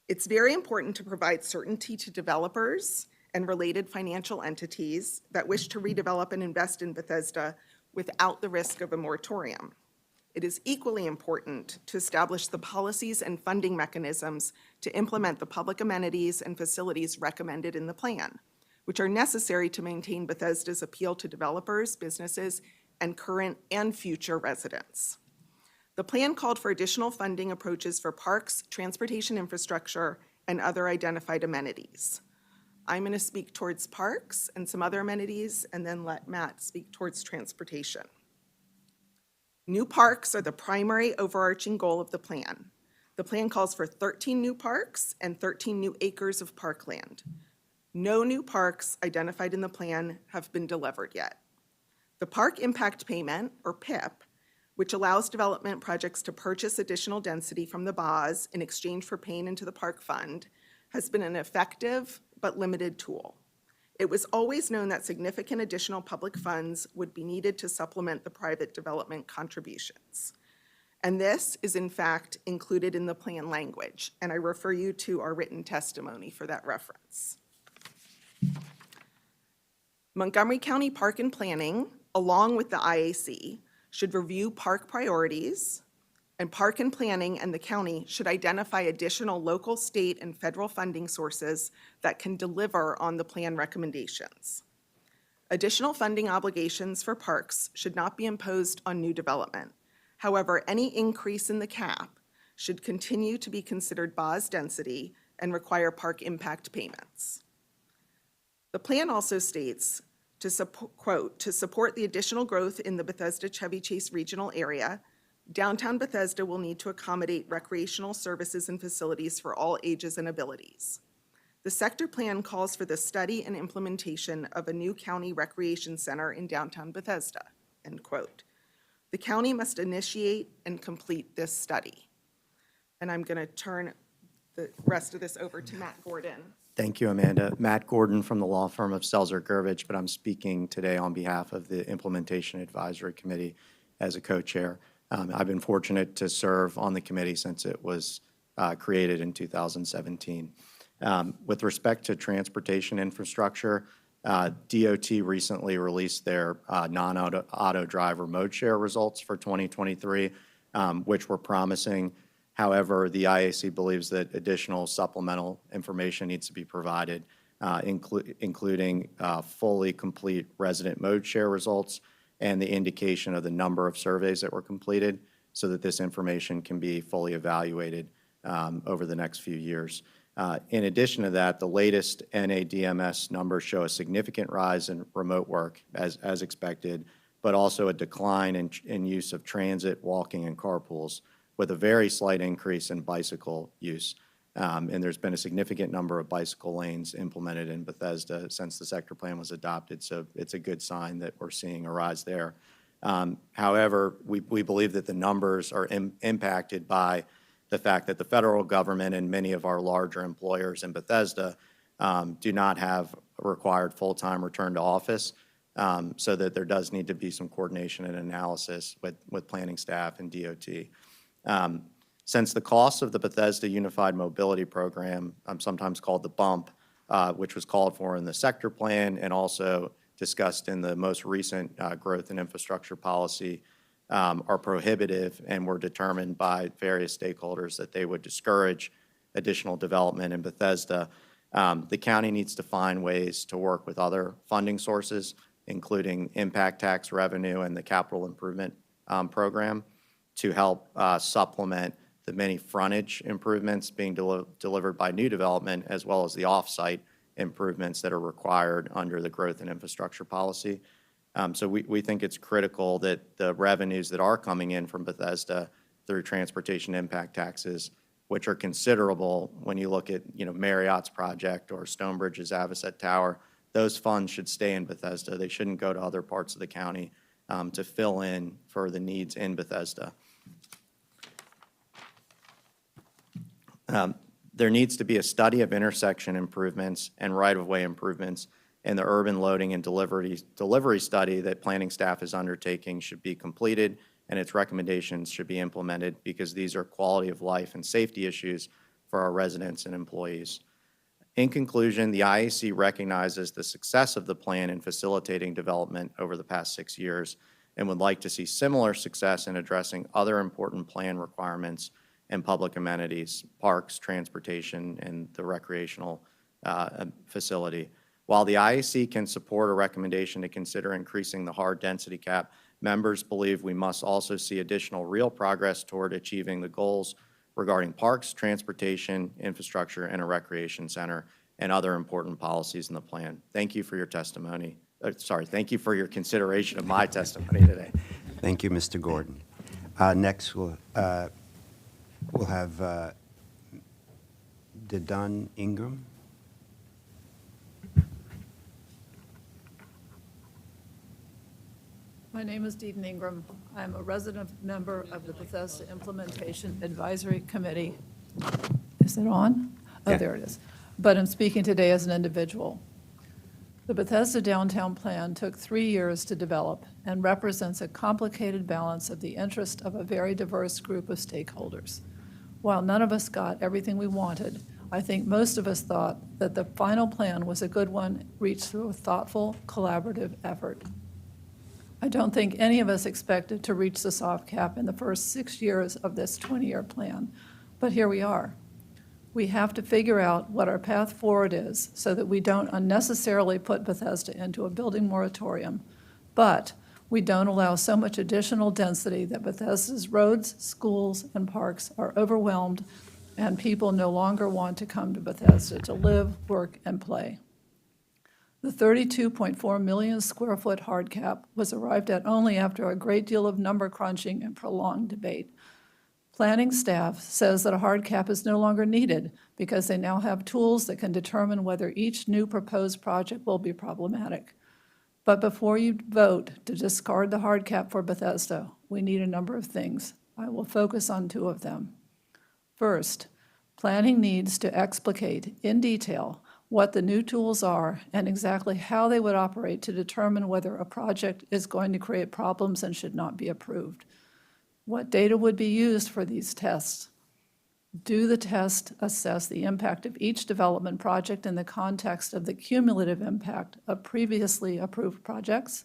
It's very important to provide certainty to developers and related financial entities that wish to redevelop and invest in Bethesda without the risk of a moratorium. It is equally important to establish the policies and funding mechanisms to implement the public amenities and facilities recommended in the plan, which are necessary to maintain Bethesda's appeal to developers, businesses, and current and future residents. The plan called for additional funding approaches for parks, transportation infrastructure, and other identified amenities. I'm going to speak towards parks and some other amenities, and then let Matt speak towards transportation. New parks are the primary overarching goal of the plan. The plan calls for 13 new parks and 13 new acres of parkland. No new parks identified in the plan have been delivered yet. The Park Impact Payment, or PIP, which allows development projects to purchase additional density from the BOS in exchange for paying into the park fund, has been an effective but limited tool. It was always known that significant additional public funds would be needed to supplement the private development contributions. And this is in fact included in the plan language, and I refer you to our written testimony for that reference. Montgomery County Park and Planning, along with the IAC, should review park priorities, and Park and Planning and the county should identify additional local, state, and federal funding sources that can deliver on the plan recommendations. Additional funding obligations for parks should not be imposed on new development. However, any increase in the cap should continue to be considered BOS density and require park impact payments. The plan also states, quote, to support the additional growth in the Bethesda-Chevy Chase regional area, downtown Bethesda will need to accommodate recreational services and facilities for all ages and abilities. The sector plan calls for the study and implementation of a new county recreation center in downtown Bethesda, end quote. The county must initiate and complete this study. And I'm going to turn the rest of this over to Matt Gordon. Thank you, Amanda. Matt Gordon from the law firm of Selzer Gervich, but I'm speaking today on behalf of the Implementation Advisory Committee as a co-chair. I've been fortunate to serve on the committee since it was created in 2017. With respect to transportation infrastructure, DOT recently released their non-auto driver mode share results for 2023, which were promising. However, the IAC believes that additional supplemental information needs to be provided, including fully complete resident mode share results and the indication of the number of surveys that were completed so that this information can be fully evaluated over the next few years. In addition to that, the latest NADMS numbers show a significant rise in remote work as expected, but also a decline in use of transit, walking, and carpools, with a very slight increase in bicycle use. And there's been a significant number of bicycle lanes implemented in Bethesda since the sector plan was adopted, so it's a good sign that we're seeing a rise there. However, we believe that the numbers are impacted by the fact that the federal government and many of our larger employers in Bethesda do not have a required full-time return to office, so that there does need to be some coordination and analysis with planning staff and DOT. Since the cost of the Bethesda Unified Mobility Program, sometimes called the BUMP, which was called for in the sector plan and also discussed in the most recent growth and infrastructure policy, are prohibitive and were determined by various stakeholders that they would discourage additional development in Bethesda. The county needs to find ways to work with other funding sources, including impact tax revenue and the capital improvement program, to help supplement the many frontage improvements being delivered by new development, as well as the off-site improvements that are required under the growth and infrastructure policy. So we think it's critical that the revenues that are coming in from Bethesda through transportation impact taxes, which are considerable when you look at Marriott's project or Stonebridge's Avocet Tower, those funds should stay in Bethesda. They shouldn't go to other parts of the county to fill in for the needs in Bethesda. There needs to be a study of intersection improvements and right-of-way improvements, and the urban loading and delivery study that planning staff is undertaking should be completed, and its recommendations should be implemented, because these are quality of life and safety issues for our residents and employees. In conclusion, the IAC recognizes the success of the plan in facilitating development over the past 6 years and would like to see similar success in addressing other important plan requirements and public amenities, parks, transportation, and the recreational facility. While the IAC can support a recommendation to consider increasing the hard density cap, Members believe we must also see additional real progress toward achieving the goals regarding parks, transportation, infrastructure, and a recreation center, and other important policies in the plan. Thank you for your testimony. Thank you for your consideration of my testimony today. Thank you, Mr. Gordon. Next, we'll have Dedan Ingram. My name is Dedan Ingram. I'm a resident member of the Bethesda Implementation Advisory Committee. Is it on? Oh, Yeah. there it is. But I'm speaking today as an individual. The Bethesda Downtown Plan took 3 years to develop and represents a complicated balance of the interest of a very diverse group of stakeholders. While none of us got everything we wanted, I think most of us thought that the final plan was a good one, reached through a thoughtful, collaborative effort. I don't think any of us expected to reach the soft cap in the first 6 years of this 20-year plan, but here we are. We have to figure out what our path forward is so that we don't unnecessarily put Bethesda into a building moratorium, but we don't allow so much additional density that Bethesda's roads, schools, and parks are overwhelmed and people no longer want to come to Bethesda to live, work, and play. The 32.4 million square foot hard cap was arrived at only after a great deal of number crunching and prolonged debate. Planning staff says that a hard cap is no longer needed because they now have tools that can determine whether each new proposed project will be problematic. But before you vote to discard the hard cap for Bethesda, we need a number of things. I will focus on 2 of them. First, planning needs to explicate in detail what the new tools are and exactly how they would operate to determine whether a project is going to create problems and should not be approved. What data would be used for these tests? Do the tests assess the impact of each development project in the context of the cumulative impact of previously approved projects?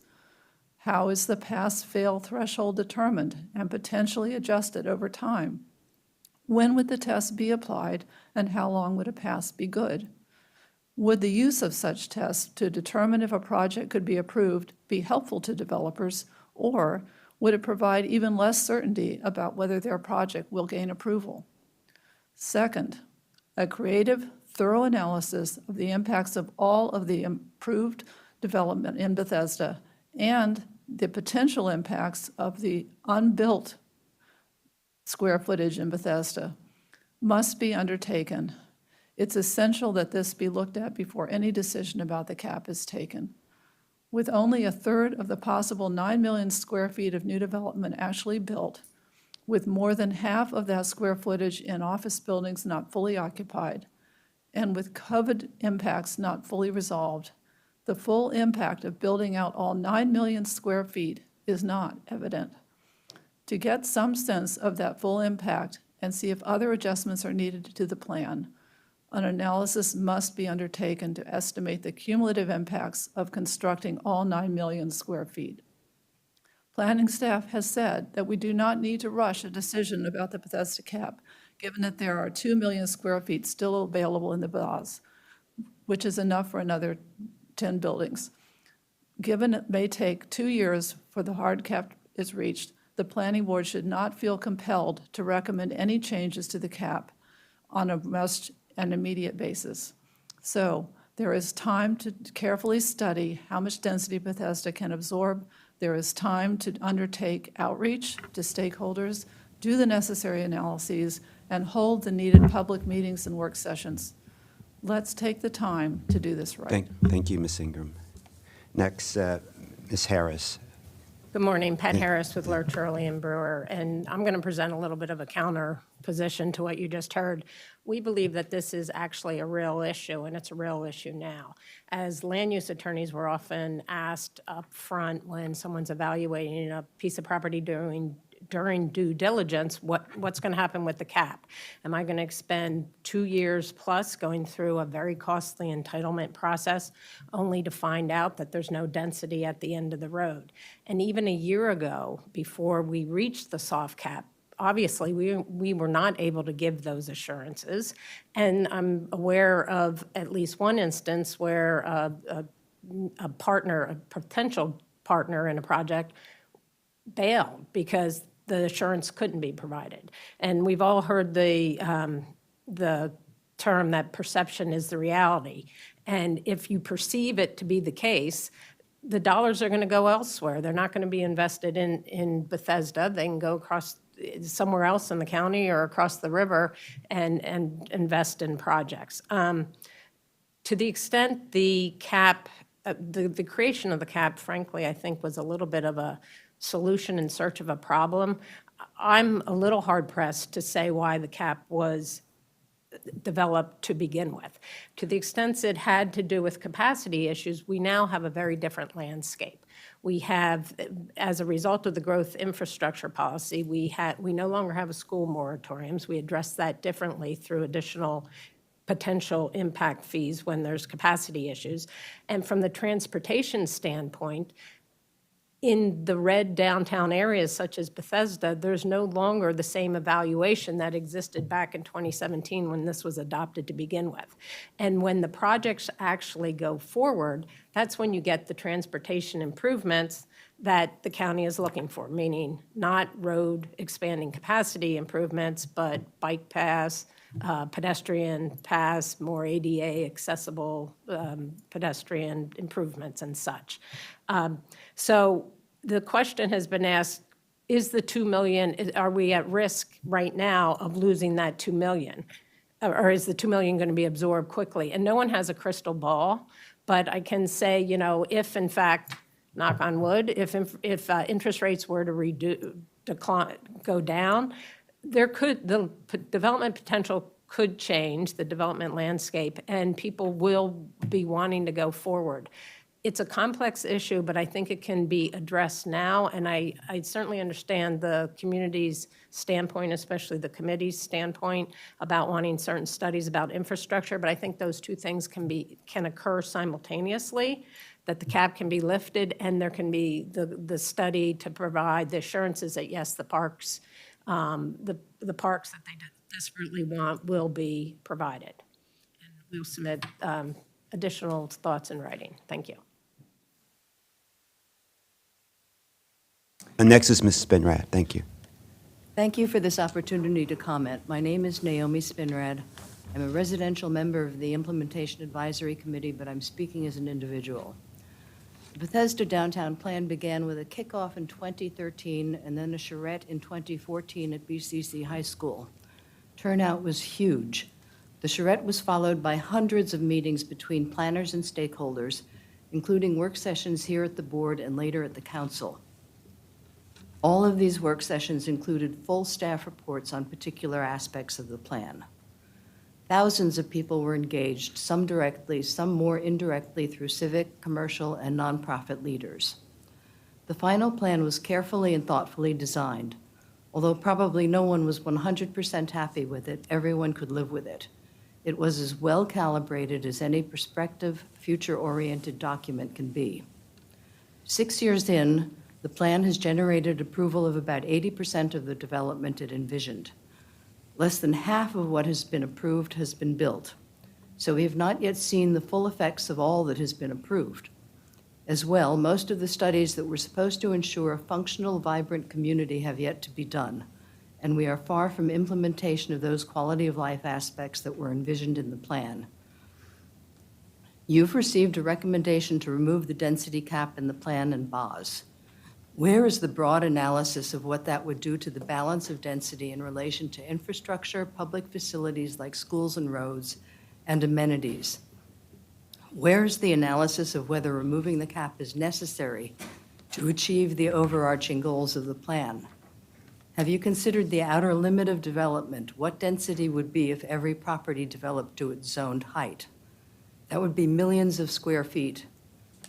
How is the pass-fail threshold determined and potentially adjusted over time? When would the test be applied, and how long would a pass be good? Would the use of such tests to determine if a project could be approved be helpful to developers, or would it provide even less certainty about whether their project will gain approval? Second, a creative, thorough analysis of the impacts of all of the improved development in Bethesda and the potential impacts of the unbuilt square footage in Bethesda must be undertaken. It's essential that this be looked at before any decision about the cap is taken. With only a third of the possible 9 million square feet of new development actually built, with more than half of that square footage in office buildings not fully occupied, and with COVID impacts not fully resolved, the full impact of building out all 9 million square feet is not evident. To get some sense of that full impact and see if other adjustments are needed to the plan, an analysis must be undertaken to estimate the cumulative impacts of constructing all 9 million square feet. Planning staff has said that we do not need to rush a decision about the Bethesda cap, given that there are 2 million square feet still available in the BOS, which is enough for another 10 buildings. Given it may take 2 years for the hard cap is reached, the planning board should not feel compelled to recommend any changes to the cap on a rushed and immediate basis. So there is time to carefully study how much density Bethesda can absorb. There is time to undertake outreach to stakeholders, do the necessary analyses, and hold the needed public meetings and work sessions. Let's take the time to do this right. Thank you, Ms. Ingram. Next, Ms. Harris. Good morning, Pat Harris with Lurch, Early and Brewer, and I'm going to present a little bit of a counter position to what you just heard. We believe that this is actually a real issue, and it's a real issue now. As land use attorneys, we're often asked up front when someone's evaluating a piece of property during due diligence, what's going to happen with the cap? Am I going to expend 2 years plus going through a very costly entitlement process only to find out that there's no density at the end of the road? And even a year ago, before we reached the soft cap, obviously, we were not able to give those assurances. And I'm aware of at least one instance where a potential partner in a project bailed because the assurance couldn't be provided. And we've all heard the term that perception is the reality. And if you perceive it to be the case, the dollars are going to go elsewhere. They're not going to be invested in Bethesda. They can go across somewhere else in the county or across the river and invest in projects. To the extent the cap, the creation of the cap, frankly, I think was a little bit of a solution in search of a problem. I'm a little hard-pressed to say why the cap was developed to begin with. To the extent it had to do with capacity issues, we now have a very different landscape. We have, as a result of the growth infrastructure policy, we no longer have a school moratoriums. We address that differently through additional potential impact fees when there's capacity issues. And from the transportation standpoint, in the red downtown areas such as Bethesda, there's no longer the same evaluation that existed back in 2017 when this was adopted to begin with. And when the projects actually go forward, that's when you get the transportation improvements that the county is looking for, meaning not road expanding capacity improvements, but bike paths, pedestrian paths, more ADA accessible pedestrian improvements and such. So the question has been asked, is the 2 million, are we at risk right now of losing that 2 million? Or is the 2 million going to be absorbed quickly? And no one has a crystal ball, but I can say, you know, if in fact, knock on wood, if interest rates were to go down, the development potential could change, the development landscape, and people will be wanting to go forward. It's a complex issue, but I think it can be addressed now, and I certainly understand the community's standpoint, especially the committee's standpoint, about wanting certain studies about infrastructure, but I think those two things can occur simultaneously, that the cap can be lifted, and there can be the study to provide the assurances that, yes, the parks the parks that they desperately want will be provided. And we'll submit additional thoughts in writing. Thank you. And next is Ms. Spinrad. Thank you. Thank you for this opportunity to comment. My name is Naomi Spinrad. I'm a residential member of the Implementation Advisory Committee, but I'm speaking as an individual. The Bethesda Downtown Plan began with a kickoff in 2013 and then a charrette in 2014 at BCC High School. Turnout was huge. The charrette was followed by hundreds of meetings between planners and stakeholders, including work sessions here at the board and later at the council. All of these work sessions included full staff reports on particular aspects of the plan. Thousands of people were engaged, some directly, some more indirectly through civic, commercial, and nonprofit leaders. The final plan was carefully and thoughtfully designed. Although probably no one was 100% happy with it, everyone could live with it. It was as well calibrated as any prospective, future-oriented document can be. 6 years in, the plan has generated approval of about 80% of the development it envisioned. Less than half of what has been approved has been built, so we have not yet seen the full effects of all that has been approved. As well, most of the studies that were supposed to ensure a functional, vibrant community have yet to be done, and we are far from implementation of those quality of life aspects that were envisioned in the plan. You've received a recommendation to remove the density cap in the plan and BOS. Where is the broad analysis of what that would do to the balance of density in relation to infrastructure, public facilities like schools and roads, and amenities? Where is the analysis of whether removing the cap is necessary to achieve the overarching goals of the plan? Have you considered the outer limit of development? What density would be if every property developed to its zoned height? That would be millions of square feet.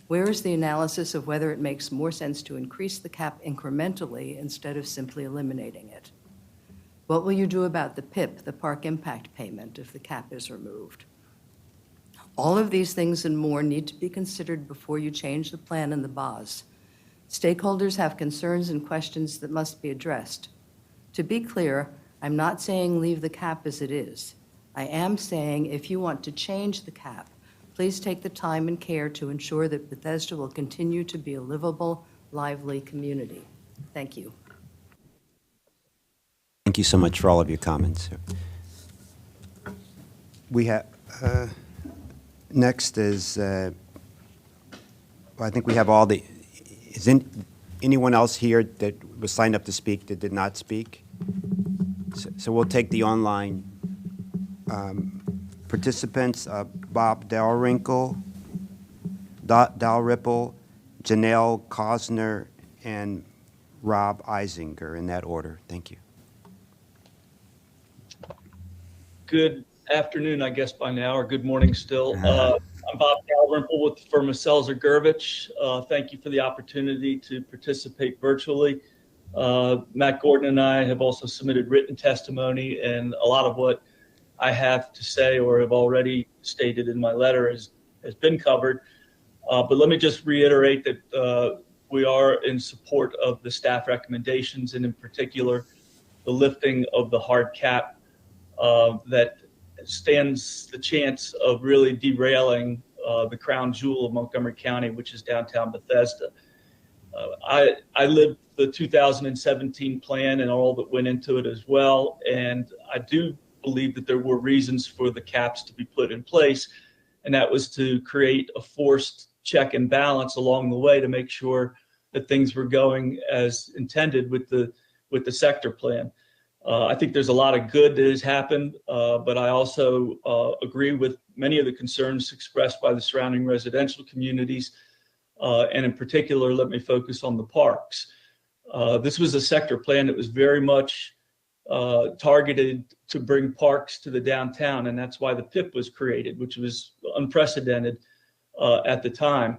Where is the analysis of whether it makes more sense to increase the cap incrementally instead of simply eliminating it? What will you do about the PIP, the Park Impact Payment, if the cap is removed? All of these things and more need to be considered before you change the plan and the BOS. Stakeholders have concerns and questions that must be addressed. To be clear, I'm not saying leave the cap as it is. I am saying if you want to change the cap, please take the time and care to ensure that Bethesda will continue to be a livable, lively community. Thank you. Thank you so much for all of your comments. We have, next is, well, I think we have all the, anyone else here that was signed up to speak that did not speak? So we'll take the online participants, Bob Dalrymple, Janelle Cosner, and Rob Eisinger, in that order. Thank you. Good afternoon, I guess by now, or good morning still. I'm Bob Dalrymple with the firm of Selzer Gervich. Thank you for the opportunity to participate virtually. Matt Gordon and I have also submitted written testimony, and a lot of what I have to say or have already stated in my letter has been covered. But let me just reiterate that we are in support of the staff recommendations, and in particular, the lifting of the hard cap that stands the chance of really derailing the crown jewel of Montgomery County, which is downtown Bethesda. I lived the 2017 plan and all that went into it as well, and I do believe that there were reasons for the caps to be put in place, and that was to create a forced check and balance along the way to make sure that things were going as intended with the sector plan. I think there's a lot of good that has happened, but I also agree with many of the concerns expressed by the surrounding residential communities, and in particular, let me focus on the parks. This was a sector plan that was very much targeted to bring parks to the downtown, and that's why the PIP was created, which was unprecedented at the time.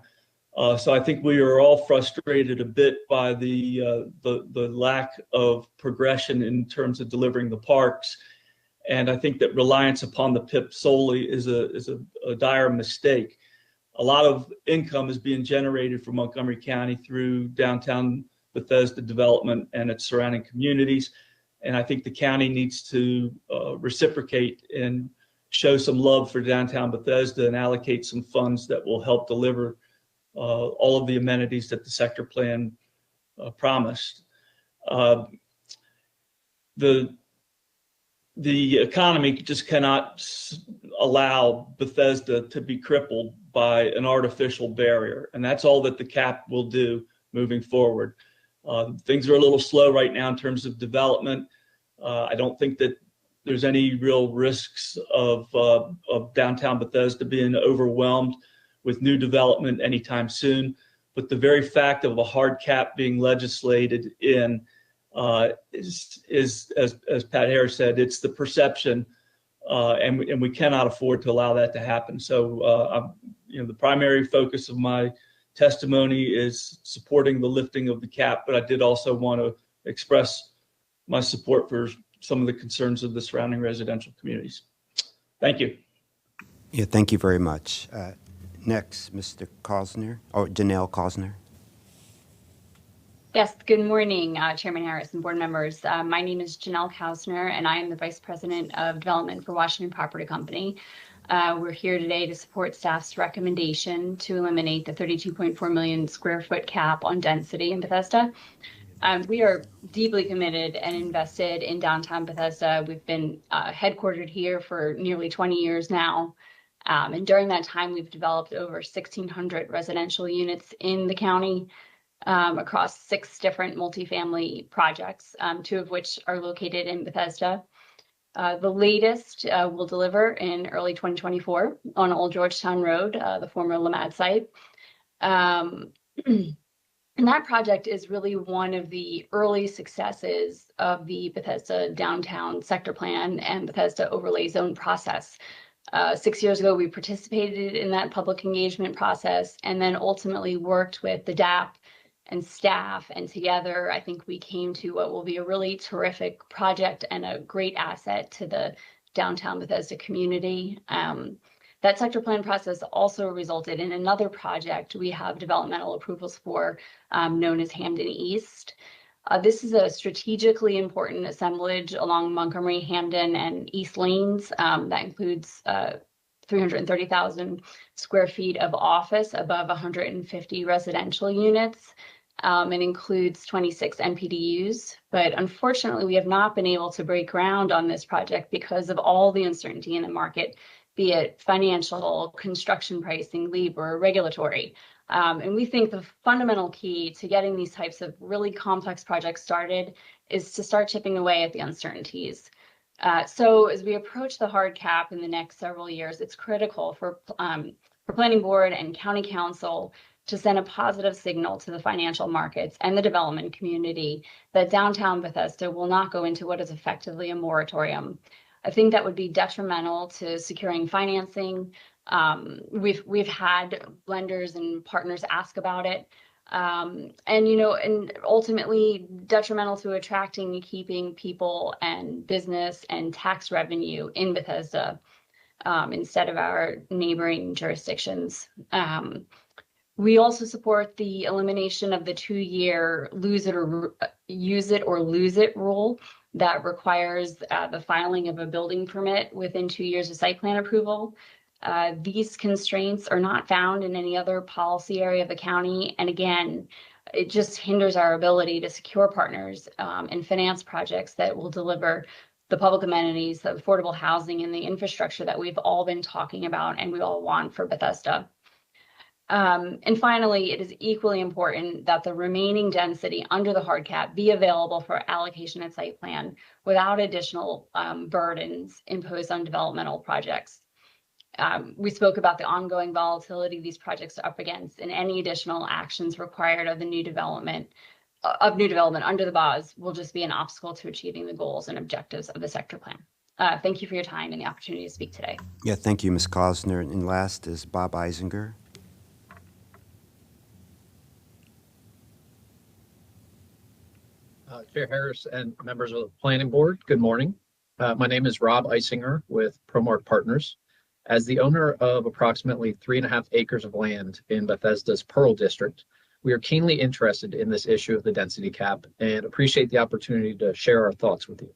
So I think we are all frustrated a bit by the lack of progression in terms of delivering the parks, and I think that reliance upon the PIP solely is a dire mistake. A lot of income is being generated from Montgomery County through downtown Bethesda development and its surrounding communities, and I think the county needs to reciprocate and show some love for downtown Bethesda and allocate some funds that will help deliver all of the amenities that the sector plan promised. The economy just cannot allow Bethesda to be crippled by an artificial barrier, and that's all that the cap will do moving forward. Things are a little slow right now in terms of development. I don't think that there's any real risks of downtown Bethesda being overwhelmed with new development anytime soon. But the very fact of a hard cap being legislated in is as Pat Harris said, it's the perception, and we cannot afford to allow that to happen. So, the primary focus of my testimony is supporting the lifting of the cap, but I did also want to express my support for some of the concerns of the surrounding residential communities. Thank you. Yeah, thank you very much. Next, Mr. Cosner, or Janelle Cosner. Yes, good morning, Chairman Harris and board members. My name is Janelle Kausner, and I am the Vice President of Development for Washington Property Company. We're here today to support staff's recommendation to eliminate the 32.4 million square foot cap on density in Bethesda. We are deeply committed and invested in downtown Bethesda. We've been headquartered here for nearly 20 years now. And during that time, we've developed over 1,600 residential units in the county across 6 different multifamily projects, 2 of which are located in Bethesda. The latest will deliver in early 2024 on Old Georgetown Road, the former Lamad site. And that project is really one of the early successes of the Bethesda downtown sector plan and Bethesda overlay zone process. 6 years ago, we participated in that public engagement process and then ultimately worked with the DAP and staff, and together I think we came to what will be a really terrific project and a great asset to the downtown Bethesda community. That sector plan process also resulted in another project we have developmental approvals for, known as Hamden East. This is a strategically important assemblage along Montgomery, Hamden, and East Lanes that includes 330,000 square feet of office above 150 residential units. and includes 26 NPDUs. But unfortunately, we have not been able to break ground on this project because of all the uncertainty in the market, be it financial, construction pricing, labor, regulatory. And we think the fundamental key to getting these types of really complex projects started is to start chipping away at the uncertainties. So as we approach the hard cap in the next several years, it's critical for Planning Board and County Council to send a positive signal to the financial markets and the development community that downtown Bethesda will not go into what is effectively a moratorium. I think that would be detrimental to securing financing. We've had lenders and partners ask about it. And ultimately detrimental to attracting and keeping people and business and tax revenue in Bethesda instead of our neighboring jurisdictions. We also support the elimination of the 2-year use it or lose it rule that requires the filing of a building permit within 2 years of site plan approval. These constraints are not found in any other policy area of the county. And again, it just hinders our ability to secure partners and finance projects that will deliver the public amenities, the affordable housing, and the infrastructure that we've all been talking about and we all want for Bethesda. And finally, it is equally important that the remaining density under the hard cap be available for allocation at site plan without additional burdens imposed on developmental projects. We spoke about the ongoing volatility these projects are up against, and any additional actions required of the new development under the BOS will just be an obstacle to achieving the goals and objectives of the sector plan. Thank you for your time and the opportunity to speak today. Yeah, thank you, Ms. Klausner. And last is Bob Eisinger. Chair Harris and members of the Planning Board, good morning. My name is Rob Eisinger with Promark Partners. As the owner of approximately 3.5 acres of land in Bethesda's Pearl District, we are keenly interested in this issue of the density cap and appreciate the opportunity to share our thoughts with you.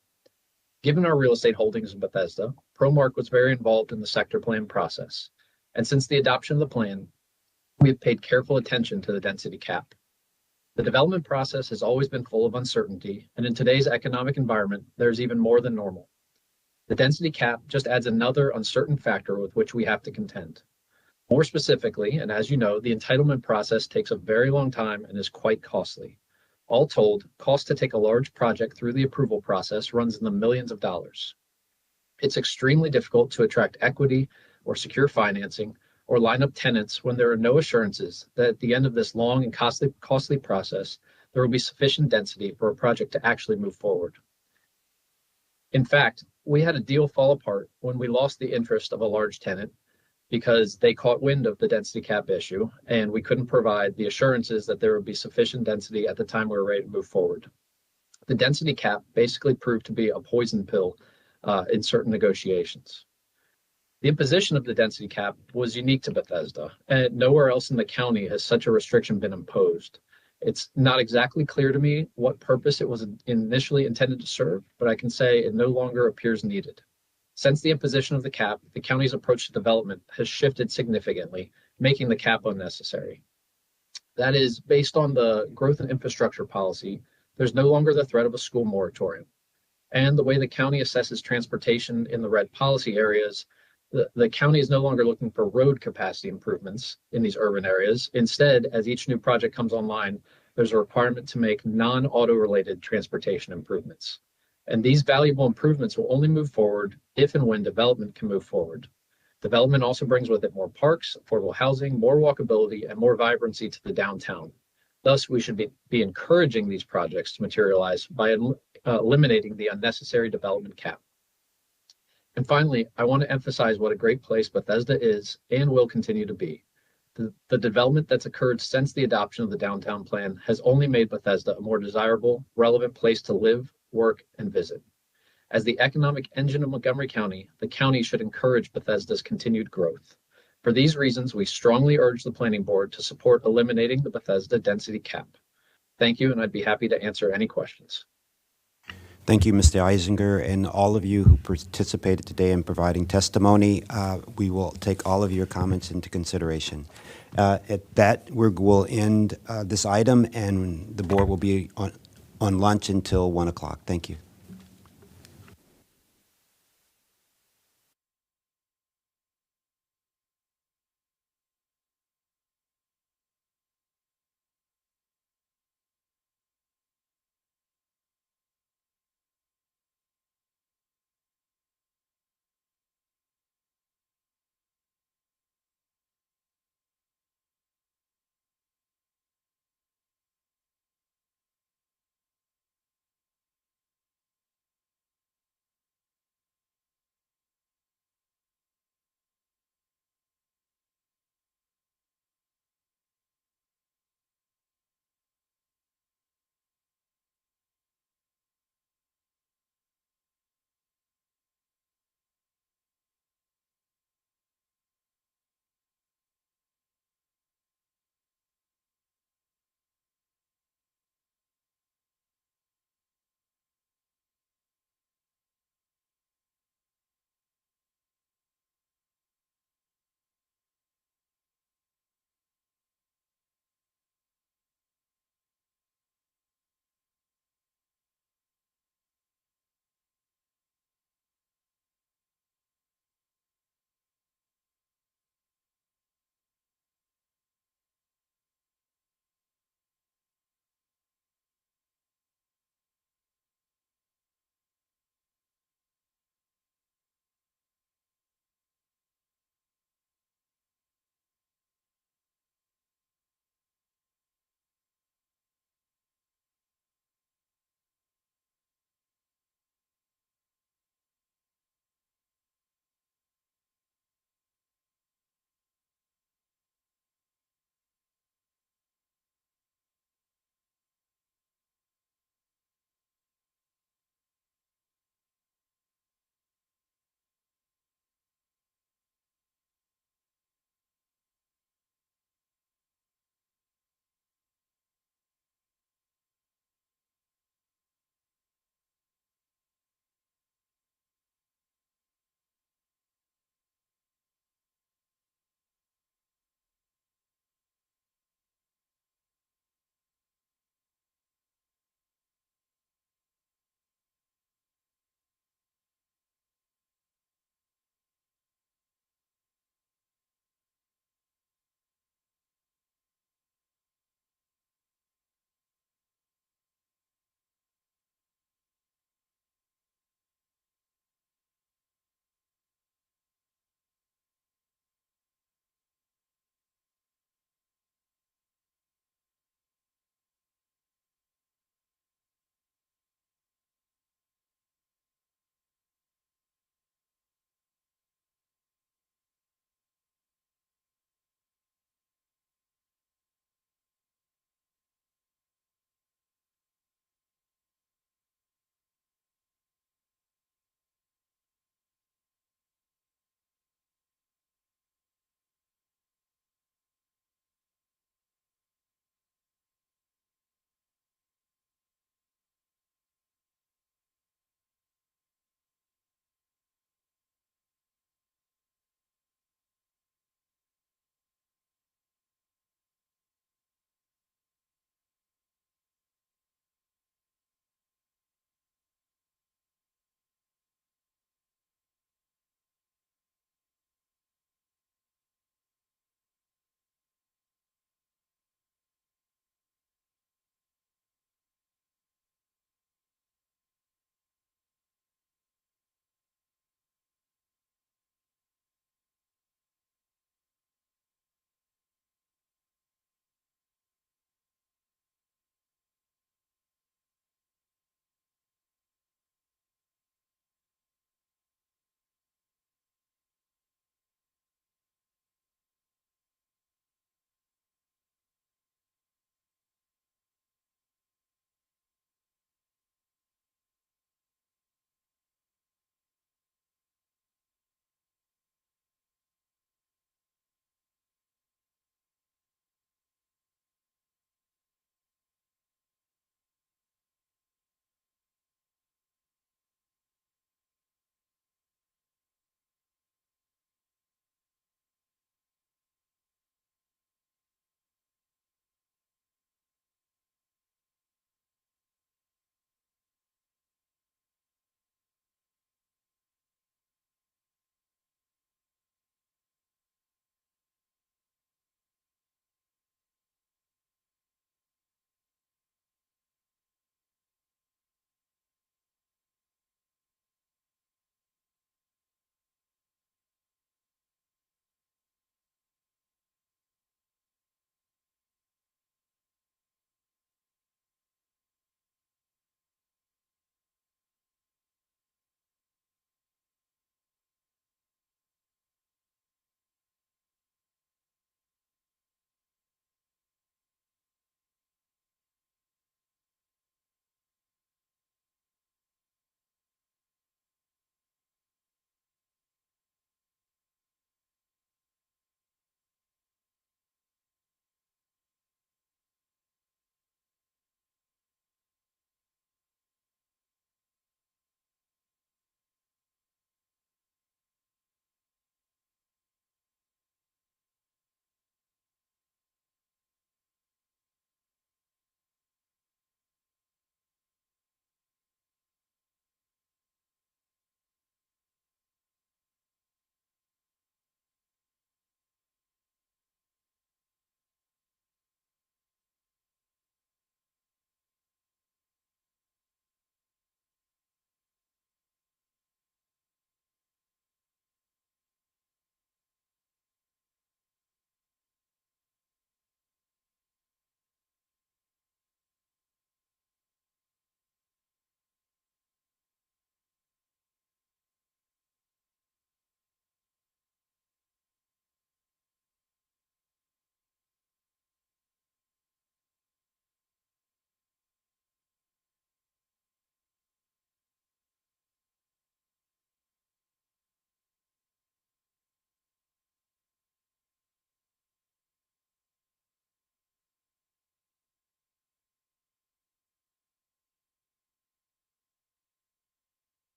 Given our real estate holdings in Bethesda, Promark was very involved in the sector plan process. And since the adoption of the plan, we have paid careful attention to the density cap. The development process has always been full of uncertainty, and in today's economic environment, there's even more than normal. The density cap just adds another uncertain factor with which we have to contend. More specifically, and as you know, the entitlement process takes a very long time and is quite costly. All told, cost to take a large project through the approval process runs in the millions of dollars. It's extremely difficult to attract equity or secure financing or line up tenants when there are no assurances that at the end of this long and costly process, there will be sufficient density for a project to actually move forward. In fact, we had a deal fall apart when we lost the interest of a large tenant because they caught wind of the density cap issue and we couldn't provide the assurances that there would be sufficient density at the time we were ready to move forward. The density cap basically proved to be a poison pill in certain negotiations. The imposition of the density cap was unique to Bethesda, and nowhere else in the county has such a restriction been imposed. It's not exactly clear to me what purpose it was initially intended to serve, but I can say it no longer appears needed. Since the imposition of the cap, the county's approach to development has shifted significantly, making the cap unnecessary. That is, based on the growth and infrastructure policy, there's no longer the threat of a school moratorium. And the way the county assesses transportation in the red policy areas, the county is no longer looking for road capacity improvements in these urban areas. Instead, as each new project comes online, there's a requirement to make non-auto related transportation improvements. And these valuable improvements will only move forward if and when development can move forward. Development also brings with it more parks, affordable housing, more walkability, and more vibrancy to the downtown. Thus, we should be encouraging these projects to materialize by eliminating the unnecessary development cap. And finally, I want to emphasize what a great place Bethesda is and will continue to be. The development that's occurred since the adoption of the downtown plan has only made Bethesda a more desirable, relevant place to live, work, and visit. As the economic engine of Montgomery County, the county should encourage Bethesda's continued growth. For these reasons, we strongly urge the Planning Board to support eliminating the Bethesda density cap. Thank you, and I'd be happy to answer any questions. Thank you, Mr. Eisinger, and all of you who participated today in providing testimony. We will take all of your comments into consideration. At that, we'll end this item, and the board will be on lunch until 1 o'clock. Thank you.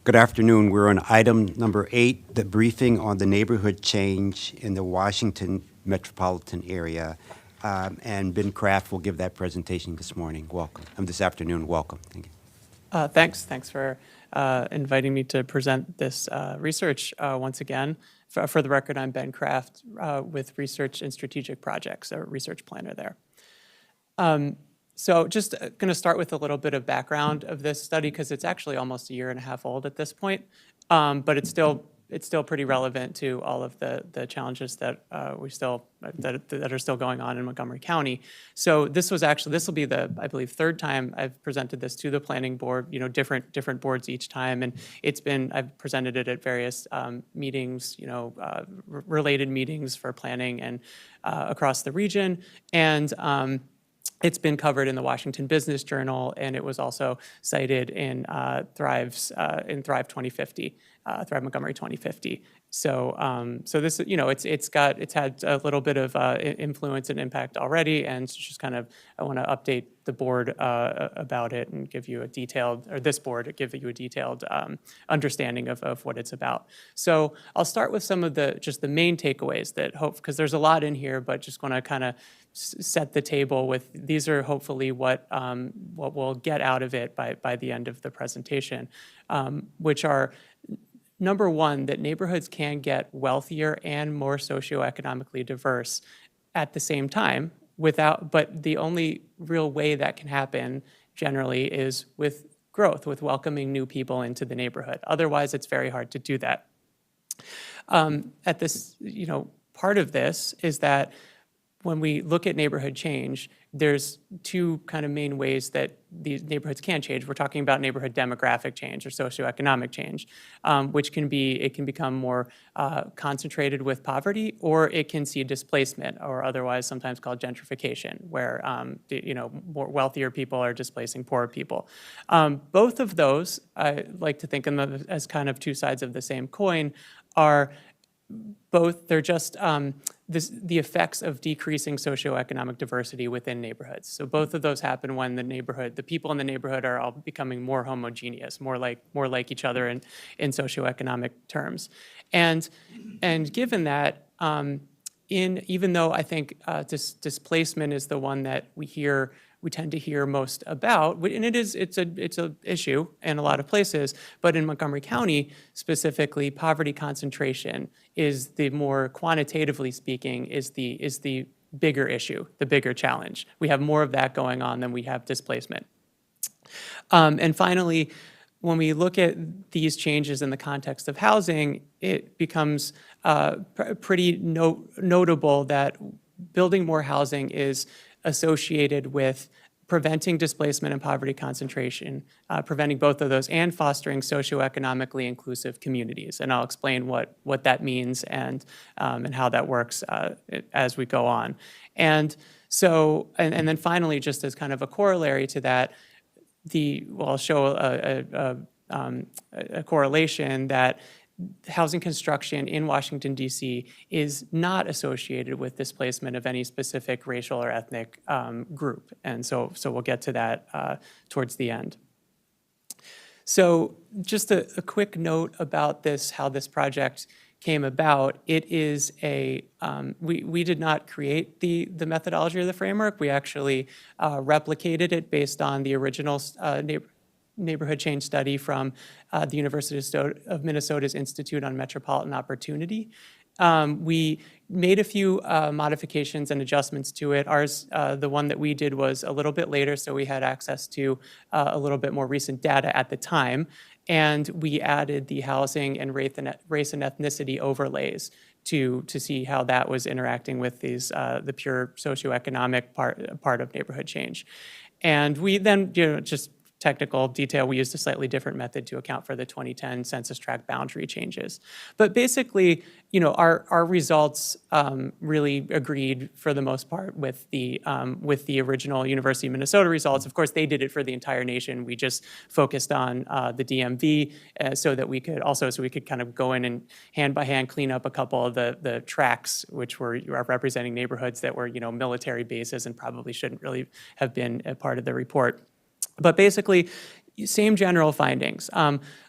Good afternoon. We're on item number 8, the briefing on the neighborhood change in the Washington metropolitan area. And Ben Kraft will give that presentation this morning. Welcome. This afternoon. Welcome. Thank you. Thanks for inviting me to present this research once again. For the record, I'm Ben Kraft with Research and Strategic Projects, a research planner there. So just going to start with a little bit of background of this study because it's actually almost a year and a half old at this point, but it's still pretty relevant to all of the challenges that that are still going on in Montgomery County. So this will be the, I believe, third time I've presented this to the planning board. Different boards each time, and I've presented it at various meetings, related meetings for planning and across the region, and it's been covered in the Washington Business Journal, and it was also cited in Thrive 2050, Thrive Montgomery 2050. So this, it's had a little bit of influence and impact already, and it's just I want to update the board about it and give you a detailed understanding of what it's about. So I'll start with some of the main takeaways because there's a lot in here, but just want to kind of set the table with these are hopefully what we'll get out of it by the end of the presentation, which are number one, that neighborhoods can get wealthier and more socioeconomically diverse at the same time but the only real way that can happen generally is with growth, with welcoming new people into the neighborhood. Otherwise, it's very hard to do that. Part of this is that when we look at neighborhood change, there's two kind of main ways that these neighborhoods can change. We're talking about neighborhood demographic change or socioeconomic change, which can become more concentrated with poverty, or it can see displacement, or otherwise sometimes called gentrification, where more wealthiher people are displacing poorer people. Both of those, I like to think of them as kind of two sides of the same coin, they're just the effects of decreasing socioeconomic diversity within neighborhoods. So both of those happen when the people in the neighborhood are all becoming more homogeneous, more like each other in socioeconomic terms. And given that, even though I think displacement is the one that we tend to hear most about, and it's a issue in a lot of places, but in Montgomery County specifically, poverty concentration is the more quantitatively speaking is the bigger issue, the bigger challenge. We have more of that going on than we have displacement. And finally, when we look at these changes in the context of housing, it becomes pretty notable that building more housing is associated with preventing displacement and poverty concentration, preventing both of those, and fostering socioeconomically inclusive communities. And I'll explain what that means and how that works as we go on. And so, and then finally, just as kind of a corollary to that, I'll show a correlation that housing construction in Washington, D.C. is not associated with displacement of any specific racial or ethnic group. And so we'll get to that towards the end. So just a quick note about how this project came about. It is we did not create the methodology or the framework. We actually replicated it based on the original neighborhood change study from the University of Minnesota's Institute on Metropolitan Opportunity. We made a few modifications and adjustments to it. The one that we did was a little bit later, so we had access to a little bit more recent data at the time. And we added the housing and race and ethnicity overlays to see how that was interacting with the pure socioeconomic part of neighborhood change. And we then, just technical detail, we used a slightly different method to account for the 2010 census tract boundary changes. But basically, our results really agreed for the most part with the original University of Minnesota results. Of course, they did it for the entire nation. We just focused on the DMV so we could kind of go in and hand by hand clean up a couple of the tracts, which were representing neighborhoods that were military bases and probably shouldn't really have been a part of the report. But basically, same general findings.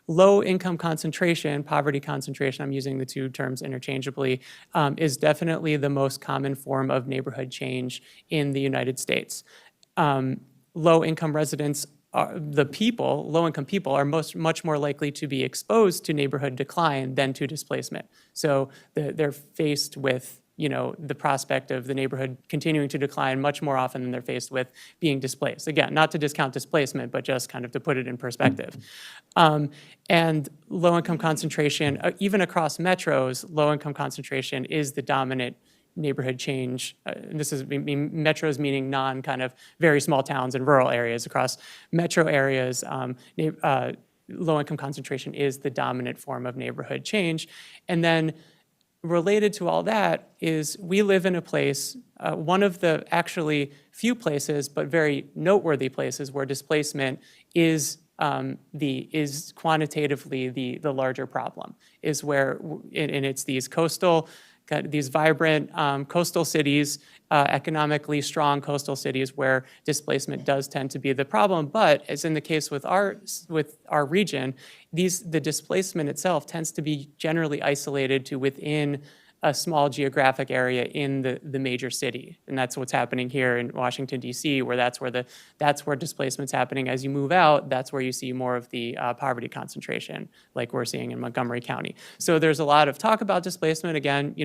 Low income concentration, poverty concentration, I'm using the two terms interchangeably, is definitely the most common form of neighborhood change in the United States. Low income residents low income people are much more likely to be exposed to neighborhood decline than to displacement. So they're faced with the prospect of the neighborhood continuing to decline much more often than they're faced with being displaced. Again, not to discount displacement, but just kind of to put it in perspective. And low-income concentration, even across metros, low-income concentration is the dominant neighborhood change. This is metros meaning kind of very small towns and rural areas. Across metro areas, low-income concentration is the dominant form of neighborhood change. And then related to all that is we live in a place, one of the actually few places, but very noteworthy places where displacement is quantitatively the larger problem, is where, and it's these vibrant coastal cities, economically strong coastal cities where displacement does tend to be the problem. But as in the case with our region, the displacement itself tends to be generally isolated to within a small geographic area in the major city. And that's what's happening here in Washington, D.C., where that's where displacement's happening. As you move out, that's where you see more of the poverty concentration, like we're seeing in Montgomery County. So there's a lot of talk about displacement, again,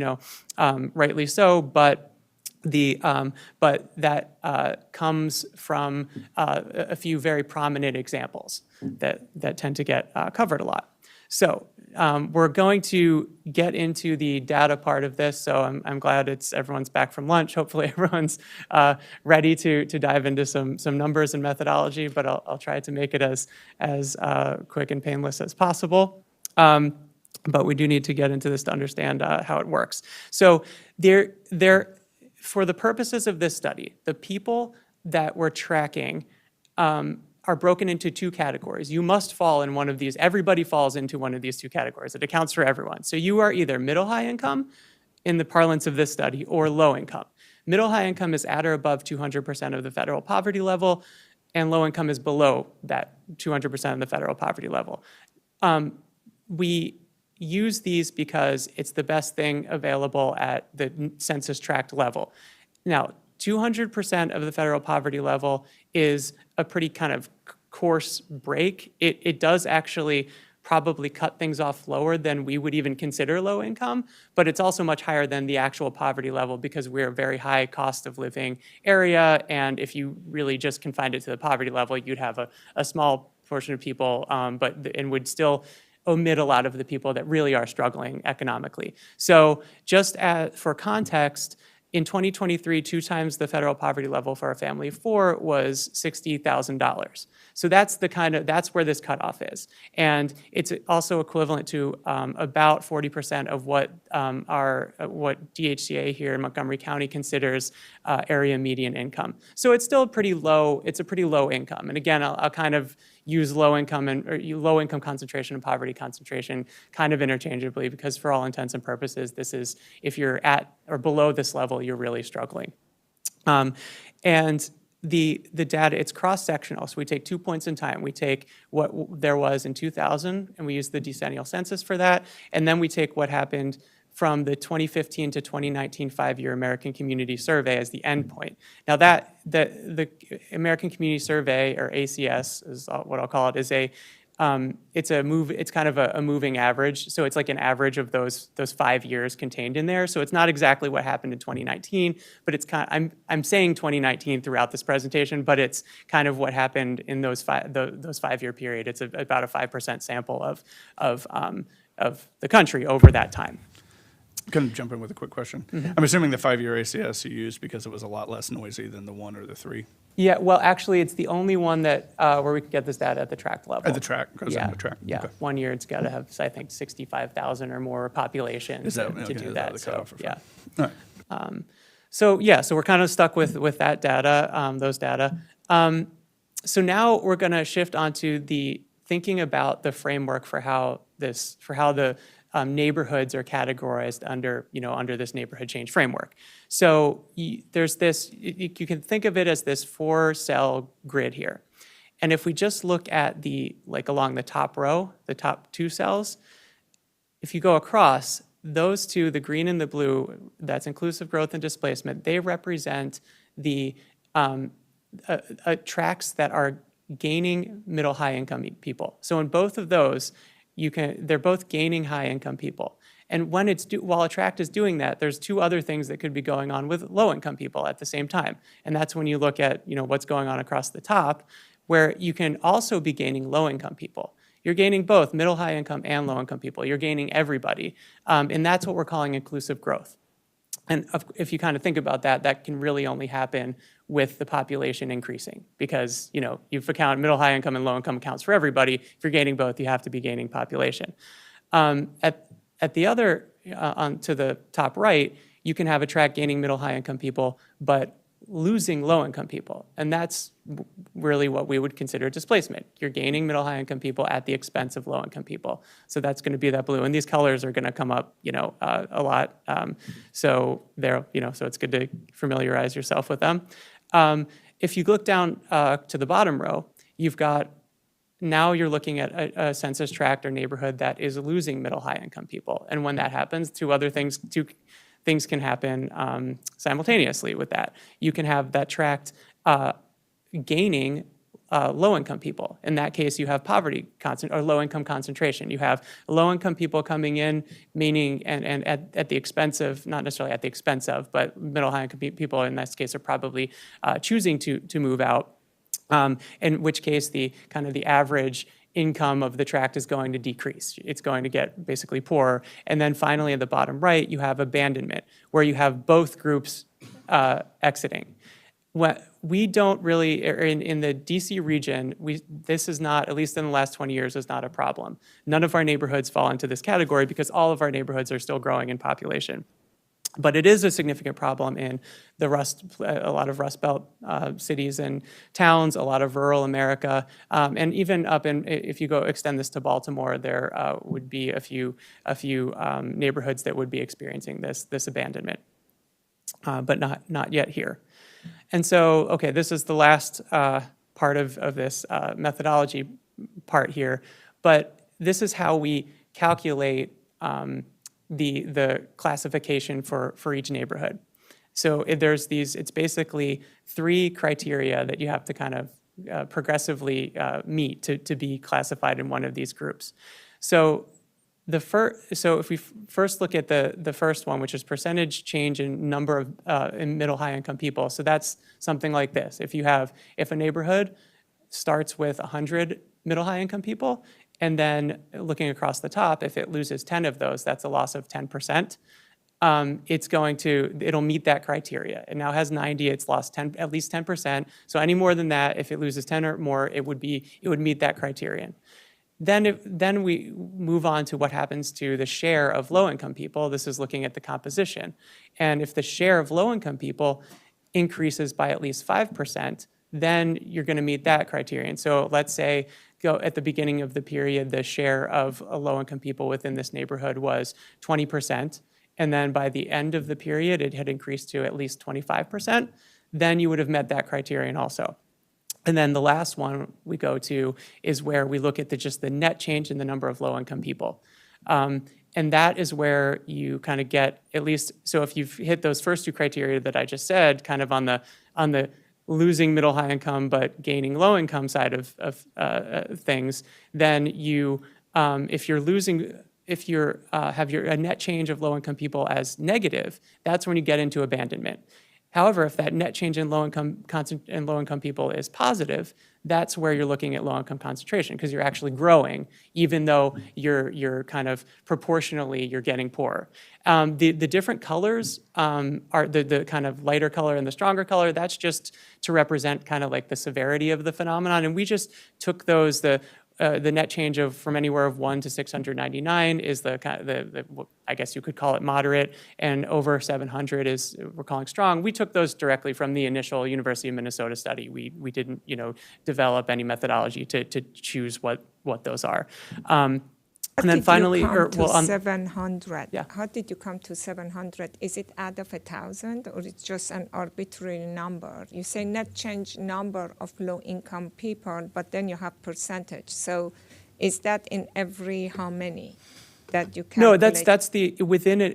rightly so, but that comes from a few very prominent examples that tend to get covered a lot. So we're going to get into the data part of this. So I'm glad everyone's back from lunch. Hopefully everyone's ready to dive into some numbers and methodology, but I'll try to make it as quick and painless as possible. But we do need to get into this to understand how it works. So for the purposes of this study, the people that we're tracking are broken into two categories. You must fall in one of these. Everybody falls into one of these two categories. It accounts for everyone. So you are either middle-high income in the parlance of this study or low income. Middle-high income is at or above 200% of the federal poverty level, and low income is below that 200% of the federal poverty level. We use these because it's the best thing available at the census tract level. Now, 200% of the federal poverty level is a pretty kind of coarse break. It does actually probably cut things off lower than we would even consider low income, but it's also much higher than the actual poverty level because we're a very high cost of living area, and if you really just confined it to the poverty level, you'd have a small portion of people, and would still omit a lot of the people that really are struggling economically. So just for context, in 2023, 2 times the federal poverty level for a family of 4 was $60,000. So that's where this cutoff is. And it's also equivalent to about 40% of what DHCA here in Montgomery County considers area median income. So it's still pretty low. It's a pretty low income. And again, I'll kind of use low income concentration and poverty concentration kind of interchangeably because for all intents and purposes, this is, if you're at or below this level, you're really struggling. And the data, it's cross-sectional. So we take 2 points in time. We take what there was in 2000, and we use the decennial census for that. And then we take what happened from the 2015 to 2019 5-year American Community Survey as the endpoint. Now the American Community Survey, or ACS is what I'll call it, is it's kind of a moving average. So it's like an average of those 5 years contained in there. So it's not exactly what happened in 2019, but it's I'm saying 2019 throughout this presentation, but it's kind of what happened in those 5-year period. It's about a 5% sample of the country over that time. Can I jump in with a quick question? Mm-hmm. I'm assuming the 5-year ACS you used because it was a lot less noisy than the 1 or the 3. Yeah, well, actually, it's the only one that where we can get this data at the tract level. At the tract, goes on the tract. Yeah, Okay. 1 year it's got to have, I think, 65,000 or more population to do that. So yeah. All right. So we're kind of stuck with that data, those data. So now we're going to shift onto the thinking about the framework for how the neighborhoods are categorized under this neighborhood change framework. So there's this, you can think of it as this 4-cell grid here. And if we just look at along the top row, the top two cells, if you go across, those two, the green and the blue, that's inclusive growth and displacement, they represent the tracts that are gaining middle high income people. So in both of those, they're both gaining high income people. And while a tract is doing that, there's two other things that could be going on with low income people at the same time. And that's when you look at what's going on across the top, where you can also be gaining low income people. You're gaining both middle high income and low income people. You're gaining everybody. And that's what we're calling inclusive growth. And if you kind of think about that, that can really only happen with the population increasing because, you've accounted middle high income and low income accounts for everybody. If you're gaining both, you have to be gaining population. At the other, to the top right, you can have a tract gaining middle high income people, but losing low income people. And that's really what we would consider displacement. You're gaining middle high income people at the expense of low income people. So that's going to be that blue. And these colors are going to come up, a lot. So it's good to familiarize yourself with them. If you look down to the bottom row, now you're looking at a census tract or neighborhood that is losing middle high income people. And when that happens, two things can happen simultaneously with that. You can have that tract gaining low-income people. In that case, you have poverty or low-income concentration. You have low-income people coming in, meaning and at the expense of, not necessarily at the expense of, but middle-high-income people in this case are probably choosing to move out. In which case, the average income of the tract is going to decrease. It's going to get basically poorer. And then finally, at the bottom right, you have abandonment, where you have both groups exiting. We don't really, in the DC region, this is not, at least in the last 20 years, is not a problem. None of our neighborhoods fall into this category because all of our neighborhoods are still growing in population. But it is a significant problem in a lot of Rust Belt cities and towns, a lot of rural America, and even if you extend this to Baltimore, there would be a few neighborhoods that would be experiencing this abandonment, but not yet here. And so, okay, this is the last part of this methodology part here, but this is how we calculate the classification for each neighborhood. So it's basically 3 criteria that you have to kind of progressively meet to be classified in one of these groups. So if we first look at the first one, which is percentage change in number of in middle high income people. So that's something like this. If a neighborhood starts with 100 middle high income people, and then looking across the top, if it loses 10 of those, that's a loss of 10%. It'll meet that criteria. It now has 90, it's lost at least 10%. So any more than that, if it loses 10 or more, it would meet that criterion. Then we move on to what happens to the share of low-income people. This is looking at the composition. And if the share of low-income people increases by at least 5%, then you're going to meet that criterion. So let's say at the beginning of the period, the share of low-income people within this neighborhood was 20%. And then by the end of the period, it had increased to at least 25%. Then you would have met that criterion also. And then the last one we go to is where we look at just the net change in the number of low-income people. And that is where you kind of get at least, so if you've hit those first 2 criteria that I just said, kind of on the losing middle high income but gaining low income side of things, then if you have a net change of low income people as negative, that's when you get into abandonment. However, if that net change in low income people is positive, that's where you're looking at low income concentration because you're actually growing, even though you're kind of proportionally you're getting poorer. The different colors are the kind of lighter color and the stronger color. That's just to represent kind of like the severity of the phenomenon, and we just took those the net change from anywhere of 1 to 699 is the I guess you could call it moderate, and over 700 is we're calling strong. We took those directly from the initial University of Minnesota study. We didn't develop any methodology to choose what those are. And then finally, How did you come to on 700? Yeah. How did you come to 700? Is it out of 1,000 or it's just an arbitrary number? You say net change number of low-income people, but then you have percentage. So is that in every how many that you No, calculate?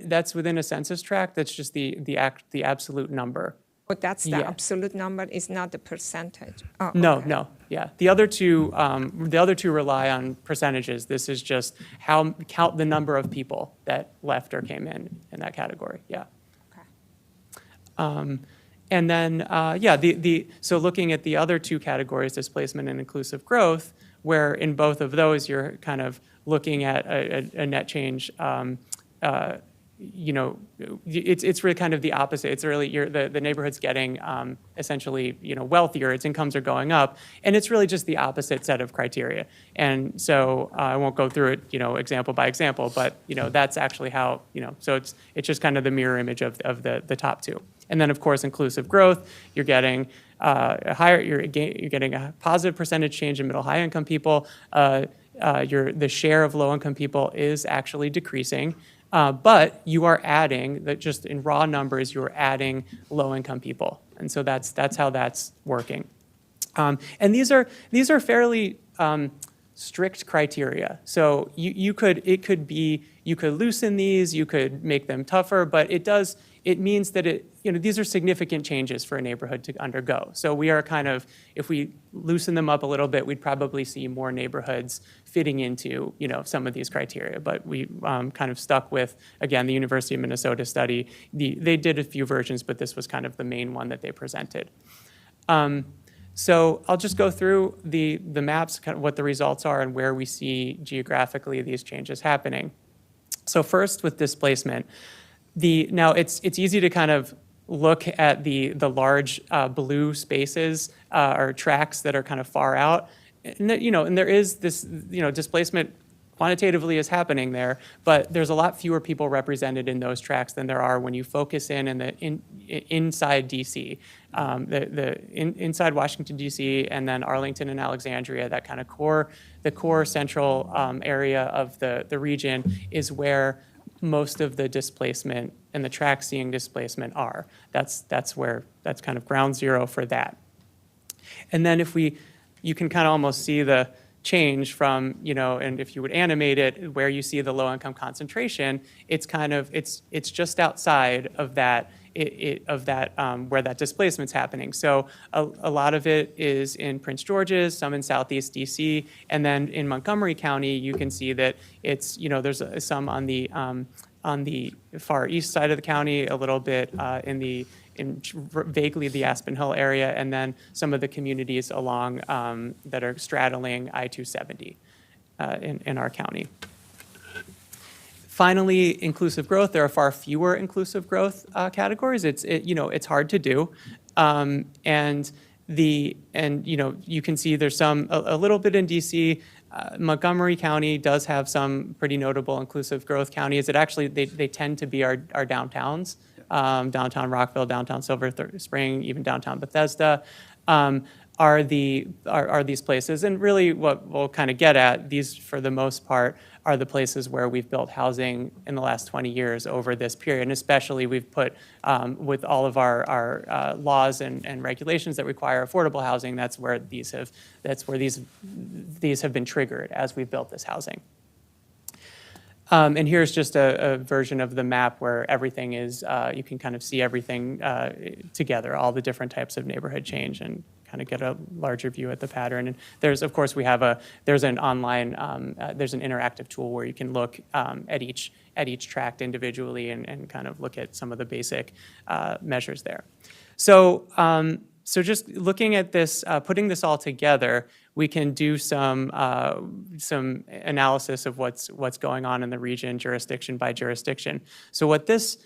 that's within a census tract. That's just the absolute number. But that's the Yeah. absolute number, is not the percentage. Oh, No, okay. no, yeah. The other two rely on percentages. This is just count the number of people that left or came in that category. Yeah. Okay. And then, so looking at the other two categories, displacement and inclusive growth, where in both of those you're kind of looking at a net change. It's really kind of the opposite. It's really the neighborhood's getting essentially wealthier. Its incomes are going up, and it's really just the opposite set of criteria. And so I won't go through it example by example, but that's actually how So it's just kind of the mirror image of the top two. And then of course inclusive growth, you're getting you're getting a positive percentage change in middle high income people. The share of low income people is actually decreasing. But you are adding, that just in raw numbers, you're adding low-income people. And so that's how that's working. And these are fairly strict criteria. So you could loosen these, you could make them tougher, but it means that these are significant changes for a neighborhood to undergo. So we are kind of, if we loosen them up a little bit, we'd probably see more neighborhoods fitting into some of these criteria. But we kind of stuck with, again, the University of Minnesota study. They did a few versions, but this was kind of the main one that they presented. So I'll just go through the maps, kind of what the results are and where we see geographically these changes happening. So first with displacement. Now it's easy to kind of look at the large blue spaces or tracts that are kind of far out, and there is this displacement quantitatively is happening there, but there's a lot fewer people represented in those tracts than there are when you focus inside DC, inside Washington DC, and then Arlington and Alexandria. That kind of the core central area of the region is where most of the displacement and the tracts seeing displacement are. That's kind of ground zero for that. And then you can kind of almost see the change from, and if you would animate it, where you see the low income concentration, it's just outside of that, where that displacement's happening. So a lot of it is in Prince George's, some in Southeast DC, and then in Montgomery County, you can see that it's, there's some on the far east side of the county, a little bit in vaguely the Aspen Hill area, and then some of the communities along that are straddling I-270 in our county. Finally, inclusive growth. There are far fewer inclusive growth categories. It's hard to do, and you can see there's a little bit in DC. Montgomery County does have some pretty notable inclusive growth counties. They tend to be our downtowns, downtown Rockville, downtown Silver Spring, even downtown Bethesda. Are these places, and really what we'll kind of get at, these for the most part are the places where we've built housing in the last 20 years over this period, and especially we've put with all of our laws and regulations that require affordable housing, that's where these have been triggered as we've built this housing. And here's just a version of the map where everything is, you can kind of see everything together, all the different types of neighborhood change, and kind of get a larger view at the pattern. And there's, of course, there's an online, there's an interactive tool where you can look at each tract individually and kind of look at some of the basic measures there. So just looking at this, putting this all together, we can do some analysis of what's going on in the region, jurisdiction by jurisdiction. So what this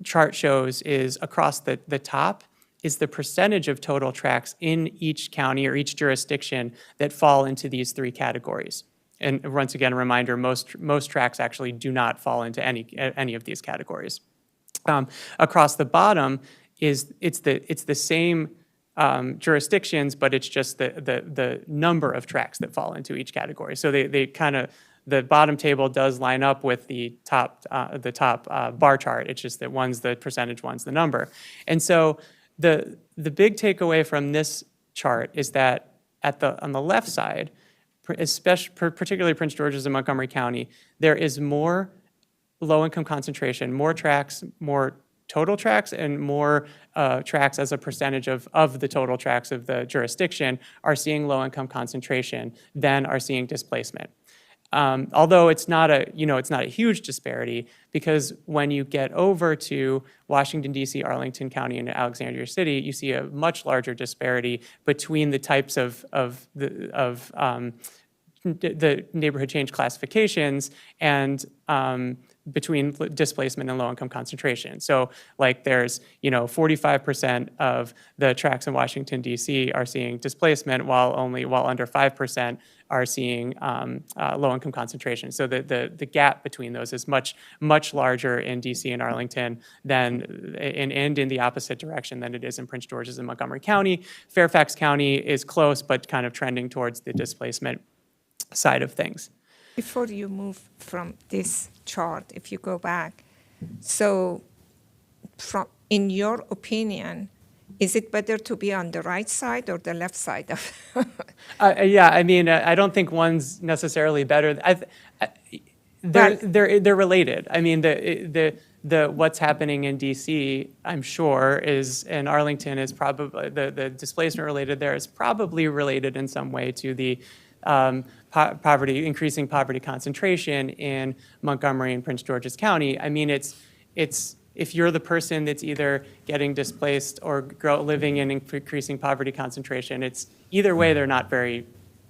chart shows is across the top is the percentage of total tracts in each county or each jurisdiction that fall into these three categories. And once again, a reminder, most tracts actually do not fall into any of these categories. Across the bottom it's the same jurisdictions, but it's just the number of tracts that fall into each category. So they kind of the bottom table does line up with the top bar chart. It's just that one's the percentage, one's the number. And so the big takeaway from this chart is that on the left side, particularly Prince George's and Montgomery County, there is more low-income concentration, more tracts, more total tracts, and more tracts as a percentage of the total tracts of the jurisdiction are seeing low-income concentration than are seeing displacement. Although it's not a huge disparity, because when you get over to Washington, D.C., Arlington County, and Alexandria City, you see a much larger disparity between the types of the neighborhood change classifications and between displacement and low-income concentration. So like there's, 45% of the tracts in Washington, D.C. are seeing displacement, while under 5% are seeing low-income concentration. So the gap between those is much, much larger in D.C. and Arlington and in the opposite direction than it is in Prince George's and Montgomery County. Fairfax County is close, but kind of trending towards the displacement side of things. Before you move from this chart, if you go back, so in your opinion, is it better to be on the right side or the left side of? Yeah, I mean, I don't think one's necessarily better. They're related. I mean, the what's happening in DC, I'm sure, is in Arlington is probably the displacement related there is probably related in some way to the increasing poverty concentration in Montgomery and Prince George's County. I mean, it's if you're the person that's either getting displaced or living in increasing poverty concentration, it's either way they're not very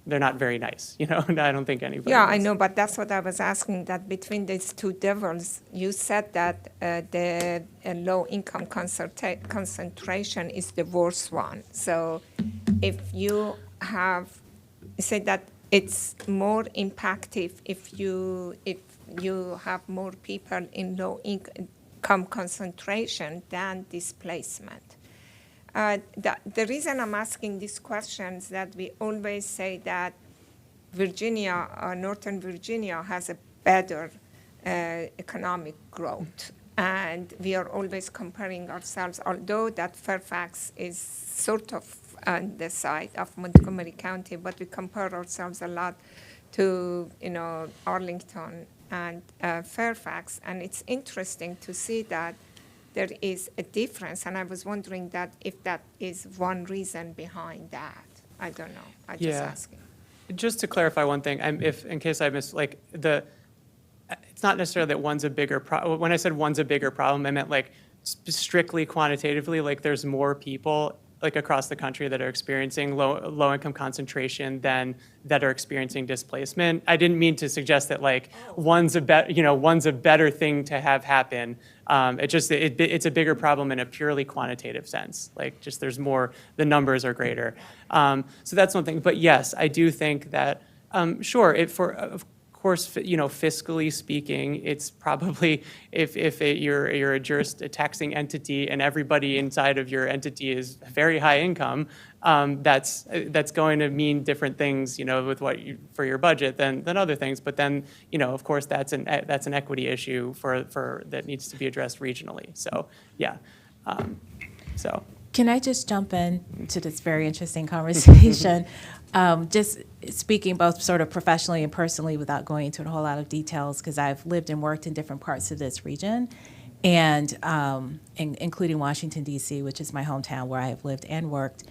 nice. And I don't think anybody. Yeah, I know, but that's what I was asking. That between these two devils, you said that the low-income concentration is the worst one. So, if you say that it's more impactful if you have more people in low-income concentration than displacement. The reason I'm asking these questions is that we always say that Northern Virginia has a better economic growth. And we are always comparing ourselves, although that Fairfax is sort of on the side of Montgomery County, but we compare ourselves a lot to, Arlington and Fairfax. And it's interesting to see that there is a difference. And I was wondering that if that is one reason behind that. I don't know. I just asking. Just to clarify one thing, in case I missed, it's not necessarily that one's a bigger problem. When I said one's a bigger problem, I meant strictly quantitatively, there's more people across the country that are experiencing low-income concentration than that are experiencing displacement. I didn't mean to suggest that one's a better thing to have happen. It's a bigger problem in a purely quantitative sense. There's more, the numbers are greater. So that's one thing. But yes, I do think that sure, of course, fiscally speaking, it's probably if you're a taxing entity and everybody inside of your entity is very high income, that's going to mean different things, with for your budget than other things. But then, of course, that's an equity issue for that needs to be addressed regionally. So yeah, Can I just jump into this very interesting conversation? Just speaking both sort of professionally and personally without going into a whole lot of details, because I've lived and worked in different parts of this region, and including Washington, D.C., which is my hometown where I have lived and worked.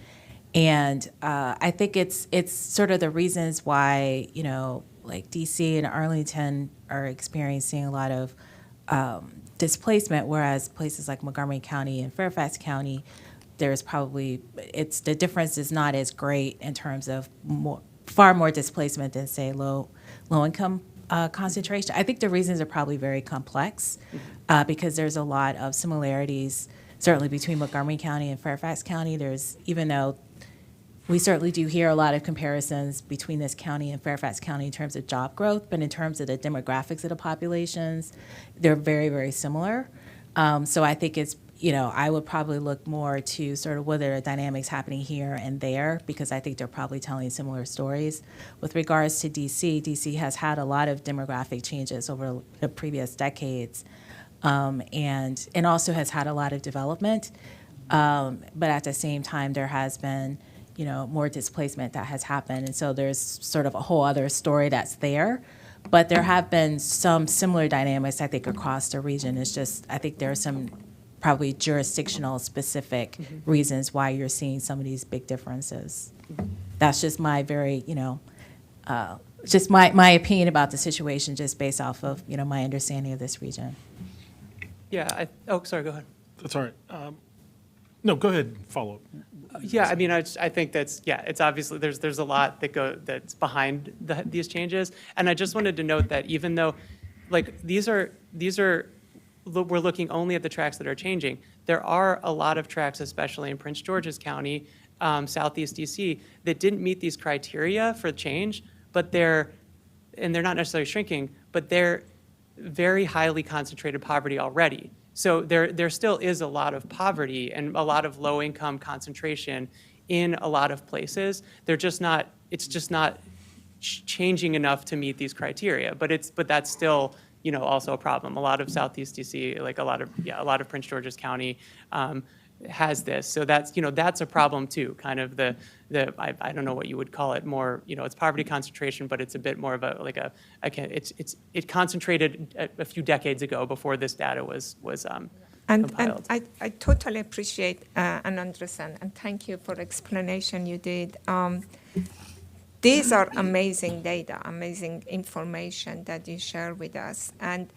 And I think it's sort of the reasons why, D.C. and Arlington are experiencing a lot of displacement, whereas places like Montgomery County and Fairfax County, there's probably, the difference is not as great in terms of far more displacement than, say, low-income concentration. I think the reasons are probably very complex because there's a lot of similarities, certainly between Montgomery County and Fairfax County. Even though we certainly do hear a lot of comparisons between this county and Fairfax County in terms of job growth, but in terms of the demographics of the populations, they're very, very similar. So I think it's, I would probably look more to sort of what are the dynamics happening here and there, because I think they're probably telling similar stories. With regards to DC, DC has had a lot of demographic changes over the previous decades, and also has had a lot of development. But at the same time, there has been, more displacement that has happened. And so there's sort of a whole other story that's there. But there have been some similar dynamics, I think, across the region. It's just, I think there are some probably jurisdictional specific reasons why you're seeing some of these big differences. That's just my very, just my opinion about the situation, just based off of, my understanding of this region. Yeah, sorry, go ahead. That's all right. No, go ahead, follow up. Yeah, I mean, I think it's obviously, there's a lot that's behind these changes. And I just wanted to note that even though, like, we're looking only at the tracks that are changing, there are a lot of tracks, especially in Prince George's County, Southeast DC, that didn't meet these criteria for change, but they're not necessarily shrinking, but they're very highly concentrated poverty already. So there still is a lot of poverty and a lot of low-income concentration in a lot of places. It's just not changing enough to meet these criteria. But that's still, also a problem. A lot of Southeast DC, like a lot of Prince George's County has this. So that's a problem too. Kind of I don't know what you would call it, more, it's poverty concentration, but it's a bit more of it concentrated a few decades ago before this data was compiled. And I totally appreciate and understand, and thank you for the explanation you did. These are amazing data, amazing information that you share with us. And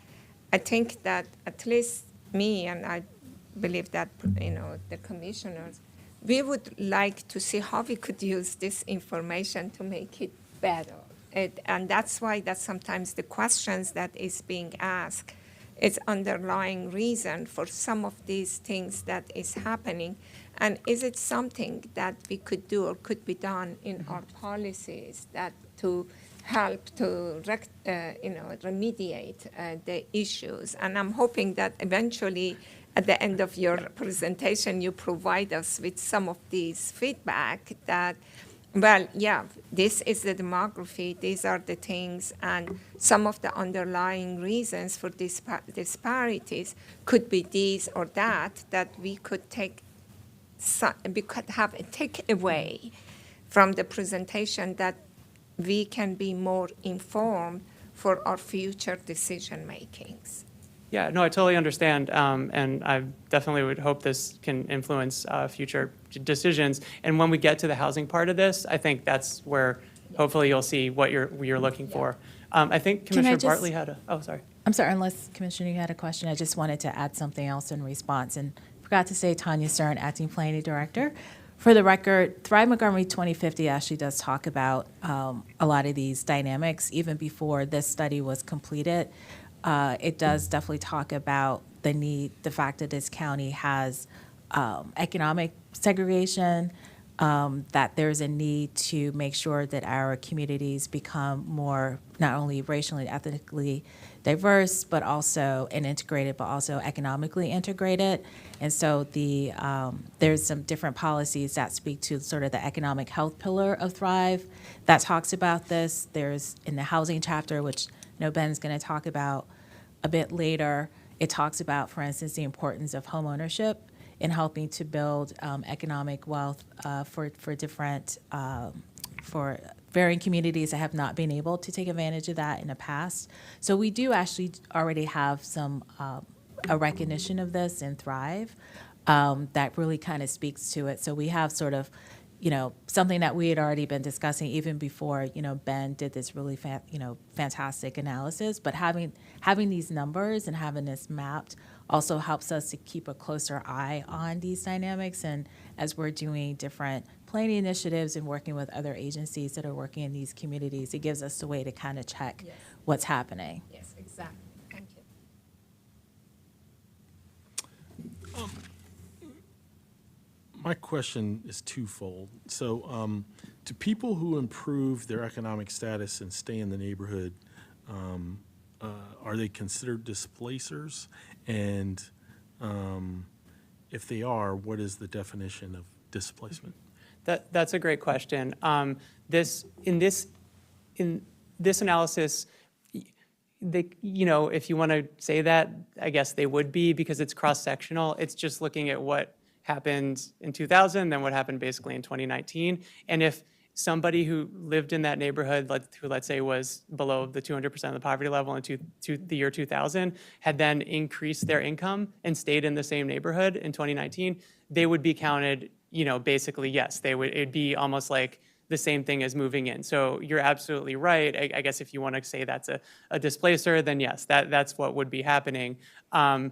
I think that at least me, and I believe that, the commissioners, we would like to see how we could use this information to make it better. And that's why that sometimes the questions that is being asked is underlying reason for some of these things that is happening. And is it something that we could do or could be done in our policies that to help to remediate the issues? And I'm hoping that eventually at the end of your presentation, you provide us with some of these feedback that, well, yeah, this is the demography, these are the things, and some of the underlying reasons for disparities could be these or that we could have a takeaway from the presentation that we can be more informed for our future decision makings. Yeah, no, I totally understand, and I definitely would hope this can influence future decisions. And when we get to the housing part of this, I think that's where hopefully you'll see what you're looking for. I think Commissioner Bartley had sorry. I'm sorry, unless Commissioner, you had a question. I just wanted to add something else in response, and forgot to say Tanya Stern, Acting Planning Director. For the record, Thrive Montgomery 2050 actually does talk about a lot of these dynamics even before this study was completed. It does definitely talk about the fact that this county has economic segregation, that there's a need to make sure that our communities become more not only racially and ethnically diverse, but also integrated, but also economically integrated. And so there's some different policies that speak to sort of the economic health pillar of Thrive that talks about this. There's in the housing chapter, which Ben's going to talk about a bit later, it talks about, for instance, the importance of home ownership in helping to build economic wealth for varying communities that have not been able to take advantage of that in the past. So we do actually already have some a recognition of this in Thrive that really kind of speaks to it. So we have sort of something that we had already been discussing even before, Ben did this really fantastic analysis, but having these numbers and having this mapped also helps us to keep a closer eye on these dynamics. And as we're doing different planning initiatives and working with other agencies that are working in these communities, it gives us a way to kind of check what's happening. Yes, exactly. Thank you. My question is twofold. So, do people who improve their economic status and stay in the neighborhood, are they considered displacers? And if they are, what is the definition of displacement? That's a great question. In this analysis, if you want to say that, I guess they would be, because it's cross-sectional. It's just looking at what happened in 2000, then what happened basically in 2019. And if somebody who lived in that neighborhood, who let's say was below the 200% of the poverty level in the year 2000, had then increased their income and stayed in the same neighborhood in 2019, they would be counted, basically, yes, it'd be almost like the same thing as moving in. So you're absolutely right. I guess if you want to say that's a displacer, then yes, that's what would be happening. And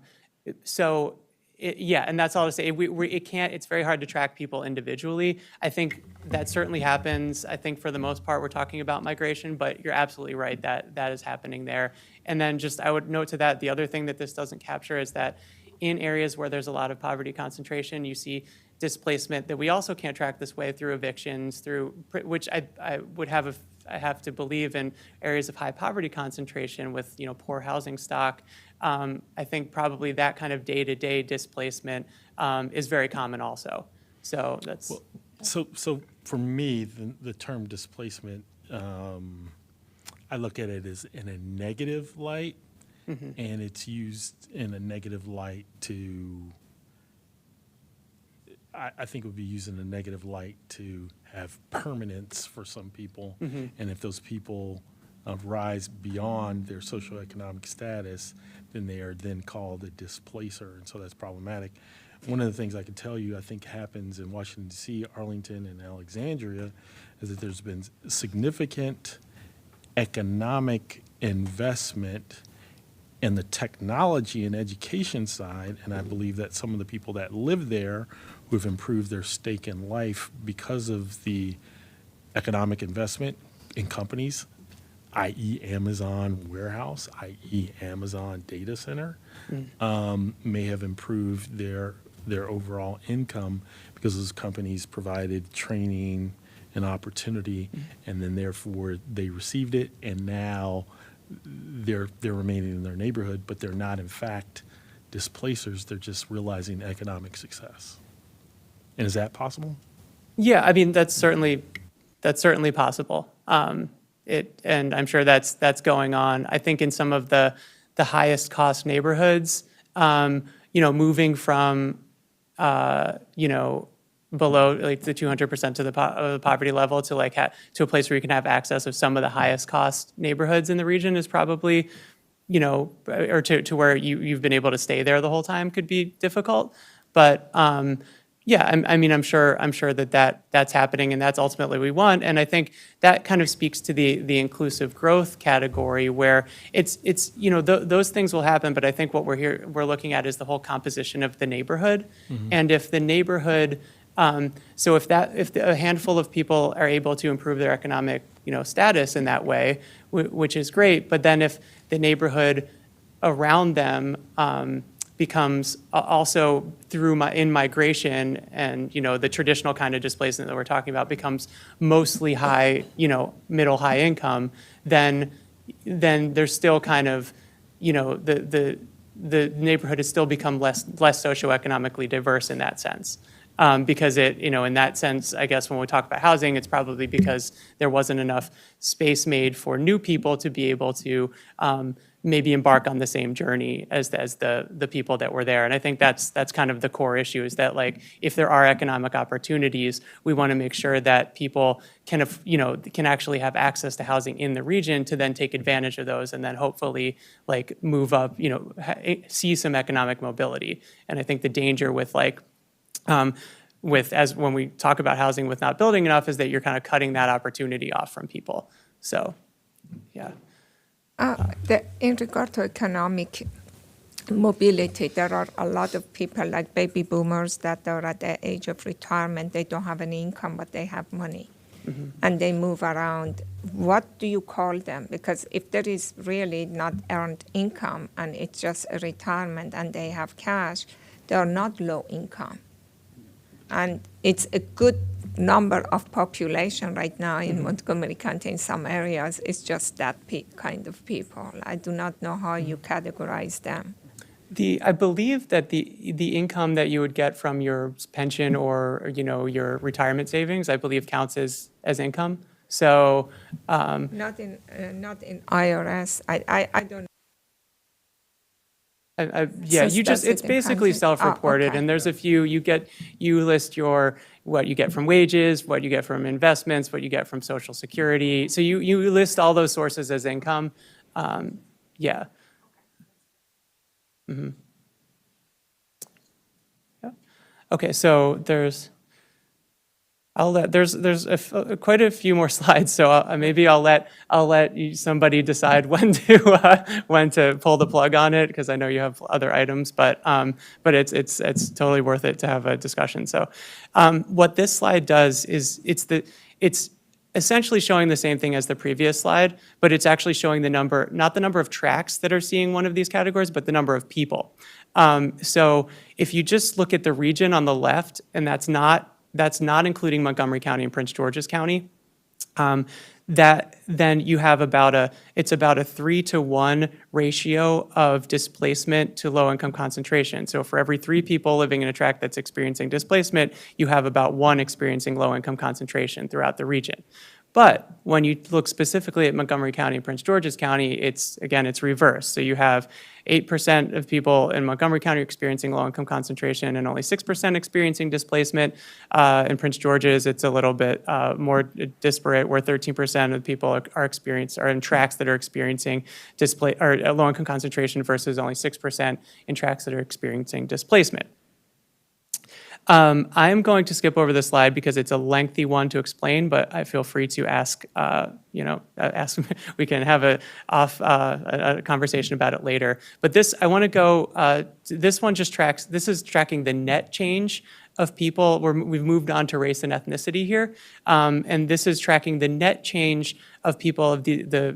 that's all to say. It's very hard to track people individually. I think that certainly happens. I think for the most part, we're talking about migration, but you're absolutely right that is happening there. And then I would note to that, the other thing that this doesn't capture is that in areas where there's a lot of poverty concentration, you see displacement that we also can't track this way through evictions, which I have to believe in areas of high poverty concentration with poor housing stock. I think probably that kind of day-to-day displacement is very common also. So that's so for me, the term displacement, I look at it as in a negative light, and it's used in a negative light to. I think it would be used in a negative light to have permanence for some people. And if those people rise beyond their socioeconomic status, then they are then called a displacer, and so that's problematic. One of the things I can tell you I think happens in Washington, D.C., Arlington, and Alexandria is that there's been significant economic investment in the technology and education side, and I believe that some of the people that live there who have improved their stake in life because of the economic investment in companies, i.e. Amazon warehouse, i.e. Amazon data center, may have improved their overall income because those companies provided training and opportunity, and then therefore they received it, and now they're remaining in their neighborhood, but they're not in fact displacers. They're just realizing economic success. And is that possible? Yeah, I mean that's certainly possible. And I'm sure that's going on. I think in some of the highest cost neighborhoods, moving from below like the 200% of the poverty level to to a place where you can have access of some of the highest cost neighborhoods in the region is probably, or to where you've been able to stay there the whole time could be difficult. But I'm sure that's happening, and that's ultimately what we want. And I think that kind of speaks to the inclusive growth category, where it's those things will happen. But I think what we're looking at is the whole composition of the neighborhood, and if the neighborhood, so if a handful of people are able to improve their economic status in that way, which is great, but then if the neighborhood around them becomes also in migration and the traditional kind of displacement that we're talking about becomes mostly high, middle high income, then there's still kind of the neighborhood has still become less socioeconomically diverse in that sense. Because in that sense, I guess when we talk about housing, it's probably because there wasn't enough space made for new people to be able to maybe embark on the same journey as the people that were there. And I think that's kind of the core issue, is that if there are economic opportunities, we want to make sure that people can actually have access to housing in the region to then take advantage of those and then hopefully move up, see some economic mobility. And I think the danger with when we talk about housing with not building enough is that you're kind of cutting that opportunity off from people. So, yeah. In regard to economic mobility, there are a lot of people like baby boomers that are at the age of retirement. They don't have any income, but they have money. And they move around. What do you call them? Because if there is really not earned income and it's just a retirement and they have cash, they are not low income. And it's a good number of population right now in Montgomery County. In some areas, it's just that kind of people. I do not know how you categorize them. I believe that the income that you would get from your pension or, your retirement savings, I believe counts as income. So, Not in IRS. I don't. yeah, So does it's it in basically content? self-reported, Okay. and there's a few, you list what you get from wages, what you get from investments, what you get from Social Security. So you list all those sources as income. Yeah. Mhm. Yeah. Okay, so there's quite a few more slides, so maybe I'll let somebody decide when to pull the plug on it, because I know you have other items, but it's totally worth it to have a discussion. So what this slide does is it's essentially showing the same thing as the previous slide, but it's actually showing not the number of tracks that are seeing one of these categories, but the number of people. So if you just look at the region on the left, and that's not including Montgomery County and Prince George's County, then you have about a 3-to-1 ratio of displacement to low income concentration. So for every 3 people living in a tract that's experiencing displacement, you have about 1 experiencing low income concentration throughout the region. But when you look specifically at Montgomery County and Prince George's County, it's reversed. So you have 8% of people in Montgomery County experiencing low-income concentration and only 6% experiencing displacement. In Prince George's, it's a little bit more disparate, where 13% of people are in tracts that are experiencing low-income concentration versus only 6% in tracts that are experiencing displacement. I'm going to skip over this slide because it's a lengthy one to explain, but I feel free to ask. We can have a conversation about it later. But I want to go. This one just tracks. This is tracking the net change of people. We've moved on to race and ethnicity here, and this is tracking the net change of people of the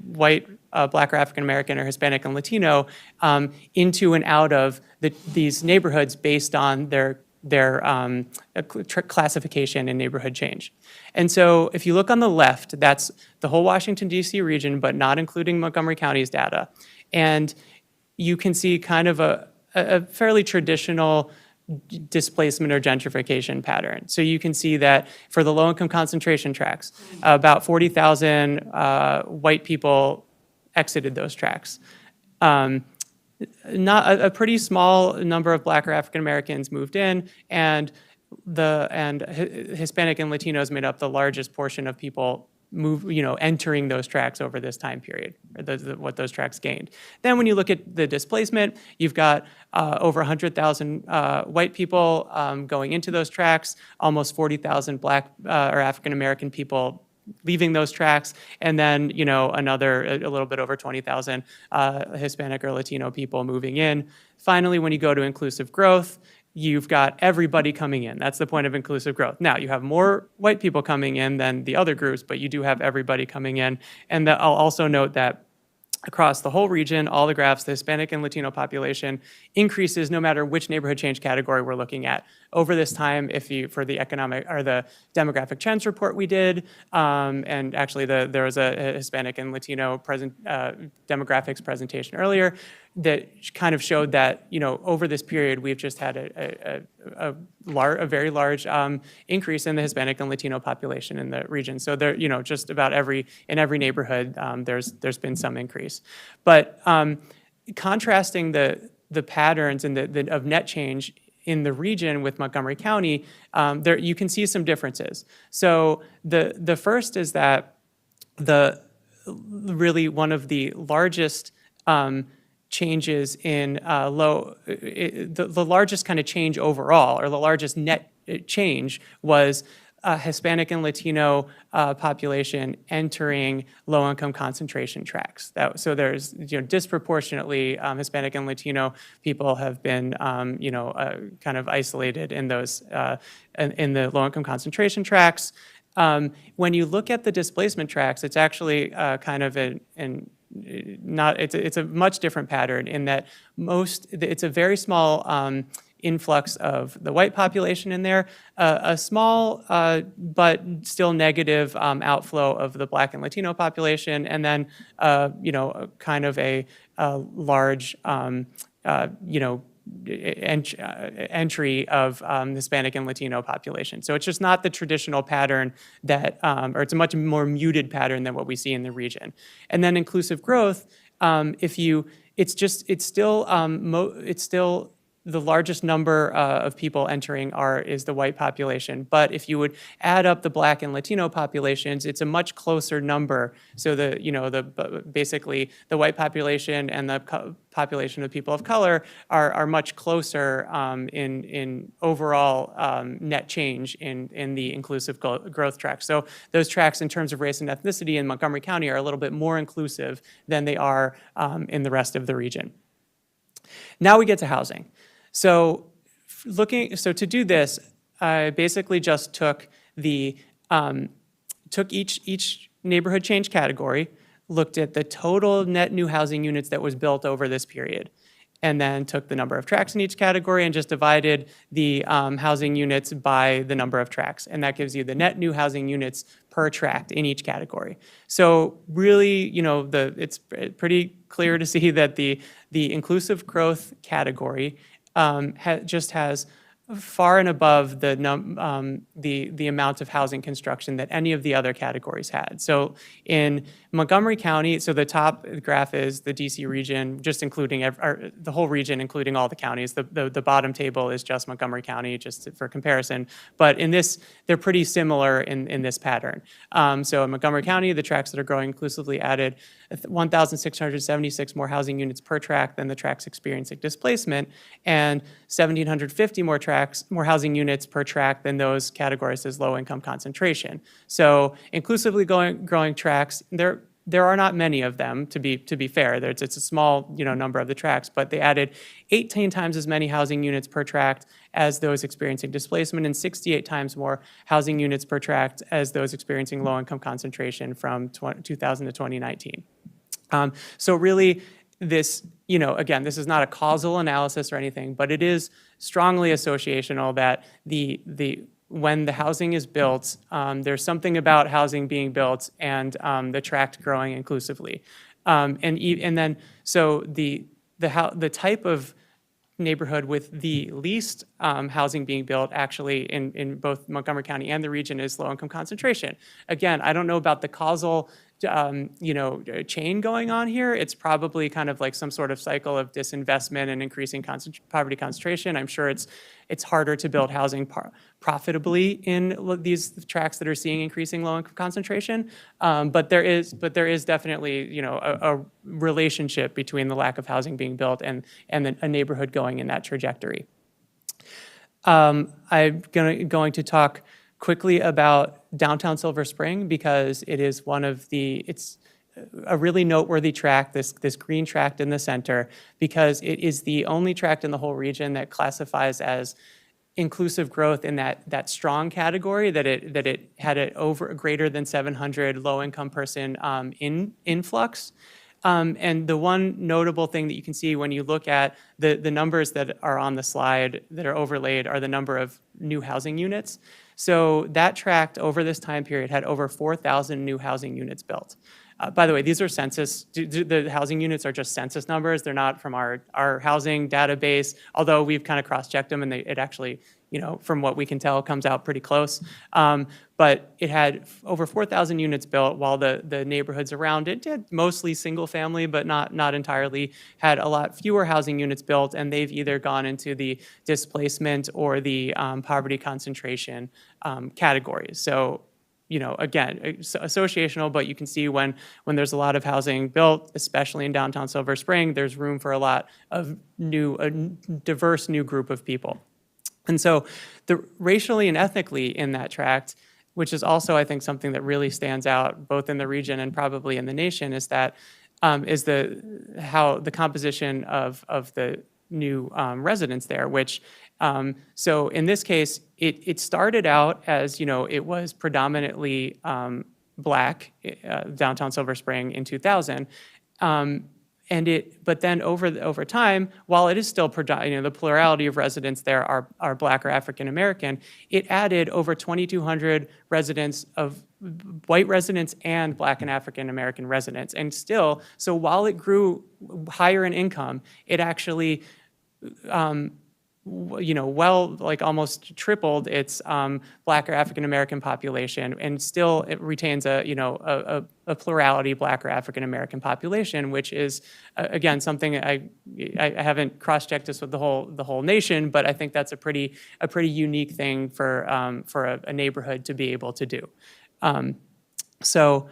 white, Black, or African American, or Hispanic and Latino into and out of these neighborhoods based on their classification and neighborhood change. And so if you look on the left, that's the whole Washington, D.C. region, but not including Montgomery County's data. And you can see kind of a fairly traditional displacement or gentrification pattern. So you can see that for the low-income concentration tracts, about 40,000 white people exited those tracts. Not a pretty small number of Black or African Americans moved in, and Hispanic and Latinos made up the largest portion of people entering those tracts over this time period, or what those tracts gained. Then when you look at the displacement, you've got over 100,000 white people going into those tracts, almost 40,000 Black or African American people leaving those tracts, and then another a little bit over 20,000 Hispanic or Latino people moving in. Finally, when you go to inclusive growth, you've got everybody coming in. That's the point of inclusive growth. Now, you have more white people coming in than the other groups, but you do have everybody coming in. And I'll also note that across the whole region, all the graphs, the Hispanic and Latino population increases no matter which neighborhood change category we're looking at. Over this time, for the economic or the demographic trends report we did, and actually there was a Hispanic and Latino demographics presentation earlier that kind of showed that over this period we've just had a very large increase in the Hispanic and Latino population in the region. So there, just about in every neighborhood, there's been some increase. But contrasting the patterns and of net change in the region with Montgomery County, there you can see some differences. So the first is that really one of the largest changes in the largest kind of change overall, or the largest net change, was Hispanic and Latino population entering low-income concentration tracts. So there's disproportionately Hispanic and Latino people have been kind of isolated in those in the low-income concentration tracts. When you look at the displacement tracts, it's actually kind of it's a much different pattern in that it's a very small influx of the white population in there, a small but still negative outflow of the Black and Latino population, and then kind of a large entry of Hispanic and Latino population. So it's just not the traditional pattern that, or it's a much more muted pattern than what we see in the region. And then inclusive growth, it's still the largest number of people entering is the white population. But if you would add up the Black and Latino populations, it's a much closer number. So basically the white population and the population of people of color are much closer in overall net change in the inclusive growth track. So those tracks in terms of race and ethnicity in Montgomery County are a little bit more inclusive than they are in the rest of the region. Now we get to housing. So to do this, I basically just took each neighborhood change category, looked at the total net new housing units that was built over this period, and then took the number of tracts in each category and just divided the housing units by the number of tracts. And that gives you the net new housing units per tract in each category. So really, it's pretty clear to see that the inclusive growth category just has far and above the amount of housing construction that any of the other categories had. So in Montgomery County, so the top graph is the DC region, just including the whole region, including all the counties. The bottom table is just Montgomery County, just for comparison. But in this, they're pretty similar in this pattern. So in Montgomery County, the tracts that are growing inclusively added 1,676 more housing units per tract than the tracts experiencing displacement, and 1,750 more housing units per tract than those categorized as low income concentration. So inclusively growing tracts, there are not many of them, to be fair. It's a small number of the tracts, but they added 18 times as many housing units per tract as those experiencing displacement, and 68 times more housing units per tract as those experiencing low income concentration from 2000 to 2019. So really, this, again, this is not a causal analysis or anything, but it is strongly associational that when the housing is built, there's something about housing being built and the tract growing inclusively. And then, so the type of neighborhood with the least housing being built actually in both Montgomery County and the region is low income concentration. Again, I don't know about the causal chain going on here. It's probably kind of like some sort of cycle of disinvestment and increasing poverty concentration. I'm sure it's harder to build housing profitably in these tracts that are seeing increasing low income concentration. But there is definitely a relationship between the lack of housing being built and a neighborhood going in that trajectory. I'm going to talk quickly about downtown Silver Spring because it is it's a really noteworthy tract, this green tract in the center, because it is the only tract in the whole region that classifies as inclusive growth in that strong category, that it had a greater than 700 low-income person influx. And the one notable thing that you can see when you look at the numbers that are on the slide that are overlaid are the number of new housing units. So that tract over this time period had over 4,000 new housing units built. By the way, these are census, the housing units are just census numbers. They're not from our housing database, although we've kind of cross-checked them and it actually, from what we can tell, comes out pretty close. But it had over 4,000 units built while the neighborhoods around it did mostly single family, but not entirely, had a lot fewer housing units built, and they've either gone into the displacement or the poverty concentration categories. So, again, associational, but you can see when there's a lot of housing built, especially in downtown Silver Spring, there's room for a lot of a diverse new group of people. And so racially and ethnically in that tract, which is also, I think, something that really stands out both in the region and probably in the nation, is that how the composition of the new residents there, which so in this case, it started out as, it was predominantly Black, downtown Silver Spring in 2000. But then over time, while it is still the plurality of residents there are Black or African American, it added over 2,200 residents of white residents and Black and African American residents. And still, so while it grew higher in income, it actually like almost tripled its Black or African American population, and still it retains a plurality Black or African American population, which is again something I haven't cross-checked this with the whole nation, but I think that's a pretty unique thing for a neighborhood to be able to do. So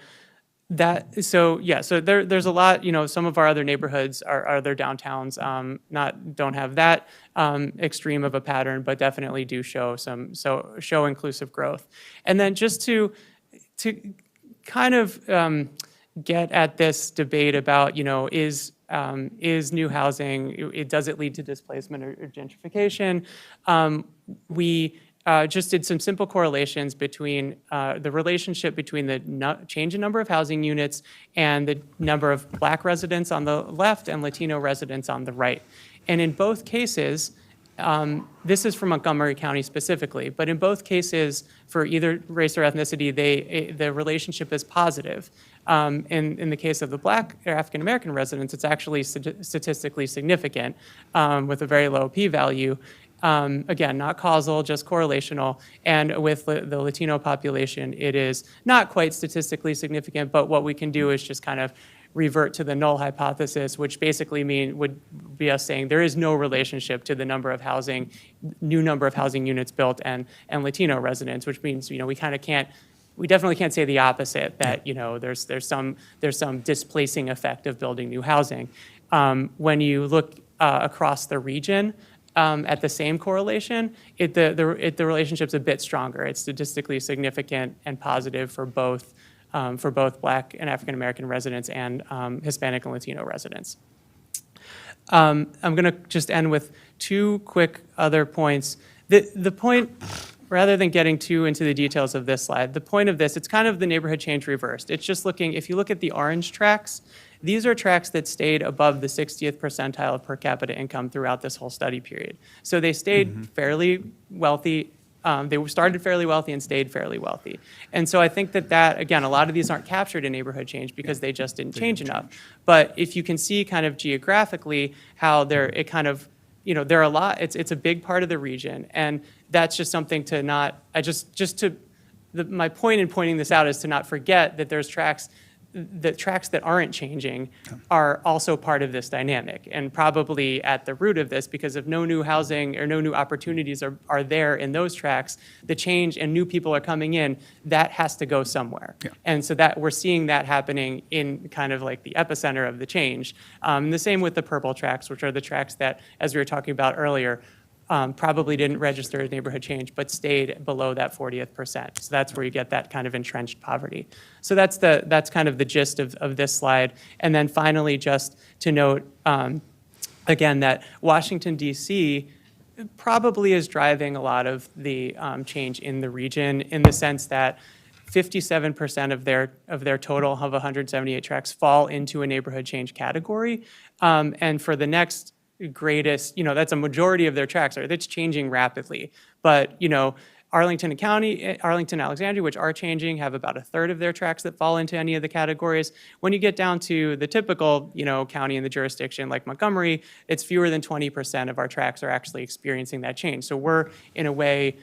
there's a lot, some of our other neighborhoods, our other downtowns, don't have that extreme of a pattern, but definitely do show show inclusive growth. And then just to kind of get at this debate about, is new housing, does it lead to displacement or gentrification? We just did some simple correlations between the relationship between the change in number of housing units and the number of Black residents on the left and Latino residents on the right. And in both cases, this is for Montgomery County specifically, but in both cases, for either race or ethnicity, the relationship is positive. In the case of the Black or African American residents, it's actually statistically significant with a very low p-value. Again, not causal, just correlational. And with the Latino population, it is not quite statistically significant, but what we can do is just kind of revert to the null hypothesis, which basically would be us saying there is no relationship to the number of new number of housing units built and Latino residents, which means, we definitely can't say the opposite, that, there's some displacing effect of building new housing. When you look across the region, at the same correlation, the relationship's a bit stronger. It's statistically significant and positive for both Black and African American residents and Hispanic and Latino residents. I'm going to just end with two quick other points. The point, rather than getting too into the details of this slide, the point of this, it's kind of the neighborhood change reversed. It's just looking, if you look at the orange tracks, these are tracks that stayed above the 60th percentile of per capita income throughout this whole study period. So they stayed fairly wealthy. They started fairly wealthy and stayed fairly wealthy. And so I think that again, a lot of these aren't captured in neighborhood change because they just didn't change enough. But if you can see kind of geographically how they're a lot, it's a big part of the region. And that's just something to not, my point in pointing this out is to not forget that there's tracks that aren't changing are also part of this dynamic, and probably at the root of this, because if no new housing or no new opportunities are there in those tracks, the change and new people are coming in, that has to go somewhere. Yeah. And so that we're seeing that happening in kind of like the epicenter of the change. The same with the purple tracks, which are the tracks that, as we were talking about earlier, probably didn't register as neighborhood change, but stayed below that 40th percent. So that's where you get that kind of entrenched poverty. So that's kind of the gist of this slide. And then finally, just to note, again, that Washington, D.C. probably is driving a lot of the change in the region, in the sense that 57% of their total of 178 tracks fall into a neighborhood change category. And for the next greatest, that's a majority of their tracks, that's changing rapidly. But, Arlington County, Arlington, Alexandria, which are changing, have about a third of their tracks that fall into any of the categories. When you get down to the typical, county in the jurisdiction like Montgomery, it's fewer than 20% of our tracks are actually experiencing that change. So we're, in a way,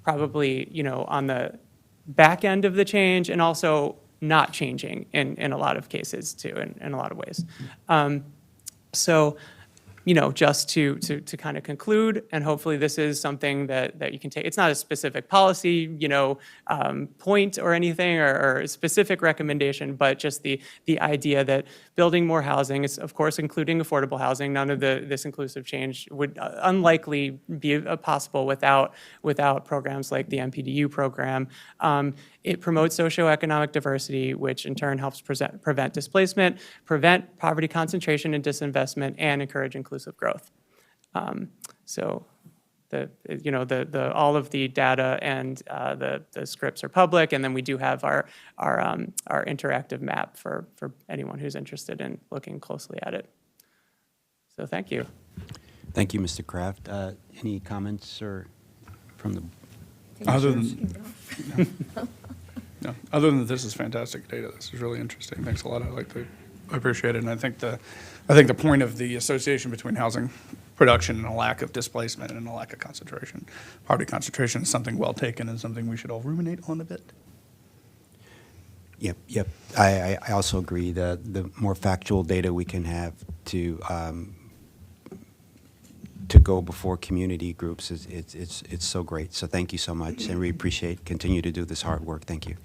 probably, on the back end of the change, and also not changing in a lot of cases too, in a lot of ways. So, just to kind of conclude, and hopefully this is something that you can take. It's not a specific policy, point or anything, or a specific recommendation, but just the idea that building more housing is, of course, including affordable housing. None of this inclusive change would unlikely be possible without programs like the MPDU program. It promotes socioeconomic diversity, which in turn helps prevent displacement, prevent poverty concentration and disinvestment, and encourage inclusive growth. So all of the data and the scripts are public, and then we do have our interactive map for anyone who's interested in looking closely at it. So thank you. Thank you, Mr. Kraft. Any comments or from the? Other than this is fantastic data. This is really interesting. Thanks a lot. I appreciate it. And I think the point of the association between housing production and a lack of displacement and a lack of concentration. Poverty concentration is something well taken and something we should all ruminate on a bit. Yep. I also agree that the more factual data we can have to go before community groups it's so great. So thank you so much, and we appreciate continue to do this hard work. Thank you.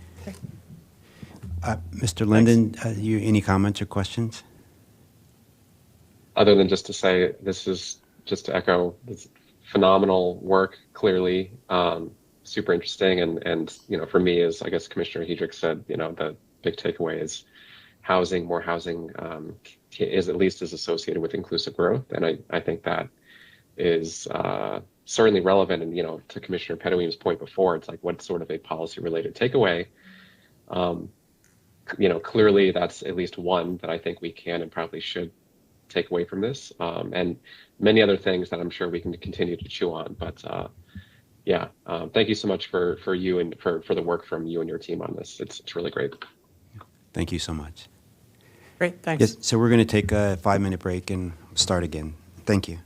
Mr. Linden, you any comments or questions? Other than just to say, this is just to echo this phenomenal work. Clearly, super interesting, and for me, as I guess Commissioner Hedrick said, the big takeaway is housing. More housing is at least as associated with inclusive growth, and I think that is certainly relevant. And to Commissioner Pedoweem's point before, it's like what's sort of a policy-related takeaway. Clearly that's at least one that I think we can and probably should take away from this, and many other things that I'm sure we can continue to chew on. But thank you so much for you and for the work from you and your team on this. It's really great. Thank you so much. Great, thanks. Yes, so we're going to take a 5-minute break and start again. Thank you.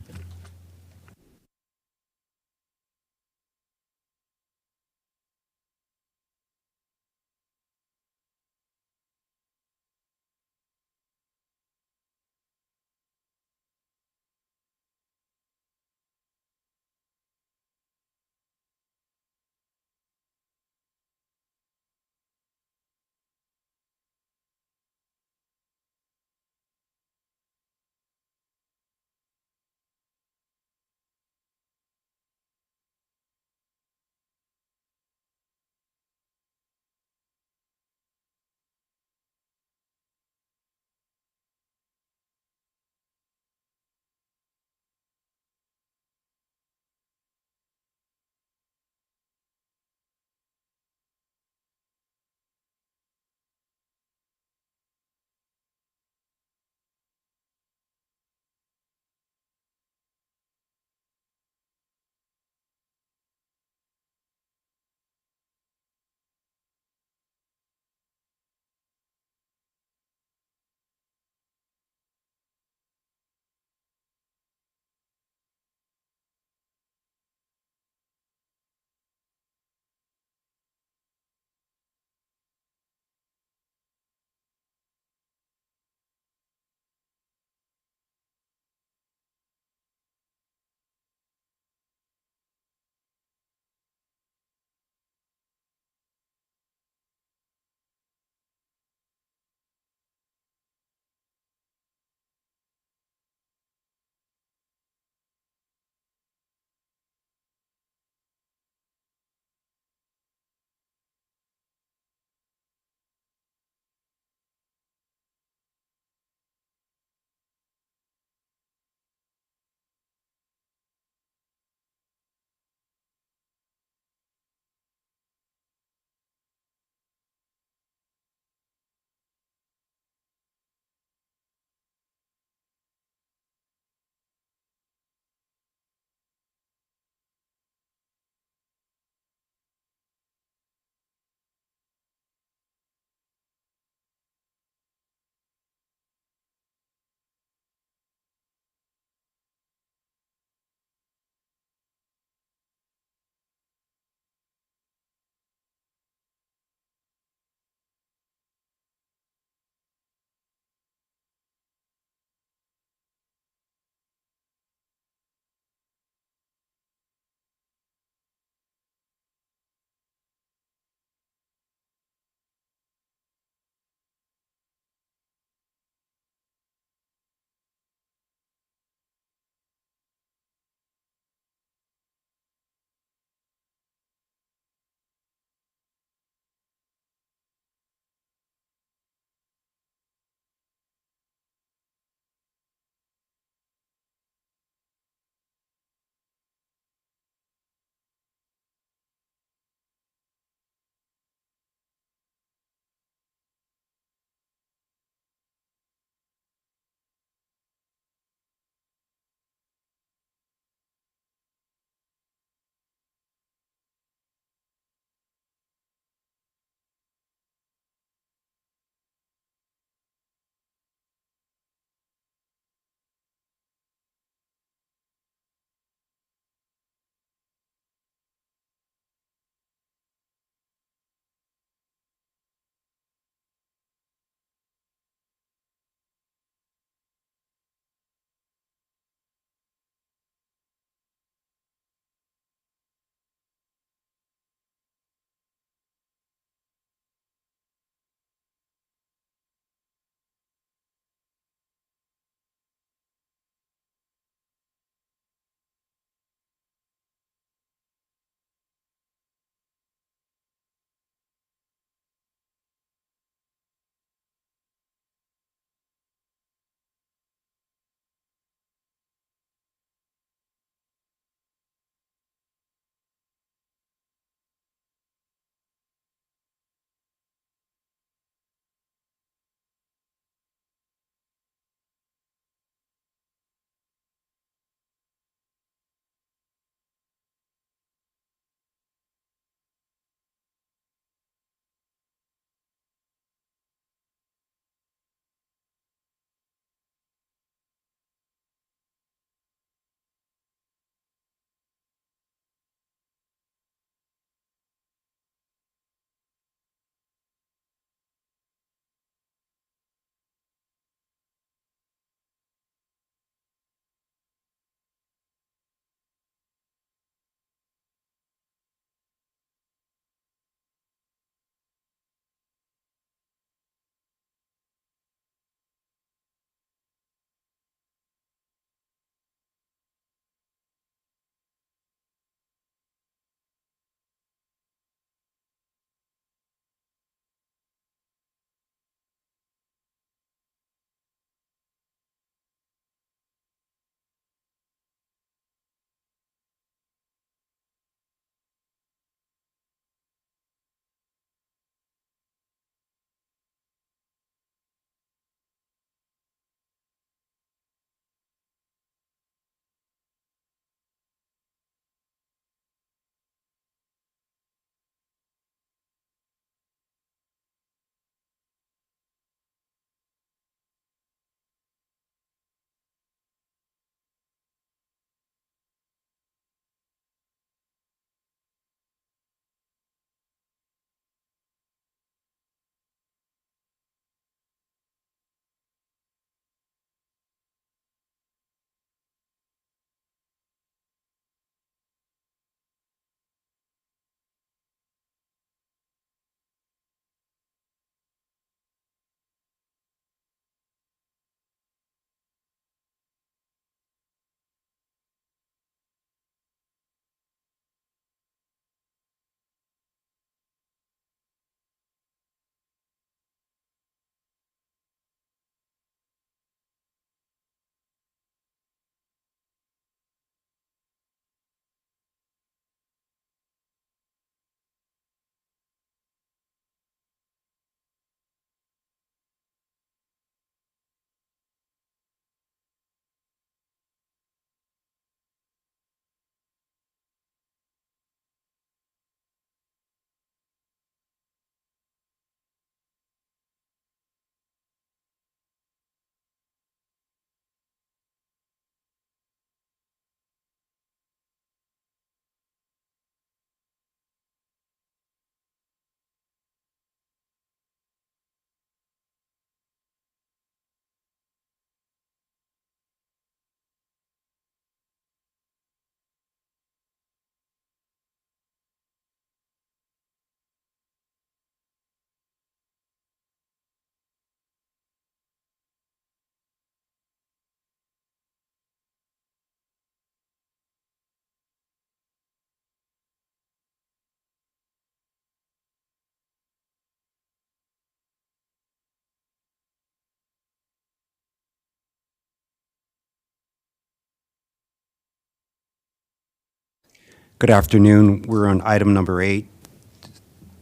Good afternoon. We're on item number 8,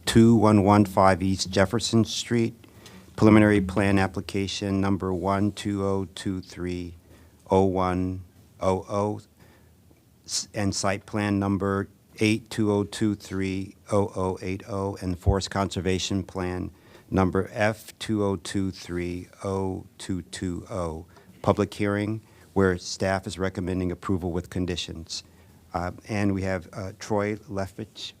2115 East Jefferson Street, preliminary plan application number 120230100, and site plan number 820230080, and forest conservation plan number F20230220. Public hearing where staff is recommending approval with conditions. And we have Troy Lefwich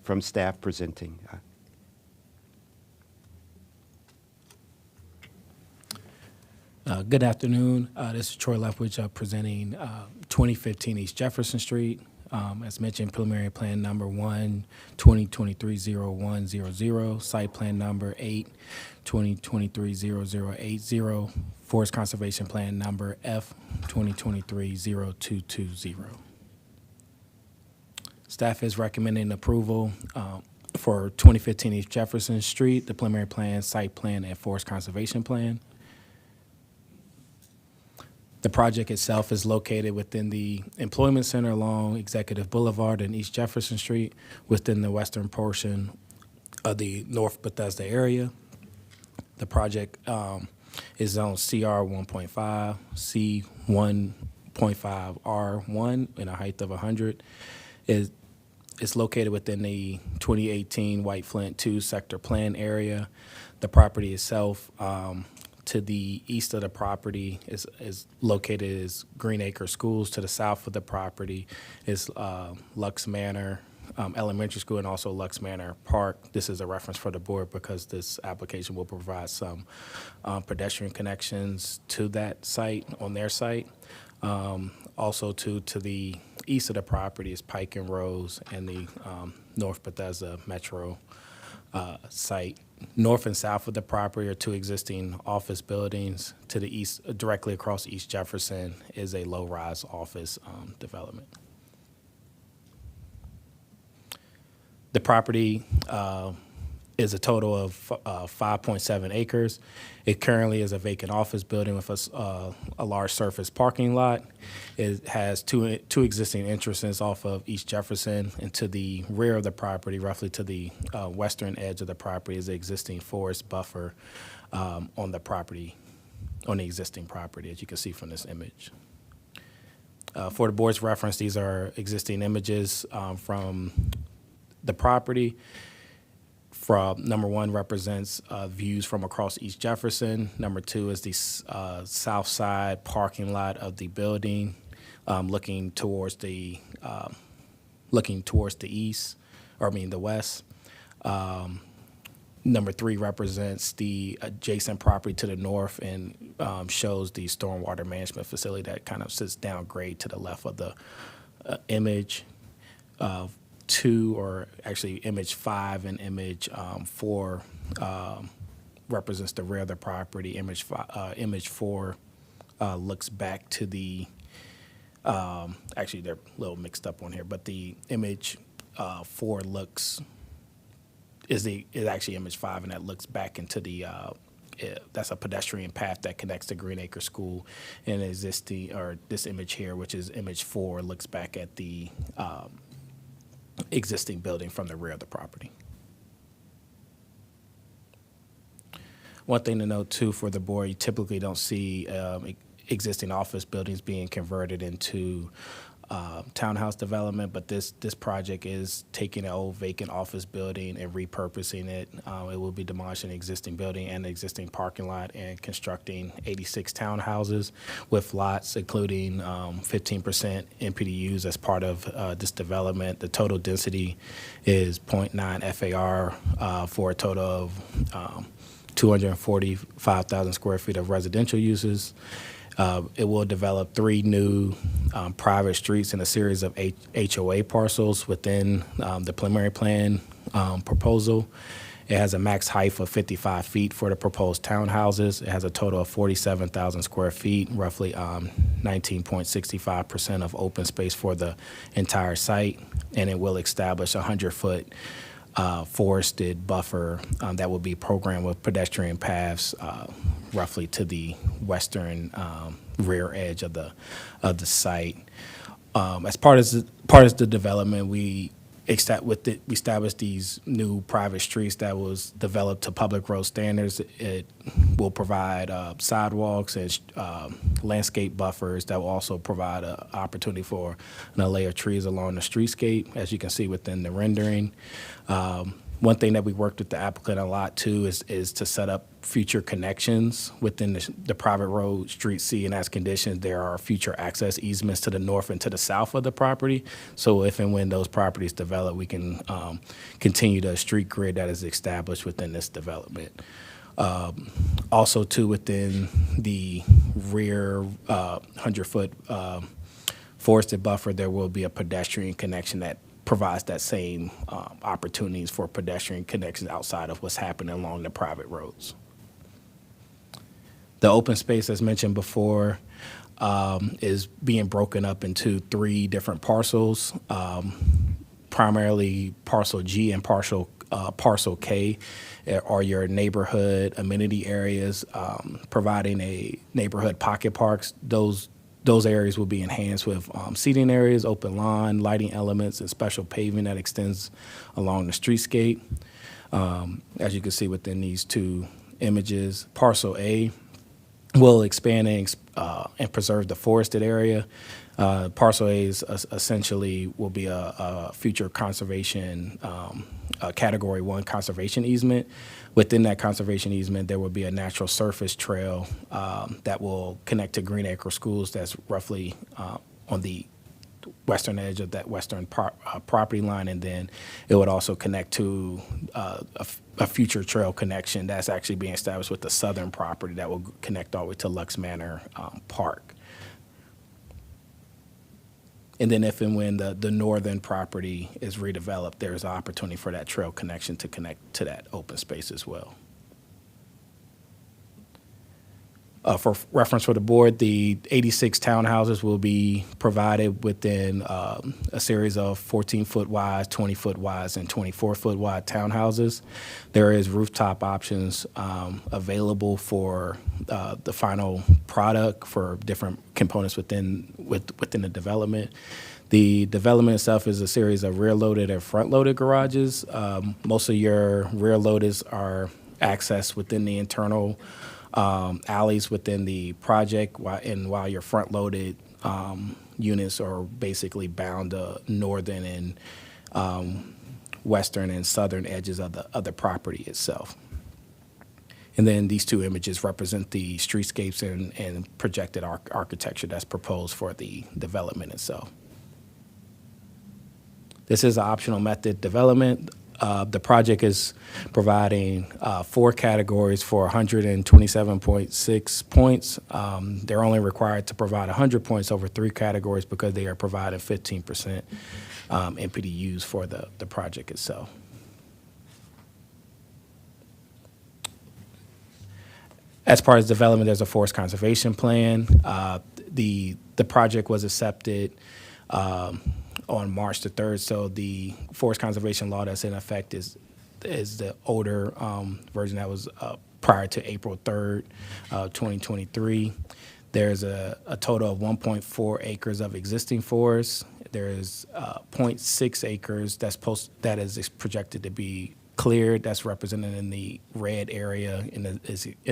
from staff presenting. Good afternoon. This is Troy Lefwich presenting 2015 East Jefferson Street. As mentioned, preliminary plan number 1-2023-0100, site plan number 8-2023-0080, forest conservation plan number F-2023-0220. Staff is recommending approval for 2015 East Jefferson Street, the preliminary plan, site plan, and forest conservation plan. The project itself is located within the Employment Center along Executive Boulevard and East Jefferson Street within the western portion of the North Bethesda area. The project is on CR 1.5, C 1.5 R1 in a height of 100. It's located within the 2018 White Flint 2 sector plan area. The property itself, to the east of the property is located as Green Acre Schools. To the south of the property is Lux Manor Elementary School and also Lux Manor Park. This is a reference for the board because this application will provide some pedestrian connections to that site, on their site. Also to the east of the property is Pike and Rose and the North Bethesda Metro site. North and south of the property are 2 existing office buildings. To the east, directly across East Jefferson, is a low-rise office development. The property is a total of 5.7 acres. It currently is a vacant office building with a large surface parking lot. It has two existing entrances off of East Jefferson, and to the rear of the property, roughly to the western edge of the property, is the existing forest buffer on the property, on the existing property, as you can see from this image. For the board's reference, these are existing images from the property. Number 1 represents views from across East Jefferson. Number 2 is the south side parking lot of the building, looking towards the east, the west. Number 3 represents the adjacent property to the north and shows the stormwater management facility that kind of sits downgrade to the left of the image. 2, or actually image 5 and image 4 represents the rear of the property. Image 4 looks back to the, actually they're a little mixed up on here, but the image 4 is actually image 5, and that looks back into the, that's a pedestrian path that connects to Green Acre School. And this image here, which is image 4, looks back at the existing building from the rear of the property. One thing to note too for the board, you typically don't see existing office buildings being converted into townhouse development, but this project is taking an old vacant office building and repurposing it. It will be demolishing an existing building and the existing parking lot and constructing 86 townhouses with lots including 15% NPDUs as part of this development. The total density is 0.9 FAR for a total of 245,000 square feet of residential uses. It will develop 3 new private streets and a series of HOA parcels within the preliminary plan proposal. It has a max height of 55 feet for the proposed townhouses. It has a total of 47,000 square feet, roughly 19.65% of open space for the entire site, and it will establish a 100-foot forested buffer that will be programmed with pedestrian paths roughly to the western rear edge of the site. as part of the development, we established these new private streets that was developed to public road standards. It will provide sidewalks and landscape buffers that will also provide an opportunity for an array of trees along the streetscape, as you can see within the rendering. One thing that we worked with the applicant a lot too is to set up future connections within the private road street C, and as conditions, there are future access easements to the north and to the south of the property. So if and when those properties develop, we can continue the street grid that is established within this development. Also too, within the rear 100-foot forested buffer, there will be a pedestrian connection that provides that same opportunities for pedestrian connections outside of what's happening along the private roads. The open space, as mentioned before, is being broken up into 3 different parcels, primarily parcel G and parcel K are your neighborhood amenity areas, providing a neighborhood pocket parks. Those areas will be enhanced with seating areas, open lawn, lighting elements, and special paving that extends along the streetscape. As you can see within these 2 images, parcel A will expand and preserve the forested area. Parcel A is essentially will be a future conservation, Category 1 conservation easement. Within that conservation easement, there will be a natural surface trail that will connect to Green Acre Schools that's roughly on the western edge of that western property line, and then it would also connect to a future trail connection that's actually being established with the southern property that will connect all the way to Lux Manor Park. And then if and when the northern property is redeveloped, there's an opportunity for that trail connection to connect to that open space as well. For reference for the board, the 86 townhouses will be provided within a series of 14-foot wide, 20-foot wide, and 24-foot wide townhouses. There is rooftop options available for the final product for different components within the development. The development itself is a series of rear-loaded and front-loaded garages. Most of your rear-loaders are accessed within the internal alleys within the project, while your front-loaded units are basically bound to northern and western and southern edges of the property itself. And then these 2 images represent the streetscapes and projected architecture that's proposed for the development itself. This is an optional method development. The project is providing 4 categories for 127.6 points. They're only required to provide 100 points over 3 categories because they are providing 15% NPDUs for the project itself. As part of the development, there's a forest conservation plan. The project was accepted on March the 3rd, so the forest conservation law that's in effect is the older version that was prior to April 3rd, 2023. There's a total of 1.4 acres of existing forest. There is 0.6 acres that is projected to be cleared. That's represented in the red area in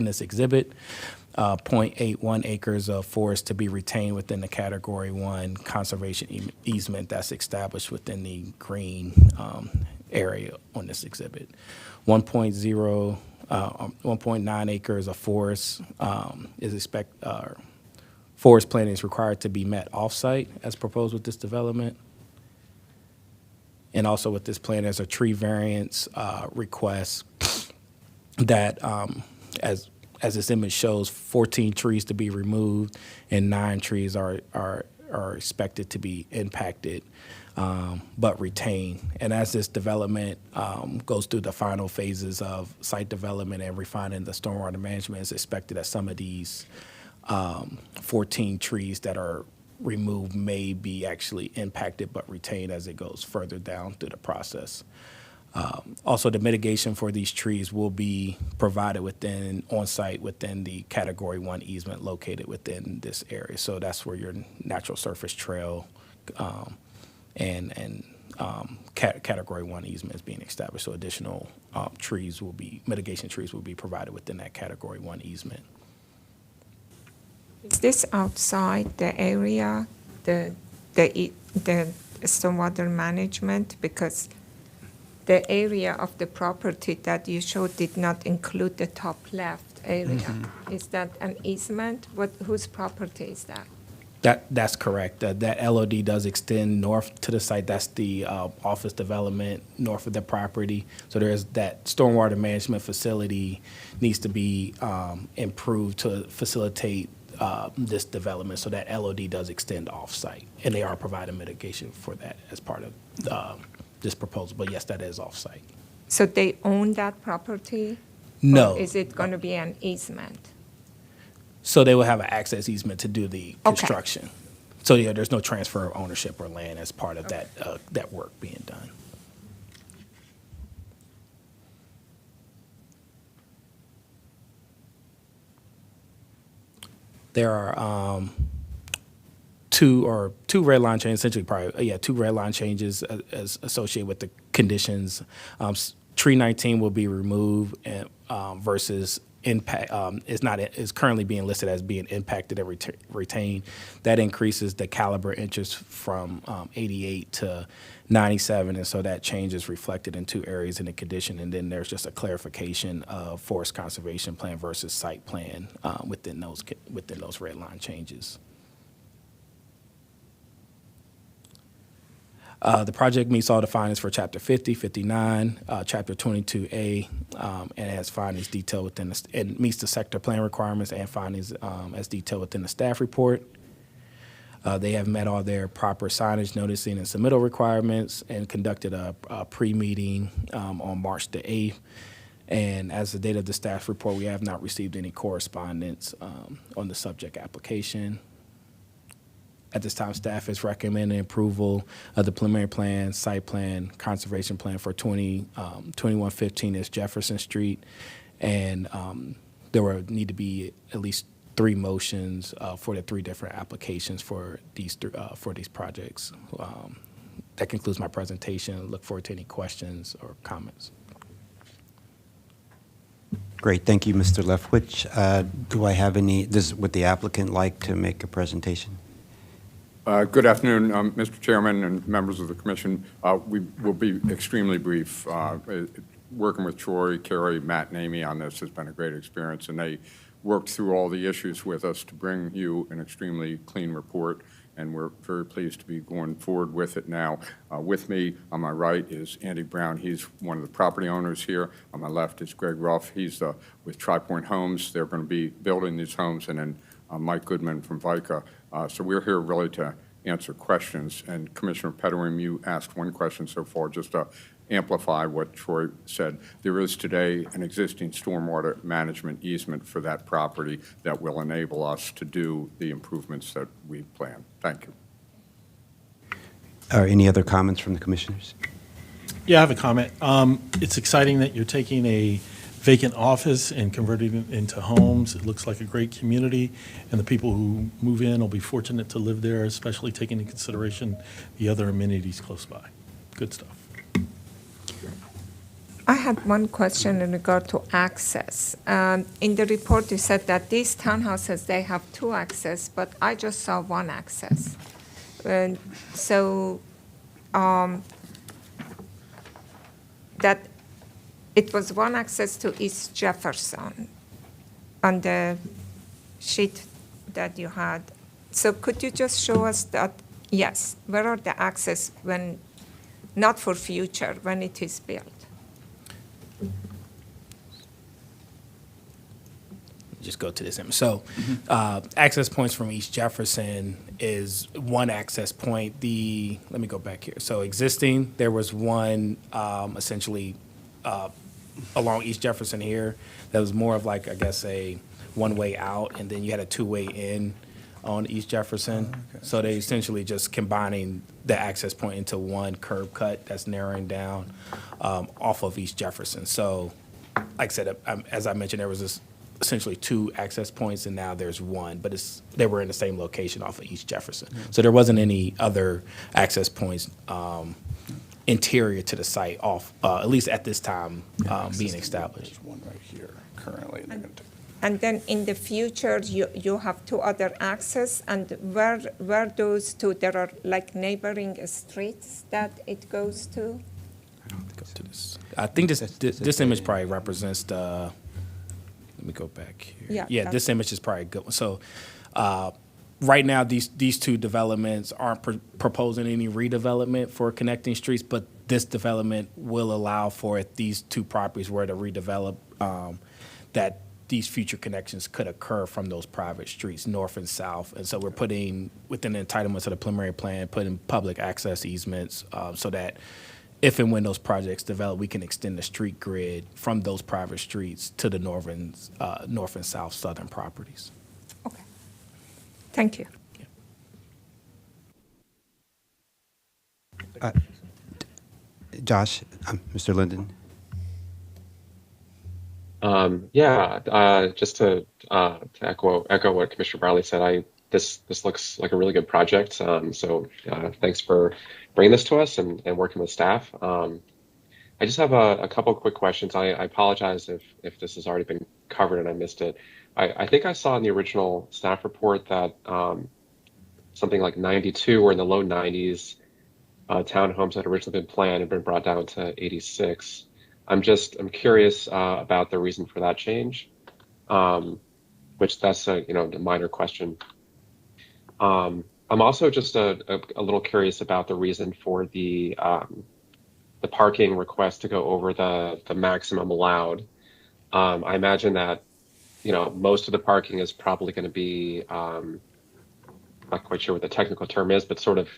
this exhibit. 0.81 acres of forest to be retained within the Category 1 conservation easement that's established within the green area on this exhibit. 1.9 acres of forest forest planting is required to be met off-site as proposed with this development. And also with this plan, there's a tree variance request that, as this image shows, 14 trees to be removed and 9 trees are expected to be impacted but retained. And as this development goes through the final phases of site development and refining the stormwater management, it's expected that some of these 14 trees that are removed may be actually impacted but retained as it goes further down through the process. Also, the mitigation for these trees will be provided on-site within the Category 1 easement located within this area. So that's where your natural surface trail Category 1 easement is being established, so additional mitigation trees will be provided within that Category 1 easement. Is this outside the area, the stormwater management? Because the area of the property that you showed did not include the top left area. Is that an easement? Whose property is that? That's correct. That LOD does extend north to the site. That's the office development north of the property. So there's that stormwater management facility needs to be improved to facilitate this development. So that LOD does extend off-site, and they are providing mitigation for that as part of this proposal. But yes, that is off-site. So they own that property? No. Or is it going to be an easement? So they will have an access easement to do the construction. So yeah, there's no transfer of ownership or land as part of that work being done. There are two red line changes, essentially probably, two red line changes as associated with the conditions. Tree 19 will be removed and, versus impact is currently being listed as being impacted and retained. That increases the caliber interest from 88 to 97, and so that change is reflected in two areas in the condition. And then there's just a clarification of forest conservation plan versus site plan within those red line changes. The project meets all the findings for Chapter 50, 59, Chapter 22A, and has findings detailed within and meets the sector plan requirements and findings as detailed within the staff report. They have met all their proper signage, noticing, and submittal requirements, and conducted a pre-meeting on March the 8th. And as the date of the staff report, we have not received any correspondence on the subject application. At this time, staff is recommending approval of the preliminary plan, site plan, conservation plan for 2115 East Jefferson Street. And there will need to be at least 3 motions for the 3 different applications for these projects. That concludes my presentation. Look forward to any questions or comments. Great, thank you, Mr. Leftwich. Do I have would the applicant like to make a presentation? Good afternoon, Mr. Chairman and members of the Commission. We will be extremely brief. Working with Troy, Carrie, Matt, and Amy on this has been a great experience, and they worked through all the issues with us to bring you an extremely clean report, and we're very pleased to be going forward with it now. With me on my right is Andy Brown. He's one of the property owners here. On my left is Greg Ruff. He's with Tri-Point Homes. They're going to be building these homes, and then Mike Goodman from VICA. So we're here really to answer questions. And Commissioner Pettering, you asked one question so far, just to amplify what Troy said. There is today an existing stormwater management easement for that property that will enable us to do the improvements that we plan. Thank you. Any other comments from the commissioners? Yeah, I have a comment. It's exciting that you're taking a vacant office and converting it into homes. It looks like a great community, and the people who move in will be fortunate to live there, especially taking into consideration the other amenities close by. Good stuff. I had one question in regard to access. In the report, you said that these townhouses, they have 2 access, but I just saw 1 access. So that it was 1 access to East Jefferson on the sheet that you had. So could you just show us that, yes, where are the access when, not for future, when it is built? Just go to this image. So access points from East Jefferson is 1 access point. Let me go back here. So existing, there was 1 essentially along East Jefferson here that was more of like, I guess, a 1-way out, and then you had a 2-way in on East Jefferson. So they essentially just combining the access point into 1 curb cut that's narrowing down off of East Jefferson. So like I said, as I mentioned, there was this essentially 2 access points, and now there's 1, but they were in the same location off of East Jefferson. So there wasn't any other access points interior to the site off, at least at this time, being established. There's one right here currently. and they're gonna take- And then in the future, you have 2 other access, and where those 2, there are like neighboring streets that it goes to? I think this image probably represents the, let me go back here. Yeah, This image is probably a good one. So right now, these 2 developments aren't proposing any redevelopment for connecting streets, but this development will allow for, if these 2 properties were to redevelop, that these future connections could occur from those private streets, north and south. And so we're putting, within the entitlements of the preliminary plan, putting public access easements so that if and when those projects develop, we can extend the street grid from those private streets to the north and south southern properties. Okay. Thank you. Josh, Mr. Linden. Just to echo what Commissioner Bradley said, this looks like a really good project. So thanks for bringing this to us and working with staff. I just have a couple of quick questions. I apologize if this has already been covered and I missed it. I think I saw in the original staff report that something like 92 or in the low 90s townhomes had originally been planned and been brought down to 86. I'm curious about the reason for that change, which that's a minor question. I'm also just a little curious about the reason for the parking request to go over the maximum allowed. I imagine that most of the parking is probably going to be not quite sure what the technical term is, but sort of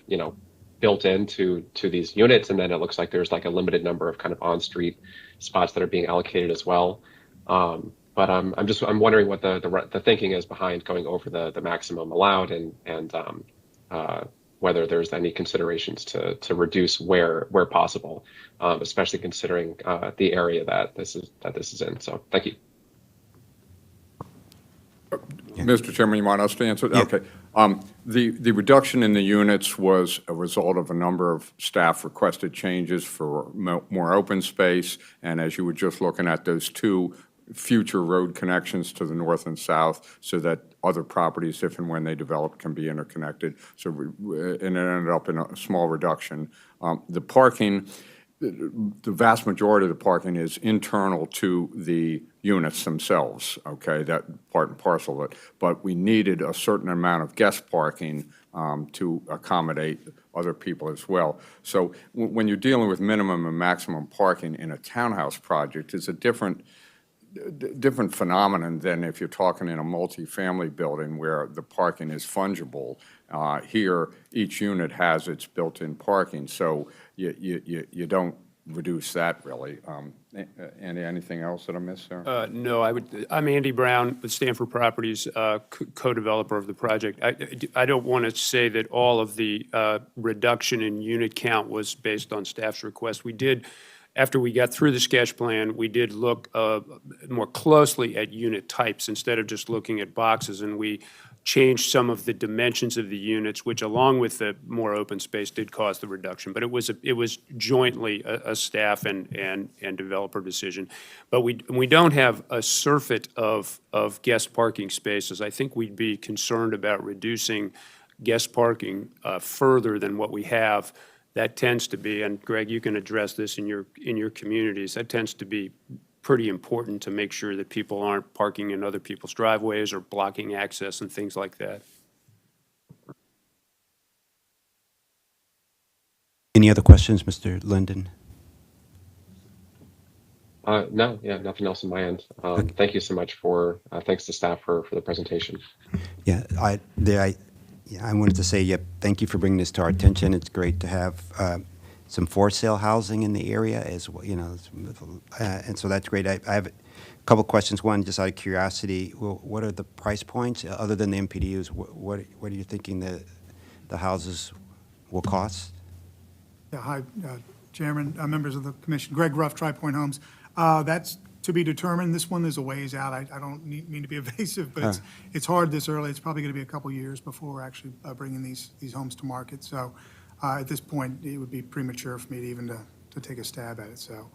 built into these units, and then it looks like there's like a limited number of kind of on-street spots that are being allocated as well. But I'm wondering what the thinking is behind going over the maximum allowed, and whether there's any considerations to reduce where possible, especially considering the area that this is in. So thank you. Mr. Chairman, you want us to answer? Yeah. Okay. The reduction in the units was a result of a number of staff requested changes for more open space, and as you were just looking at those 2 future road connections to the north and south, so that other properties, if and when they develop, can be interconnected. So and it ended up in a small reduction. The parking, the vast majority of the parking is internal to the units themselves, okay, that part and parcel of it. But we needed a certain amount of guest parking to accommodate other people as well. So when you're dealing with minimum and maximum parking in a townhouse project, it's a different phenomenon than if you're talking in a multifamily building where the parking is fungible. Here, each unit has its built-in parking, so you don't reduce that really. Andy, anything else that I missed there? No, I'm Andy Brown with Stanford Properties, co-developer of the project. I don't want to say that all of the reduction in unit count was based on staff's request. We did, after we got through the sketch plan, we did look more closely at unit types instead of just looking at boxes, and we changed some of the dimensions of the units, which along with the more open space did cause the reduction. But it was jointly a staff and developer decision. But we don't have a surfeit of guest parking spaces. I think we'd be concerned about reducing guest parking further than what we have. That tends to be, and Greg, you can address this in your communities, that tends to be pretty important to make sure that people aren't parking in other people's driveways or blocking access and things like that. Any other questions, Mr. Linden? No, nothing else on my end. Thank you so much thanks to staff for the presentation. Yeah, I wanted to say, thank you for bringing this to our attention. It's great to have some for sale housing in the area as well, and so that's great. I have a couple questions. One, just out of curiosity, what are the price points other than the MPDUs? What are you thinking the houses will cost? Yeah, hi, Chairman, members of the commission. Greg Ruff, Tri Point Homes. That's to be determined. This one is a ways out. I don't mean to be evasive, but it's hard this early. It's probably going to be a couple years before we're actually bringing these homes to market. So at this point, it would be premature for me to even to take a stab at it. So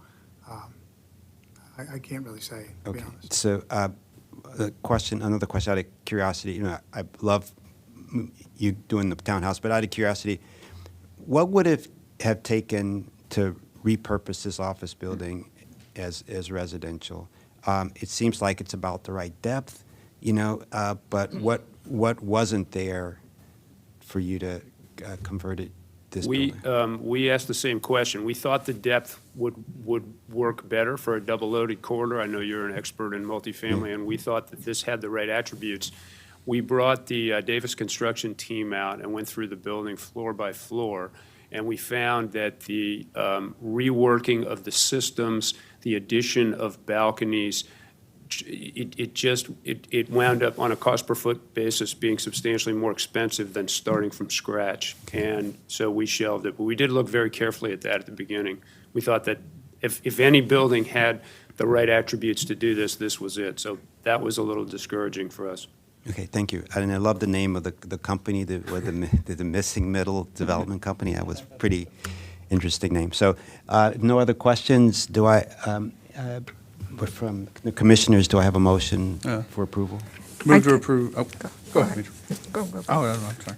I can't really say, to be Okay. honest. So another question out of curiosity. I love you doing the townhouse, but out of curiosity, what would it have taken to repurpose this office building as residential? It seems like it's about the right depth, but what wasn't there for you to convert it this building? We asked the same question. We thought the depth would work better for a double-loaded corridor. I know you're an expert in multifamily, and we thought that this had the right attributes. We brought the Davis construction team out and went through the building floor by floor, and we found that the reworking of the systems, the addition of balconies, it wound up on a cost per foot basis being substantially more expensive than starting from scratch. And so we shelved it. But we did look very carefully at that at the beginning. We thought that if any building had the right attributes to do this, this was it. So that was a little discouraging for us. Okay, thank you. And I love the name of the company, the Missing Middle Development Company. That was pretty interesting name. So no other questions. But from the commissioners, do I have a motion for approval? Move to approve. Oh, go ahead. Go. Oh, no, I'm sorry.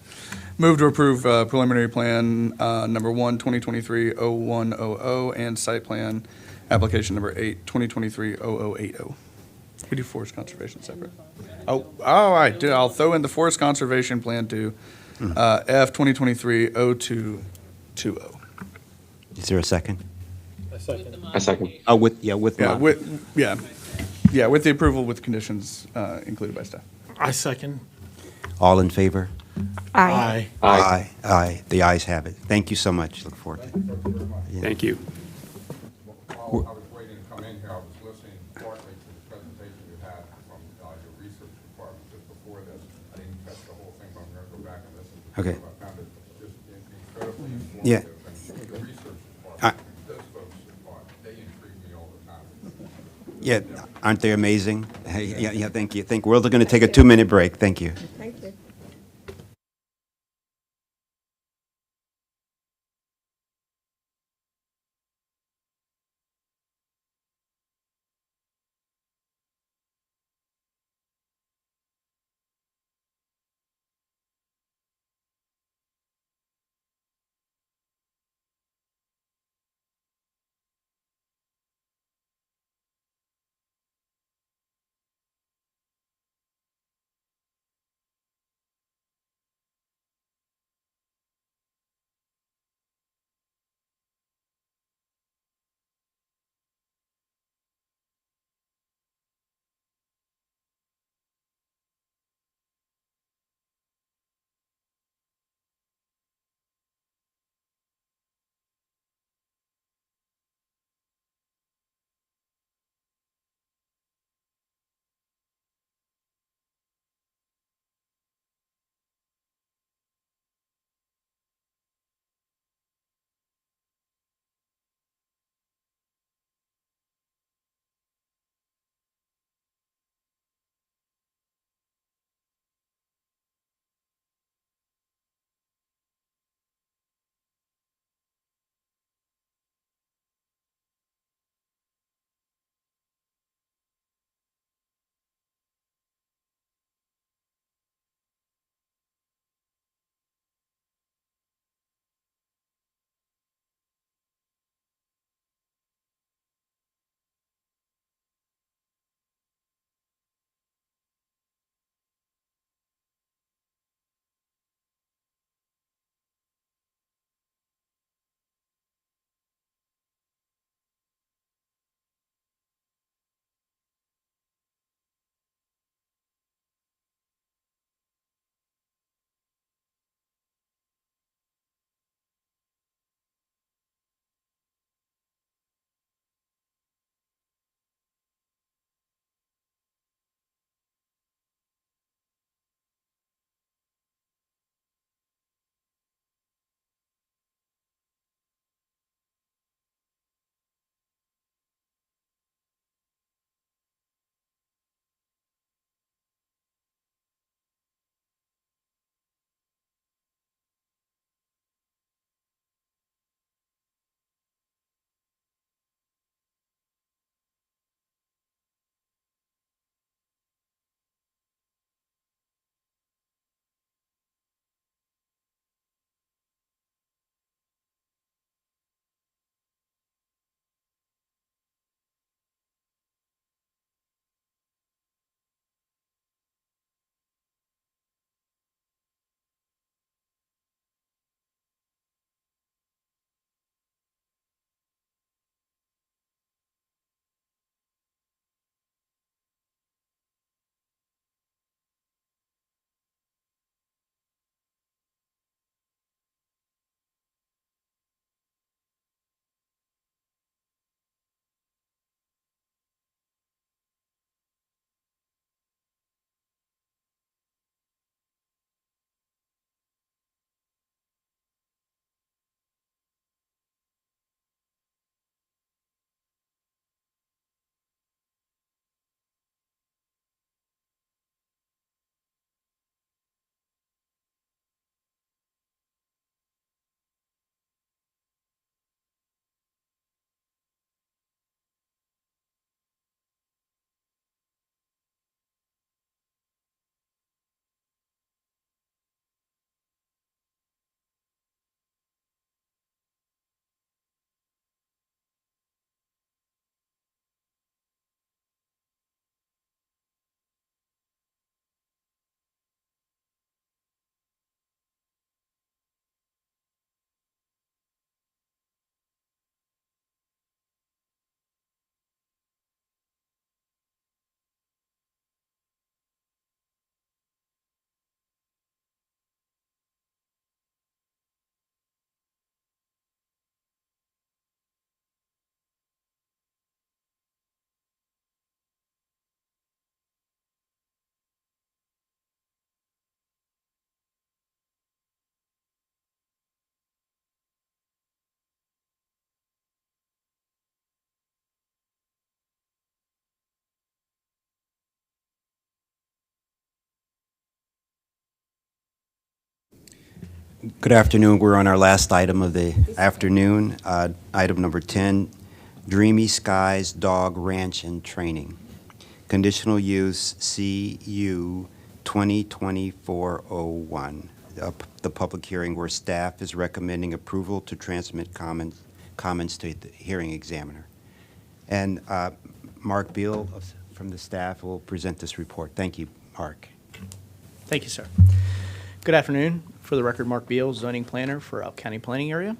Move to approve preliminary plan number 1, 2023-0100, and site plan application number 8, 2023-0080. We do forest conservation separate. Oh, all right. I'll throw in the forest conservation plan too. F 2023-0220. Is there a second? I second. Oh, with mod. with the approval with conditions included by staff. I second. All in favor? Aye. Aye. Aye. The ayes have it. Thank you so much. Look forward to it. Thank you. While I was waiting to come in here, I was listening partly to the presentation you had from your research department just before this. I didn't catch the whole thing, but I'm going to go back and listen to it. Okay. I found it just incredibly informative. Yeah. And the research department, those folks, they intrigue me all the time. Yeah, aren't they amazing? Yeah, thank you. We're going to take a 2-minute break. Thank you. Thank you. Good afternoon. We're on our last item of the afternoon. Item number 10, Dreamy Skies Dog Ranch and Training. Conditional use CU 2024-01. The public hearing where staff is recommending approval to transmit comments to the hearing examiner. And Mark Beal from the staff will present this report. Thank you, Mark. Thank you, sir. Good afternoon. For the record, Mark Beal, zoning planner for Elk County Planning Area.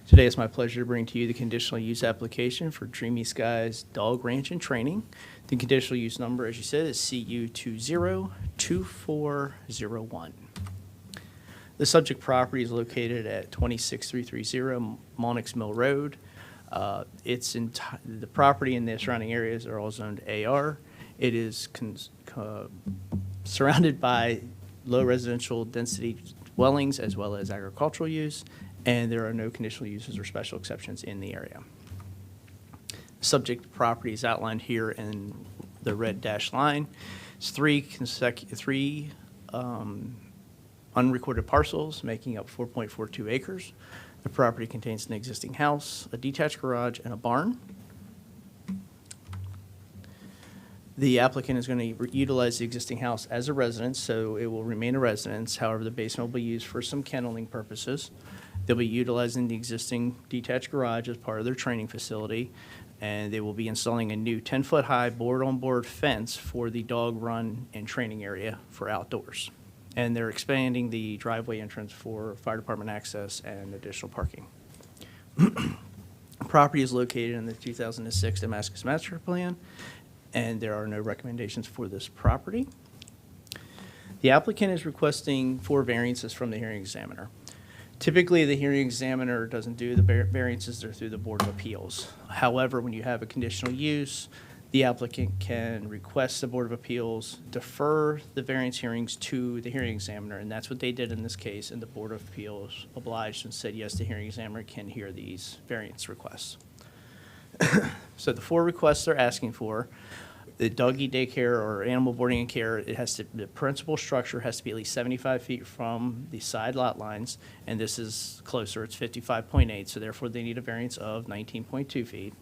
Today it's my pleasure to bring to you the conditional use application for Dreamy Skies Dog Ranch and Training. The conditional use number, as you said, is CU 202401. The subject property is located at 26330 Monix Mill Road. The property and the surrounding areas are all zoned AR. It is surrounded by low residential density dwellings as well as agricultural use, and there are no conditional uses or special exceptions in the area. Subject property is outlined here in the red dashed line. It's three unrecorded parcels making up 4.42 acres. The property contains an existing house, a detached garage, and a barn. The applicant is going to utilize the existing house as a residence, so it will remain a residence. However, the basement will be used for some kenneling purposes. They'll be utilizing the existing detached garage as part of their training facility, and they will be installing a new 10-foot-high board-on-board fence for the dog run and training area for outdoors. And they're expanding the driveway entrance for fire department access and additional parking. Property is located in the 2006 Damascus Master Plan, and there are no recommendations for this property. The applicant is requesting 4 variances from the hearing examiner. Typically, the hearing examiner doesn't do the variances, they're through the Board of Appeals. However, when you have a conditional use, the applicant can request the Board of Appeals defer the variance hearings to the hearing examiner, and that's what they did in this case, and the Board of Appeals obliged and said, yes, the hearing examiner can hear these variance requests. So the 4 requests they're asking for, the doggy daycare or animal boarding and care, the principal structure has to be at least 75 feet from the side lot lines, and this is closer, it's 55.8, so therefore they need a variance of 19.2 feet.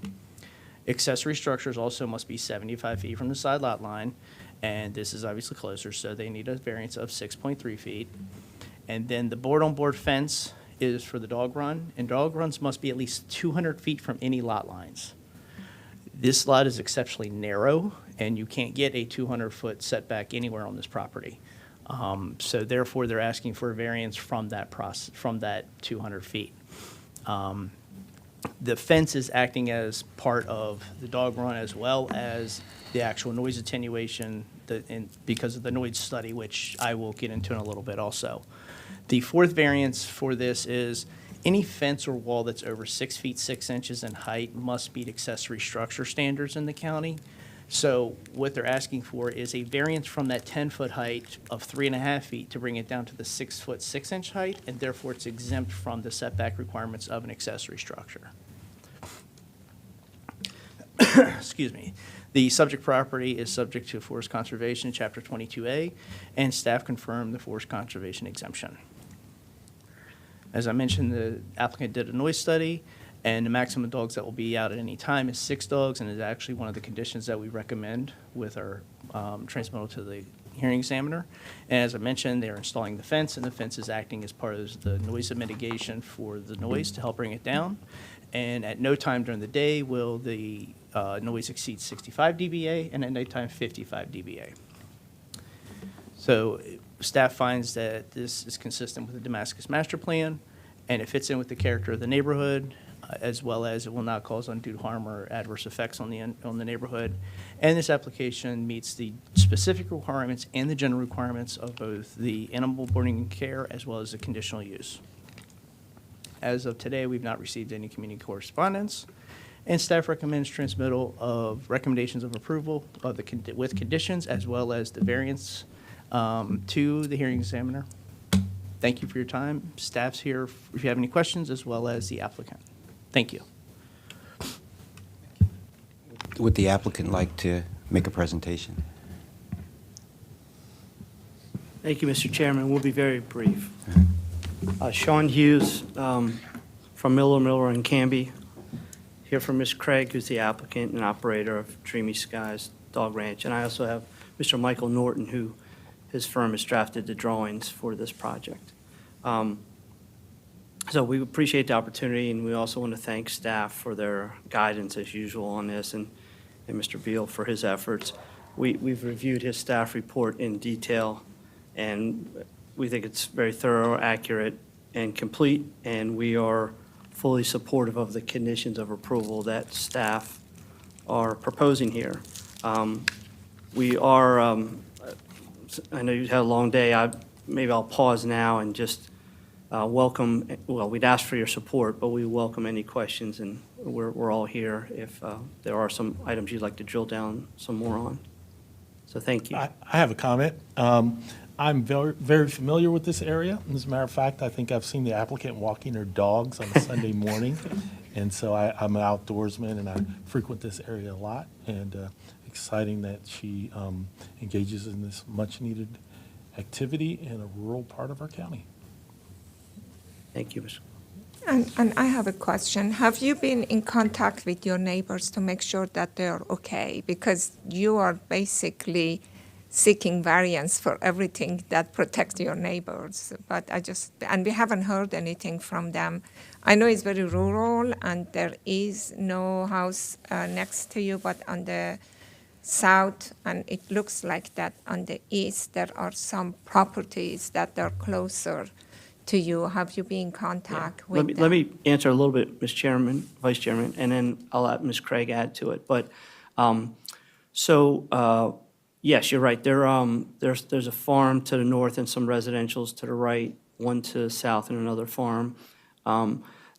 Accessory structures also must be 75 feet from the side lot line, and this is obviously closer, so they need a variance of 6.3 feet. And then the board-on-board fence is for the dog run, and dog runs must be at least 200 feet from any lot lines. This lot is exceptionally narrow, and you can't get a 200-foot setback anywhere on this property. So therefore, they're asking for a variance from that 200 feet. The fence is acting as part of the dog run as well as the actual noise attenuation because of the noise study, which I will get into in a little bit also. The 4th variance for this is any fence or wall that's over 6 feet 6 inches in height must meet accessory structure standards in the county. So what they're asking for is a variance from that 10-foot height of 3.5 feet to bring it down to the 6 foot 6 inch height, and therefore it's exempt from the setback requirements of an accessory structure. Excuse me. The subject property is subject to forest conservation, Chapter 22A, and staff confirmed the forest conservation exemption. As I mentioned, the applicant did a noise study, and the maximum dogs that will be out at any time is 6 dogs, and is actually one of the conditions that we recommend with our transmittal to the hearing examiner. And as I mentioned, they're installing the fence, and the fence is acting as part of the noise mitigation for the noise to help bring it down. And at no time during the day will the noise exceed 65 dBA, and at nighttime 55 dBA. So staff finds that this is consistent with the Damascus Master Plan, and it fits in with the character of the neighborhood, as well as it will not cause undue harm or adverse effects on the neighborhood. And this application meets the specific requirements and the general requirements of both the animal boarding and care as well as the conditional use. As of today, we've not received any community correspondence, and staff recommends transmittal of recommendations of approval of with conditions as well as the variance to the hearing examiner. Thank you for your time. Staff's here if you have any questions, as well as the applicant. Thank you. Would the applicant like to make a presentation? Thank you, Mr. Chairman. We'll be very brief. Sean Hughes from Miller and Canby, here for Ms. Craig, who's the applicant and operator of Dreamy Skies Dog Ranch. And I also have Mr. Michael Norton, who his firm has drafted the drawings for this project. So we appreciate the opportunity, and we also want to thank staff for their guidance as usual on this, and Mr. Beal for his efforts. We've reviewed his staff report in detail, and we think it's very thorough, accurate, and complete, and we are fully supportive of the conditions of approval that staff are proposing here. We are, I know you had a long day. Maybe I'll pause now and just welcome, well, we'd ask for your support, but we welcome any questions, and we're all here if there are some items you'd like to drill down some more on. So thank you. I have a comment. I'm very, very familiar with this area. As a matter of fact, I think I've seen the applicant walking her dogs on a Sunday morning. And so I'm an outdoorsman, and I frequent this area a lot. And exciting that she engages in this much-needed activity in a rural part of our county. Thank you, Mr. And I have a question. Have you been in contact with your neighbors to make sure that they're okay? Because you are basically seeking variance for everything that protects your neighbors. But and we haven't heard anything from them. I know it's very rural and there is no house next to you, but on the south, and it looks like that on the east, there are some properties that are closer to you. Have you been in contact with them? Let me answer a little bit, Ms. Chairman, Vice Chairman, and then I'll let Ms. Craig add to it. But yes, you're right. There's a farm to the north and some residentials to the right, one to the south and another farm.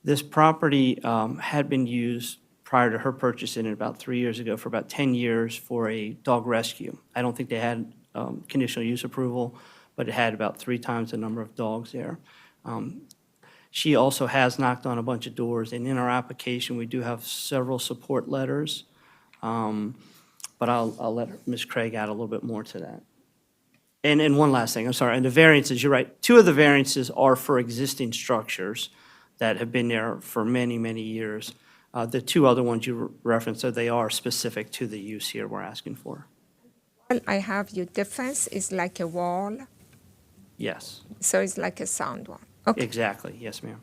This property had been used prior to her purchasing it about 3 years ago for about 10 years for a dog rescue. I don't think they had conditional use approval, but it had about 3 times the number of dogs there. She also has knocked on a bunch of doors, and in our application, we do have several support letters. But I'll let Ms. Craig add a little bit more to that. And one last thing, I'm sorry, and the variances, you're right. 2 of the variances are for existing structures that have been there for many, many years. The 2 other ones you referenced, so they are specific to the use here we're asking for. Well, I have your defense is like a wall, Yes, so it's like a sound wall. Okay. exactly. Yes, ma'am.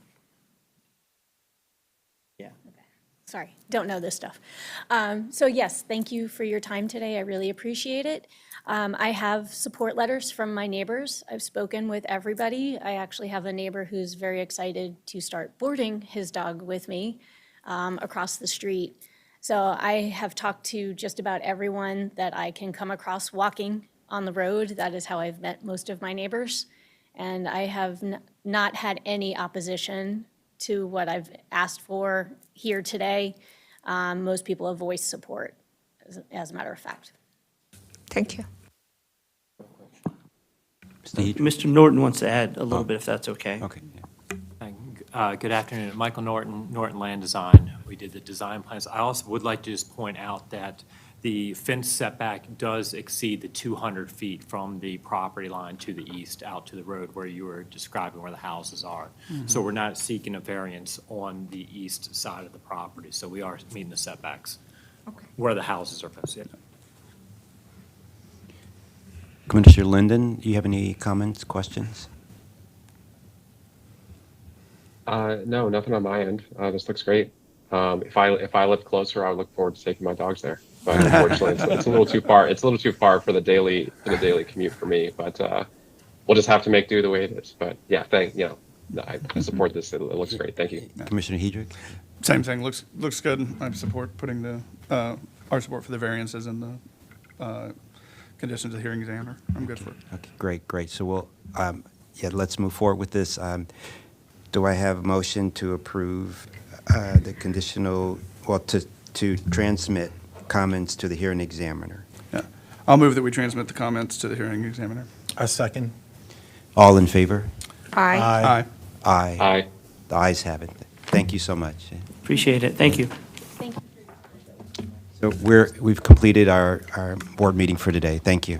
Sorry, don't know this stuff. So yes, thank you for your time today. I really appreciate it. I have support letters from my neighbors. I've spoken with everybody. I actually have a neighbor who's very excited to start boarding his dog with me across the street. So I have talked to just about everyone that I can come across walking on the road. That is how I've met most of my neighbors. And I have not had any opposition to what I've asked for here today. Most people have voiced support, as a matter of fact. Thank you. Mr. Norton wants to add a little bit, if that's okay. Okay. Good afternoon. Michael Norton, Norton Land Design. We did the design plans. I also would like to just point out that the fence setback does exceed the 200 feet from the property line to the east out to the road where you were describing where the houses are. Mm-hmm. So we're not seeking a variance on the east side of the property. So we are meeting the setbacks where the houses are posted. Commissioner Linden, do you have any comments, questions? No, nothing on my end. This looks great. If I lived closer, I would look forward to taking my dogs there. But unfortunately, it's a little too far. It's a little too far for the daily commute for me. But we'll just have to make do the way it is. But yeah, I support this. It looks great. Thank you, Commissioner Hedrick. Same thing. Looks good. I support putting our support for the variances and the conditions of the hearing examiner. I'm good for it. Okay, great. So we'll let's move forward with this. Do I have a motion to approve the conditional, to transmit comments to the hearing examiner? Yeah. I'll move that we transmit the comments to the hearing examiner. A second. All in favor? Aye. Aye. Aye. Aye. The ayes have it. Thank you so much. Appreciate it. Thank you. So we've completed our board meeting for today. Thank you.